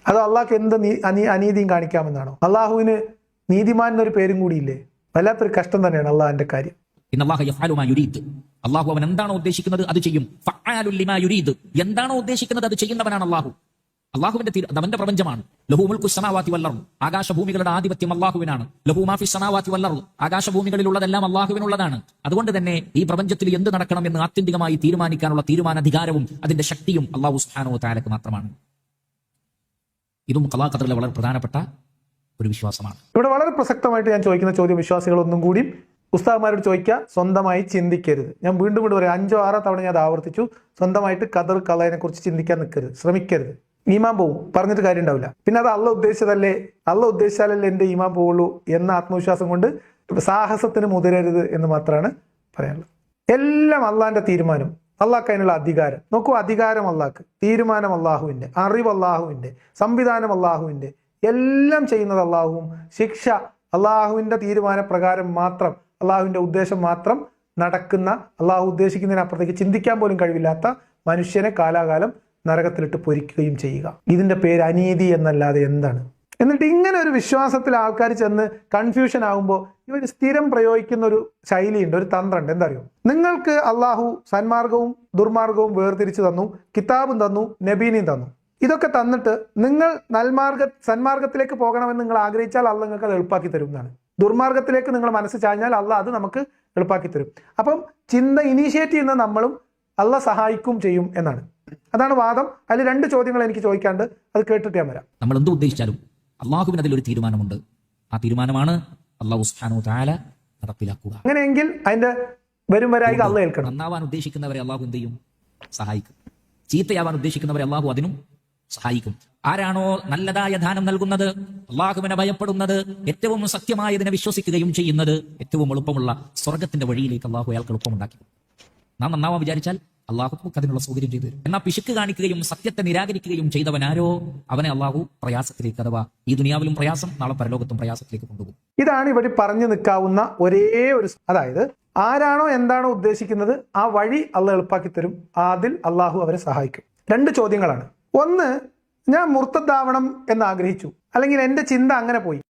അത് അള്ളാഹ്ക്ക് എന്ത് അനീതിയും കാണിക്കാമെന്നാണോ? അള്ളാഹുവിന് നീതിമാൻ എന്നൊരു പേരും കൂടിയില്ലേ? വല്ലാത്തൊരു കഷ്ടം തന്നെയാണ് അള്ളാഹിന്റെ കാര്യം. അള്ളാഹു അവൻ എന്താണോ ഉദ്ദേശിക്കുന്നത് അത് ചെയ്യും. എന്താണോ ഉദ്ദേശിക്കുന്നത് അത് ചെയ്യുന്നവനാണ് അള്ളാഹു. അള്ളാഹുവിന്റെ അവന്റെ പ്രപഞ്ചമാണ്. ലഹു മുൽക്കു സമാവാതി വൽ അർദ്, ആകാശഭൂമികളുടെ ആധിപത്യം അള്ളാഹുവിനാണ്. ലഹു മാഫി സമാവാതി വൽ അർദ്, ആകാശഭൂമികളിലുള്ളതെല്ലാം അള്ളാഹുവിനുള്ളതാണ്. അതുകൊണ്ട് തന്നെ ഈ പ്രപഞ്ചത്തിൽ എന്ത് നടക്കണം എന്ന് ആത്യന്തികമായി തീരുമാനിക്കാനുള്ള തീരുമാനാധികാരവും അതിന്റെ ശക്തിയും അള്ളാഹു സുബ്ഹാനഹു വ തആലക്ക് മാത്രമാണ്. ഇതും ഖളാ ഖദറിലെ വളരെ പ്രധാനപ്പെട്ട ഒരു വിശ്വാസമാണ്. ഇവിടെ വളരെ പ്രസക്തമായിട്ട് ഞാൻ ചോദിക്കുന്ന ചോദ്യം വിശ്വാസികൾ ഒന്നും കൂടി ഉസ്താദ്മാരോട് ചോദിക്കുക, സ്വന്തമായി ചിന്തിക്കരുത്. ഞാൻ വീണ്ടും പറയാം, 5 or 6 തവണ ഞാൻ അത് ആവർത്തിച്ചു. സ്വന്തമായിട്ട് ഖദർ ഖളയെ കുറിച്ച് ചിന്തിക്കാൻ നിൽക്കരുത്, ശ്രമിക്കരുത്. ഈമാൻ പോവും, പറഞ്ഞിട്ട് കാര്യം ഉണ്ടാവില്ല. പിന്നെ അത് അള്ളാഹ് ഉദ്ദേശിച്ചതല്ലേ, അള്ളാഹ് ഉദ്ദേശിച്ചാലല്ലേ എൻ്റെ ഈമാൻ പോവുള്ളൂ എന്ന ആത്മവിശ്വാസം കൊണ്ട് സാഹസത്തിന് മുതിരരുത് എന്ന് മാത്രമാണ് പറയാനുള്ളത്. എല്ലാം അള്ളാഹിന്റെ തീരുമാനം, അള്ളാഹ്ക്ക് അതിനുള്ള അധികാരം. നോക്കൂ, അധികാരം അള്ളാഹ്ക്ക്, തീരുമാനം അള്ളാഹുവിന്റെ, അറിവ് അള്ളാഹുവിന്റെ, സംവിധാനം അള്ളാഹുവിന്റെ, എല്ലാം ചെയ്യുന്നത് അള്ളാഹുവും, ശിക്ഷ അള്ളാഹുവിന്റെ തീരുമാനപ്രകാരം മാത്രം അള്ളാഹുവിൻ്റെ ഉദ്ദേശം മാത്രം നടക്കുന്ന, അള്ളാഹു ഉദ്ദേശിക്കുന്നതിനപ്പുറത്തേക്ക് ചിന്തിക്കാൻ പോലും കഴിവില്ലാത്ത മനുഷ്യനെ കാലാകാലം നരകത്തിലിട്ട് പൊരിക്കുകയും ചെയ്യുക. ഇതിൻ്റെ പേര് അനീതി എന്നല്ലാതെ എന്താണ്? എന്നിട്ട് ഇങ്ങനെ ഒരു വിശ്വാസത്തിൽ ആൾക്കാർ ചെന്ന് കൺഫ്യൂഷൻ ആകുമ്പോൾ ഇവർ സ്ഥിരം പ്രയോഗിക്കുന്ന ഒരു ശൈലിയുണ്ട്, ഒരു തന്ത്രമുണ്ട്. എന്താ അറിയോ? നിങ്ങൾക്ക് അള്ളാഹു സന്മാർഗവും ദുർമാർഗവും വേർതിരിച്ചു തന്നു, കിതാബും തന്നു, നബീനെയും തന്നു. ഇതൊക്കെ തന്നിട്ട് നിങ്ങൾ സന്മാർഗത്തിലേക്ക് പോകണമെന്ന് നിങ്ങൾ ആഗ്രഹിച്ചാൽ അള്ളാഹ് നിങ്ങൾക്ക് അത് എളുപ്പാക്കി തരും എന്നാണ്. ദുർമാർഗത്തിലേക്ക് നിങ്ങൾ മനസ്സ് ചാഞ്ഞാൽ അള്ളാഹ് അത് നമുക്ക് എളുപ്പാക്കി തരും. അപ്പം ചിന്ത ഇനീഷ്യേറ്റ് ചെയ്യുന്ന നമ്മളും അള്ളാഹ് സഹായിക്കും ചെയ്യും എന്നാണ്. അതാണ് വാദം. അതിൽ 2 ചോദ്യങ്ങൾ എനിക്ക് ചോദിക്കാണ്ട്, അത് കേട്ടിട്ട് ഞാൻ വരാം. നമ്മൾ എന്ത് ഉദ്ദേശിച്ചാലും അള്ളാഹുവിന് അതിലൊരു തീരുമാനമുണ്ട്. ആ തീരുമാനമാണ് അള്ളാഹു സുബ്ഹാനഹു തആല നടപ്പിലാക്കുക. അങ്ങനെയെങ്കിൽ അതിന്റെ വരും വരായിക അള്ളാഹ് ഏൽക്കണം. നന്നാവാൻ ഉദ്ദേശിക്കുന്നവരെ അള്ളാഹു എന്ത് ചെയ്യും? സഹായിക്കും. ചീത്തയാവാൻ ഉദ്ദേശിക്കുന്നവരെ അള്ളാഹു അതിനും സഹായിക്കും. ആരാണോ നല്ലതായ ദാനം നൽകുന്നത്, അള്ളാഹുവിനെ ഭയപ്പെടുന്നത്, ഏറ്റവും സത്യമായതിനെ വിശ്വസിക്കുകയും ചെയ്യുന്നത്, ഏറ്റവും എളുപ്പമുള്ള സ്വർഗത്തിന്റെ വഴിയിലേക്ക് അള്ളാഹു അയാൾക്ക് എളുപ്പമുണ്ടാക്കി. നാം നന്നാവാൻ വിചാരിച്ചാൽ അള്ളാഹു നമുക്ക് അതിനുള്ള സൗകര്യം ചെയ്തു തരും. എന്നാൽ പിശുക്ക് കാണിക്കുകയും സത്യത്തെ നിരാകരിക്കുകയും ചെയ്തവനാരോ അവനെ അള്ളാഹു പ്രയാസത്തിലേക്ക്, അഥവാ ഈ ദുനിയാവിലും പ്രയാസം, നാളെ പരലോകത്തും പ്രയാസത്തിലേക്ക് കൊണ്ടുപോകും. ഇതാണ് ഇവിടെ പറഞ്ഞു നിൽക്കാവുന്ന ഒരേ ഒരു, അതായത് ആരാണോ എന്താണോ ഉദ്ദേശിക്കുന്നത് ആ വഴി അള്ളാഹ് എളുപ്പാക്കി തരും. അതിൽ അള്ളാഹു അവരെ സഹായിക്കും. 2 ചോദ്യങ്ങളാണ്. ഒന്ന്, ഞാൻ മുർത്തദ്ദാവണം എന്ന് ആഗ്രഹിച്ചു, അല്ലെങ്കിൽ എൻ്റെ ചിന്ത അങ്ങനെ പോയി.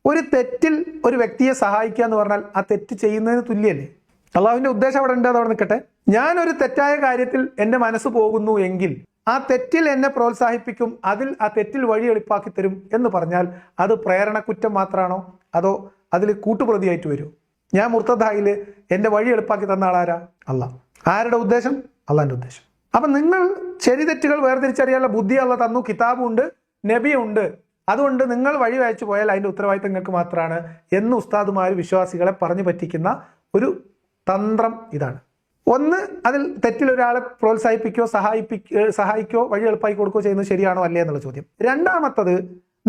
ഒരു തെറ്റിൽ ഒരു വ്യക്തിയെ സഹായിക്കുക എന്ന് പറഞ്ഞാൽ ആ തെറ്റ് ചെയ്യുന്നതിന് തുല്യല്ലേ? അള്ളാഹുവിന്റെ ഉദ്ദേശം അവിടെ ഉണ്ട്, അതവിടെ നിൽക്കട്ടെ. ഞാനൊരു തെറ്റായ കാര്യത്തിൽ എൻ്റെ മനസ്സ് പോകുന്നു എങ്കിൽ ആ തെറ്റിൽ എന്നെ പ്രോത്സാഹിപ്പിക്കും, അതിൽ ആ തെറ്റിൽ വഴി എളുപ്പാക്കി തരും എന്ന് പറഞ്ഞാൽ അത് പ്രേരണക്കുറ്റം മാത്രമാണോ, അതോ അതിൽ കൂട്ടുപ്രതിയായിട്ട് വരുമോ? ഞാൻ മുർത്തദ്ദായിൽ എൻ്റെ വഴി എളുപ്പാക്കി തന്ന ആളാരാ? അള്ളാഹ്. ആരുടെ ഉദ്ദേശം? അള്ളാഹിന്റെ ഉദ്ദേശം. അപ്പം നിങ്ങൾ ശരി തെറ്റുകൾ വേർതിരിച്ചറിയാനുള്ള ബുദ്ധി അള്ളാഹ് തന്നു, കിതാബുണ്ട്, നബിയുണ്ട്. അതുകൊണ്ട് നിങ്ങൾ വഴി അയച്ചു പോയാൽ അതിൻ്റെ ഉത്തരവാദിത്തം നിങ്ങൾക്ക് മാത്രമാണ് എന്ന് ഉസ്താദുമാർ വിശ്വാസികളെ പറഞ്ഞു പറ്റിക്കുന്ന ഒരു തന്ത്രം ഇതാണ്. ഒന്ന്, അതിൽ തെറ്റിൽ ഒരാളെ പ്രോത്സാഹിപ്പിക്കുകയോ സഹായിക്കുകയോ വഴി എളുപ്പമാക്കി കൊടുക്കുകയോ ചെയ്യുന്നത് ശരിയാണോ അല്ലേ എന്നുള്ള ചോദ്യം. രണ്ടാമത്തത്,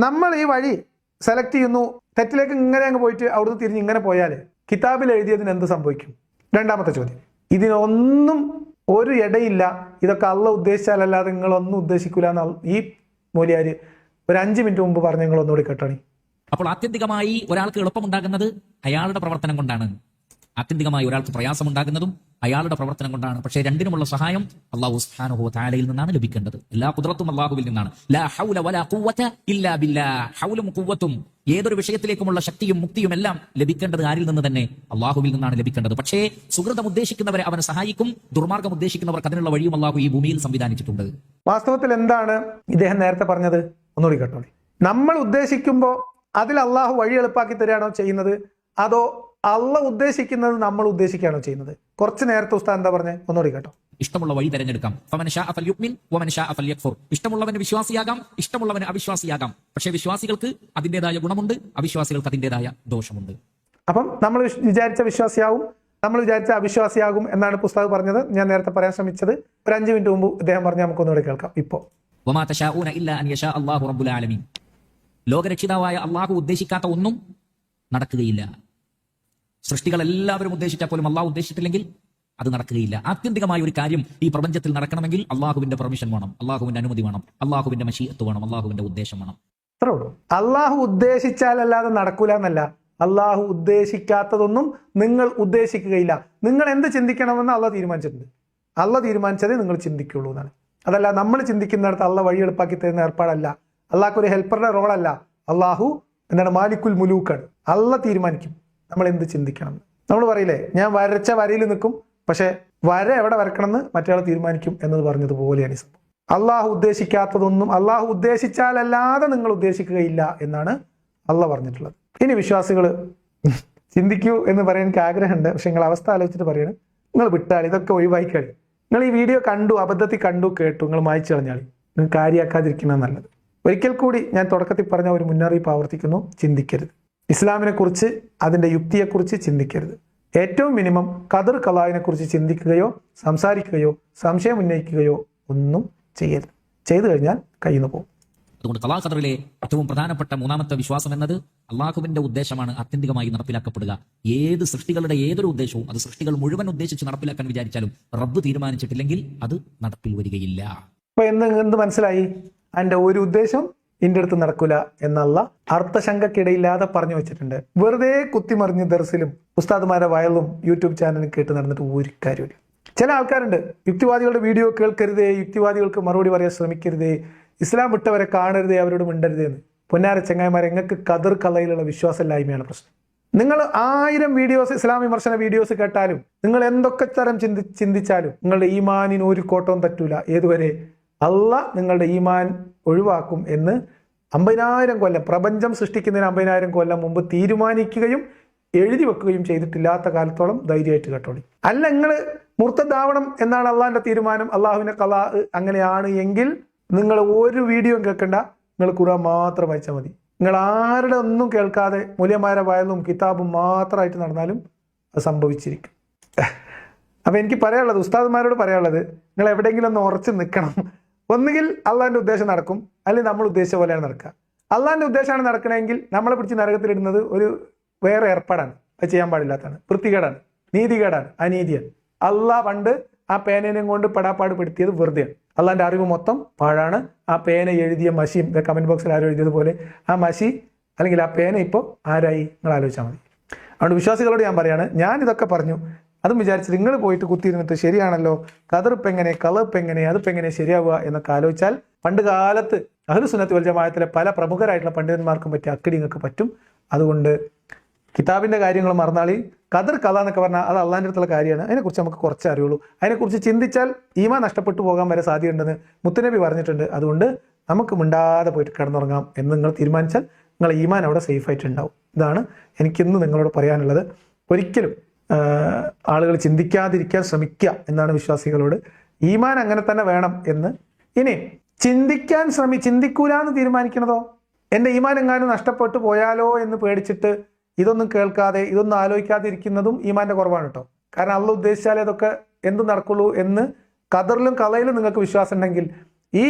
നമ്മൾ ഈ വഴി സെലക്ട് ചെയ്യുന്നു, തെറ്റിലേക്ക് ഇങ്ങനെ അങ്ങ് പോയിട്ട് അവിടുന്ന് തിരിഞ്ഞ് ഇങ്ങനെ പോയാൽ കിതാബിൽ എഴുതിയതിന് എന്ത് സംഭവിക്കും? രണ്ടാമത്തെ ചോദ്യം. ഇതിനൊന്നും ഒരു ഇടയില്ല, ഇതൊക്കെ അള്ളാഹ് ഉദ്ദേശിച്ചാലല്ലാതെ നിങ്ങളൊന്നും ഉദ്ദേശിക്കൂല എന്ന് ഈ മൂല്യാര് ഒരു 5 മിനിറ്റ് മുമ്പ് പറഞ്ഞ നിങ്ങൾ ഒന്നുകൂടി കേട്ടോണി. അപ്പോൾ ആത്യന്തികമായി ഒരാൾക്ക് എളുപ്പമുണ്ടാകുന്നത് അയാളുടെ പ്രവർത്തനം കൊണ്ടാണ്. ആത്യന്തികമായി ഒരാൾക്ക് പ്രയാസമുണ്ടാകുന്നതും അയാളുടെ പ്രവർത്തനം കൊണ്ടാണ്. പക്ഷേ രണ്ടിനുമുള്ള സഹായം അല്ലാഹു സുബ്ഹാനഹു വ തആലയിൽ നിന്നാണ് ലഭിക്കേണ്ടത്. എല്ലാ ഖുദ്റത്തും അല്ലാഹുവിൽ നിന്നാണ്. ലാ ഹൗല വലാ ഖുവത ഇല്ലാ ബില്ലാഹ്. ഹൗലും ഖുവത്തും ഏതൊരു വിഷയത്തിലേക്കുമുള്ള ശക്തിയും മുക്തിയും എല്ലാം ലഭിക്കേണ്ടത് ആരിൽ നിന്ന് തന്നെ? അല്ലാഹുവിൽ നിന്നാണ് ലഭിക്കേണ്ടത്. പക്ഷേ സുഹൃതം ഉദ്ദേശിക്കുന്നവരെ അവനെ സഹായിക്കും, ദുർമാർഗം ഉദ്ദേശിക്കുന്നവർക്ക് അതിനുള്ള വഴിയും അല്ലാഹു ഈ ഭൂമിയിൽ സംവിധാനിച്ചിട്ടുണ്ട്. വാസ്തവത്തിൽ എന്താണ് ഇദ്ദേഹം നേരത്തെ പറഞ്ഞത്? ഒന്നുകൂടി കേട്ടോളി. നമ്മൾ ഉദ്ദേശിക്കുമ്പോൾ അതിൽ അള്ളാഹു വഴി എളുപ്പാക്കി തരികയാണോ ചെയ്യുന്നത്, അതോ അള്ളാഹ് ഉദ്ദേശിക്കുന്നത് നമ്മൾ ഉദ്ദേശിക്കുകയാണോ ചെയ്യുന്നത്? കുറച്ച് നേരത്തെ ഉസ്താദ് എന്താ പറഞ്ഞേ? ഒന്നുകൂടി കേട്ടോ. ഇഷ്ടമുള്ള വഴി തിരഞ്ഞെടുക്കാം. ഫമൻ ശാഅ ഫൽയുമിൻ വമൻ ശാഅ ഫൽയക്ഫുർ. ഇഷ്ടമുള്ളവന് വിശ്വാസിയാകാം, ഇഷ്ടമുള്ളവന് അവിശ്വാസിയാകാം. പക്ഷേ വിശ്വാസികൾക്ക് അതിൻ്റെതായ ഗുണമുണ്ട്, അവിശ്വാസികൾക്ക് അതിൻ്റെതായ ദോഷമുണ്ട്. അപ്പം നമ്മൾ വിചാരിച്ച വിശ്വാസിയാവും, നമ്മൾ വിചാരിച്ച അവിശ്വാസിയാകും എന്നാണ് പുസ്തകം പറഞ്ഞത്. ഞാൻ നേരത്തെ പറയാൻ ശ്രമിച്ചത് ഒരു 5 മിനിറ്റ് മുമ്പ് ഇദ്ദേഹം പറഞ്ഞ നമുക്കൊന്നുകൂടി കേൾക്കാം. ഇപ്പോ വമാ തശാഊന ഇല്ലാ അൻ യശാ അല്ലാഹു റബ്ബുൽ ആലമീൻ. ലോകരക്ഷിതാവായ അള്ളാഹു ഉദ്ദേശിക്കാത്ത ഒന്നും നടക്കുകയില്ല. സൃഷ്ടികൾ എല്ലാവരും ഉദ്ദേശിച്ചാൽ പോലും അള്ളാഹു ഉദ്ദേശിച്ചിട്ടില്ലെങ്കിൽ അത് നടക്കുകയില്ല. ആത്യന്തികമായ ഒരു കാര്യം ഈ പ്രപഞ്ചത്തിൽ നടക്കണമെങ്കിൽ അള്ളാഹുവിന്റെ പെർമിഷൻ വേണം, അള്ളാഹുവിന്റെ അനുമതി വേണം, അള്ളാഹുവിന്റെ മശീഅത്ത് വേണം, അള്ളാഹുവിന്റെ ഉദ്ദേശം വേണം. അത്രേ ഉള്ളൂ. അള്ളാഹു ഉദ്ദേശിച്ചാലല്ലാതെ നടക്കൂല എന്നല്ല, അള്ളാഹു ഉദ്ദേശിക്കാത്തതൊന്നും നിങ്ങൾ ഉദ്ദേശിക്കുകയില്ല. നിങ്ങൾ എന്ത് ചിന്തിക്കണമെന്ന് അള്ളാഹ് തീരുമാനിച്ചിട്ടുണ്ട്. അള്ളാഹ് തീരുമാനിച്ചതേ നിങ്ങൾ ചിന്തിക്കുള്ളൂ എന്നാണ്. അതല്ല നമ്മൾ ചിന്തിക്കുന്നിടത്ത് അള്ളാഹ് വഴി എളുപ്പാക്കി തരുന്ന ഏർപ്പാടല്ല. അള്ളാഹ്ക്ക് ഒരു ഹെൽപ്പറുടെ റോളല്ല. അള്ളാഹു എന്താണ്? മാലിക്കുൽ മുലൂക്കാണ്. അള്ളാഹ് തീരുമാനിക്കും നമ്മൾ എന്ത് ചിന്തിക്കണം. നമ്മൾ പറയില്ലേ, ഞാൻ വരച്ച വരയിൽ നിൽക്കും, പക്ഷെ വര എവിടെ വരക്കണമെന്ന് മറ്റേ തീരുമാനിക്കും എന്നത് പറഞ്ഞതുപോലെയാണ് ഈ സംഭവം. അള്ളാഹു ഉദ്ദേശിക്കാത്തതൊന്നും അള്ളാഹു ഉദ്ദേശിച്ചാലല്ലാതെ നിങ്ങൾ ഉദ്ദേശിക്കുകയില്ല എന്നാണ് അള്ളാഹ് പറഞ്ഞിട്ടുള്ളത്. ഇനി വിശ്വാസികൾ ചിന്തിക്കൂ എന്ന് പറയാൻ എനിക്ക് ആഗ്രഹമുണ്ട്, പക്ഷെ നിങ്ങൾ അവസ്ഥ ആലോചിച്ചിട്ട് പറയണം. നിങ്ങൾ വിട്ടാൽ ഇതൊക്കെ ഒഴിവാക്കിക്കളി. നിങ്ങൾ ഈ വീഡിയോ കണ്ടു, അബദ്ധത്തിൽ കണ്ടു, കേട്ടു, നിങ്ങൾ മായ്ച്ചു കളഞ്ഞാളി. നിങ്ങൾ കാര്യമാക്കാതിരിക്കുന്നത് നല്ലത്. ഒരിക്കൽ കൂടി ഞാൻ തുടക്കത്തിൽ പറഞ്ഞ ഒരു മുന്നറിയിപ്പ് ആവർത്തിക്കുന്നു: ചിന്തിക്കരുത്. ഇസ്ലാമിനെ കുറിച്ച്, അതിൻ്റെ യുക്തിയെക്കുറിച്ച് ചിന്തിക്കരുത്. ഏറ്റവും മിനിമം ഖദർ ഖലാഇനെ കുറിച്ച് ചിന്തിക്കുകയോ സംസാരിക്കുകയോ സംശയം ഉന്നയിക്കുകയോ ഒന്നും ചെയ്യരുത്. ചെയ്തു കഴിഞ്ഞാൽ കയ്യിൽ നിന്ന് പോകും. അതുകൊണ്ട് ഖലാ ഖദറിലെ ഏറ്റവും പ്രധാനപ്പെട്ട 3ാമത്തെ വിശ്വാസം എന്നത് അള്ളാഹുവിന്റെ ഉദ്ദേശമാണ് ആത്യന്തികമായി നടപ്പിലാക്കപ്പെടുക. ഏത് സൃഷ്ടികളുടെ ഏതൊരു ഉദ്ദേശവും അത് സൃഷ്ടികൾ മുഴുവൻ ഉദ്ദേശിച്ച് നടപ്പിലാക്കാൻ വിചാരിച്ചാലും റബ്ബ് തീരുമാനിച്ചിട്ടില്ലെങ്കിൽ അത് നടപ്പിൽ വരികയില്ല. അപ്പൊ എന്ത് മനസ്സിലായി? അതിൻ്റെ ഒരു ഉദ്ദേശം ഇന്റെ അടുത്ത് നടക്കൂല എന്നുള്ള അർത്ഥശങ്കക്കിടയില്ലാതെ പറഞ്ഞു വെച്ചിട്ടുണ്ട്. വെറുതെ കുത്തിമറിഞ്ഞ് ദർസിലും ഉസ്താദുമാരെ വയലും യൂട്യൂബ് ചാനലും കേട്ട് നടന്നിട്ട് ഒരു കാര്യമില്ല. ചില ആൾക്കാരുണ്ട്, യുക്തിവാദികളുടെ വീഡിയോ കേൾക്കരുതേ, യുക്തിവാദികൾക്ക് മറുപടി പറയാൻ ശ്രമിക്കരുതേ, ഇസ്ലാം വിട്ടവരെ കാണരുതേ, അവരോട് മിണ്ടരുതേ എന്ന്. പൊന്നാര ചെങ്ങായിമാരെ, നിങ്ങൾക്ക് കതിർ കള്ളയിലുള്ള വിശ്വാസമില്ലായ്മയാണ് പ്രശ്നം. നിങ്ങൾ 1000 വീഡിയോസ്, ഇസ്ലാം വിമർശന വീഡിയോസ് കേട്ടാലും, നിങ്ങൾ എന്തൊക്കെ തരം ചിന്തിച്ചാലും നിങ്ങളുടെ ഈമാനിന് ഒരു കോട്ടവും തറ്റൂല. ഏതുവരെ? അള്ളാഹ് നിങ്ങളുടെ ഈമാൻ ഒഴിവാക്കും എന്ന് 50,000 കൊല്ലം, പ്രപഞ്ചം സൃഷ്ടിക്കുന്നതിന് 50,000 കൊല്ലം മുമ്പ് തീരുമാനിക്കുകയും എഴുതി വെക്കുകയും ചെയ്തിട്ടില്ലാത്ത കാലത്തോളം ധൈര്യമായിട്ട് കേട്ടോളി. അല്ല, നിങ്ങൾ മുർത്തദാവണം എന്നാണ് അള്ളാഹിന്റെ തീരുമാനം, അള്ളാഹുവിന്റെ ഖലാ അങ്ങനെയാണ് എങ്കിൽ നിങ്ങൾ ഒരു വീഡിയോ കേൾക്കണ്ട, നിങ്ങൾ ഖുർആൻ മാത്രം വായിച്ചാൽ മതി. നിങ്ങൾ ആരുടെ ഒന്നും കേൾക്കാതെ മൂല്യന്മാരെ വായലും കിതാബും മാത്രമായിട്ട് നടന്നാലും അത് സംഭവിച്ചിരിക്കും. അപ്പം എനിക്ക് പറയാനുള്ളത്, ഉസ്താദുമാരോട് പറയാനുള്ളത്, നിങ്ങൾ എവിടെയെങ്കിലും ഒന്ന് ഉറച്ചു നിൽക്കണം. ഒന്നുകിൽ അള്ളാഹിന്റെ ഉദ്ദേശം നടക്കും, അല്ലെങ്കിൽ നമ്മൾ ഉദ്ദേശിച്ച പോലെയാണ് നടക്കുക. അള്ളാഹിന്റെ ഉദ്ദേശമാണ് നടക്കണമെങ്കിൽ നമ്മളെ പിടിച്ച് നരകത്തിലിടുന്നത് ഒരു വേറെ ഏർപ്പാടാണ്, അത് ചെയ്യാൻ പാടില്ലാത്തതാണ്, വൃത്തികേടാണ്, നീതികേടാണ്, അനീതിയാണ്. അള്ളാഹ് പണ്ട് ആ പേനേനെയും കൊണ്ട് പെടാപ്പാട് പെടുത്തിയത് വെറുതെയാണ്. അള്ളാഹിന്റെ അറിവ് മൊത്തം പാഴാണ്. ആ പേന എഴുതിയ മഷിയും, കമന്റ് ബോക്സിൽ ആരും എഴുതിയതുപോലെ ആ മഷി അല്ലെങ്കിൽ ആ പേന ഇപ്പോൾ ആരായി നിങ്ങൾ ആലോചിച്ചാൽ മതി. അതുകൊണ്ട് വിശ്വാസികളോട് ഞാൻ പറയാണ്, ഞാൻ ഇതൊക്കെ പറഞ്ഞു, അതും വിചാരിച്ച് നിങ്ങൾ പോയിട്ട് കുത്തിയിരുന്നിട്ട് ശരിയാണല്ലോ, കതിർപ്പ് എങ്ങനെ, കളപ്പ് എങ്ങനെ, അതിപ്പോൾ എങ്ങനെ ശരിയാവുക എന്നൊക്കെ ആലോചിച്ചാൽ പണ്ട് കാലത്ത് അഹ്ലു സുന്നത്ത് വൽ ജമാഅത്തിലെ പല പ്രമുഖരായിട്ടുള്ള പണ്ഡിതന്മാർക്കും പറ്റിയ അക്കടി നിങ്ങൾക്ക് പറ്റും. അതുകൊണ്ട് കിതാബിന്റെ കാര്യങ്ങൾ മറന്നാളി. കതിർ കഥ എന്നൊക്കെ പറഞ്ഞാൽ അത് അള്ളാഹിന്റെ അടുത്തുള്ള കാര്യമാണ്. അതിനെക്കുറിച്ച് നമുക്ക് കുറച്ചേ അറിയുള്ളൂ. അതിനെക്കുറിച്ച് ചിന്തിച്ചാൽ ഈമാൻ നഷ്ടപ്പെട്ടു പോകാൻ വരെ സാധ്യതയുണ്ടെന്ന് മുത്തുനബി പറഞ്ഞിട്ടുണ്ട്. അതുകൊണ്ട് നമുക്ക് മിണ്ടാതെ പോയിട്ട് കിടന്നുറങ്ങാം എന്ന് നിങ്ങൾ തീരുമാനിച്ചാൽ നിങ്ങളെ ഈമാൻ അവിടെ സേഫ് ആയിട്ട് ഉണ്ടാവും. ഇതാണ് എനിക്കിന്ന് നിങ്ങളോട് പറയാനുള്ളത്. ഒരിക്കലും ആളുകൾ ചിന്തിക്കാതിരിക്കാൻ ശ്രമിക്കുക എന്നാണ് വിശ്വാസികളോട്. ഈമാൻ അങ്ങനെ തന്നെ വേണം എന്ന്. ഇനി ചിന്തിക്കൂലെന്ന് തീരുമാനിക്കണതോ, എൻ്റെ ഈമാൻ എങ്ങാനും നഷ്ടപ്പെട്ടു പോയാലോ എന്ന് പേടിച്ചിട്ട് ഇതൊന്നും കേൾക്കാതെ ഇതൊന്നും ആലോചിക്കാതെ ഇരിക്കുന്നതും ഈമാന്റെ കുറവാണ് കേട്ടോ. കാരണം അള്ളാഹ് ഉദ്ദേശിച്ചാലേ ഇതൊക്കെ എന്ത് നടക്കുള്ളൂ എന്ന് ഖദറിലും കളയിലും നിങ്ങൾക്ക് വിശ്വാസം ഉണ്ടെങ്കിൽ ഈ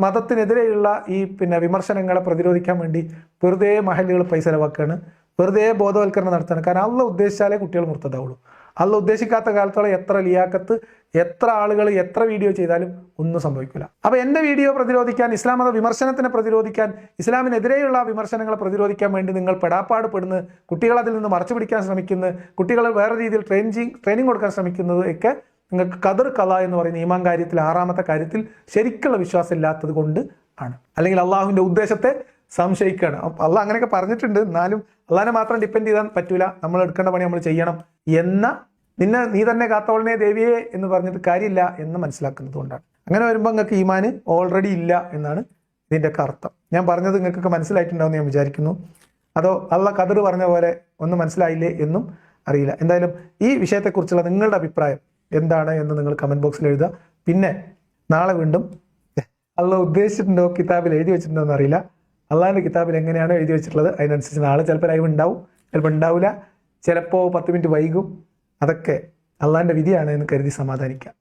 മതത്തിനെതിരെയുള്ള ഈ വിമർശനങ്ങളെ പ്രതിരോധിക്കാൻ വേണ്ടി വെറുതെ മഹല്ലുകൾ പൈസ ചെലവാക്കുകയാണ്, വെറുതെ ബോധവൽക്കരണം നടത്തുകയാണ്. കാരണം അള്ളാഹ് ഉദ്ദേശിച്ചാലേ കുട്ടികൾ മുർത്തതാവുള്ളൂ. അള്ളാഹ് ഉദ്ദേശിക്കാത്ത കാലത്തോളം എത്ര ലിയാക്കത്ത്, എത്ര ആളുകൾ എത്ര വീഡിയോ ചെയ്താലും ഒന്നും സംഭവിക്കില്ല. അപ്പൊ എൻ്റെ വീഡിയോ പ്രതിരോധിക്കാൻ, ഇസ്ലാം മത വിമർശനത്തിനെ പ്രതിരോധിക്കാൻ, ഇസ്ലാമിനെതിരെയുള്ള വിമർശനങ്ങളെ പ്രതിരോധിക്കാൻ വേണ്ടി നിങ്ങൾ പെടാപ്പാട് പെടുന്നു, കുട്ടികൾ അതിൽ നിന്ന് മറച്ചു പിടിക്കാൻ ശ്രമിക്കുന്നു, കുട്ടികളെ വേറെ രീതിയിൽ ട്രെയിനിങ് കൊടുക്കാൻ ശ്രമിക്കുന്നത് ഒക്കെ നിങ്ങൾക്ക് കതിർ കല എന്ന് പറയുന്ന ഈമാൻ കാര്യത്തിൽ 6ാമത്തെ കാര്യത്തിൽ ശരിക്കുള്ള വിശ്വാസം ഇല്ലാത്തത് കൊണ്ട് ആണ്. അല്ലെങ്കിൽ അള്ളാഹുവിന്റെ ഉദ്ദേശത്തെ സംശയിക്കുകയാണ്. അള്ളാഹ് അങ്ങനെയൊക്കെ പറഞ്ഞിട്ടുണ്ട്, എന്നാലും അള്ളാഹിനെ മാത്രം ഡിപ്പെൻഡ് ചെയ്താൽ പറ്റൂല, നമ്മൾ എടുക്കേണ്ട പണി നമ്മൾ ചെയ്യണം എന്ന നീ തന്നെ കാത്തോളനെ ദേവിയെ എന്ന് പറഞ്ഞിട്ട് കാര്യമില്ല എന്ന് മനസ്സിലാക്കുന്നത് കൊണ്ടാണ്. അങ്ങനെ വരുമ്പോൾ നിങ്ങൾക്ക് ഈമാന് ഓൾറെഡി ഇല്ല എന്നാണ് ഇതിൻ്റെയൊക്കെ അർത്ഥം. ഞാൻ പറഞ്ഞത് നിങ്ങൾക്കൊക്കെ മനസ്സിലായിട്ടുണ്ടാവും ഞാൻ വിചാരിക്കുന്നു. അതോ അള്ളാഹ് ഖദർ പറഞ്ഞ പോലെ ഒന്നും മനസ്സിലായില്ലേ എന്നും അറിയില്ല. എന്തായാലും ഈ വിഷയത്തെക്കുറിച്ചുള്ള നിങ്ങളുടെ അഭിപ്രായം എന്താണ് എന്ന് നിങ്ങൾ കമന്റ് ബോക്സിൽ എഴുതുക. പിന്നെ നാളെ വീണ്ടും അള്ളാഹ് ഉദ്ദേശിച്ചിട്ടുണ്ടോ, കിതാബിൽ എഴുതി വെച്ചിട്ടുണ്ടോ എന്ന് അറിയില്ല. അള്ളാഹിന്റെ കിതാബിൽ എങ്ങനെയാണോ എഴുതി വെച്ചിട്ടുള്ളത് അതിനനുസരിച്ച് നാളെ ചിലപ്പോൾ ലൈവ് ഉണ്ടാവും, ചിലപ്പോൾ ഉണ്ടാവില്ല, ചിലപ്പോൾ 10 മിനിറ്റ് വൈകും. അതൊക്കെ അള്ളാഹിന്റെ വിധിയാണ് എന്ന് കരുതി സമാധാനിക്കാം.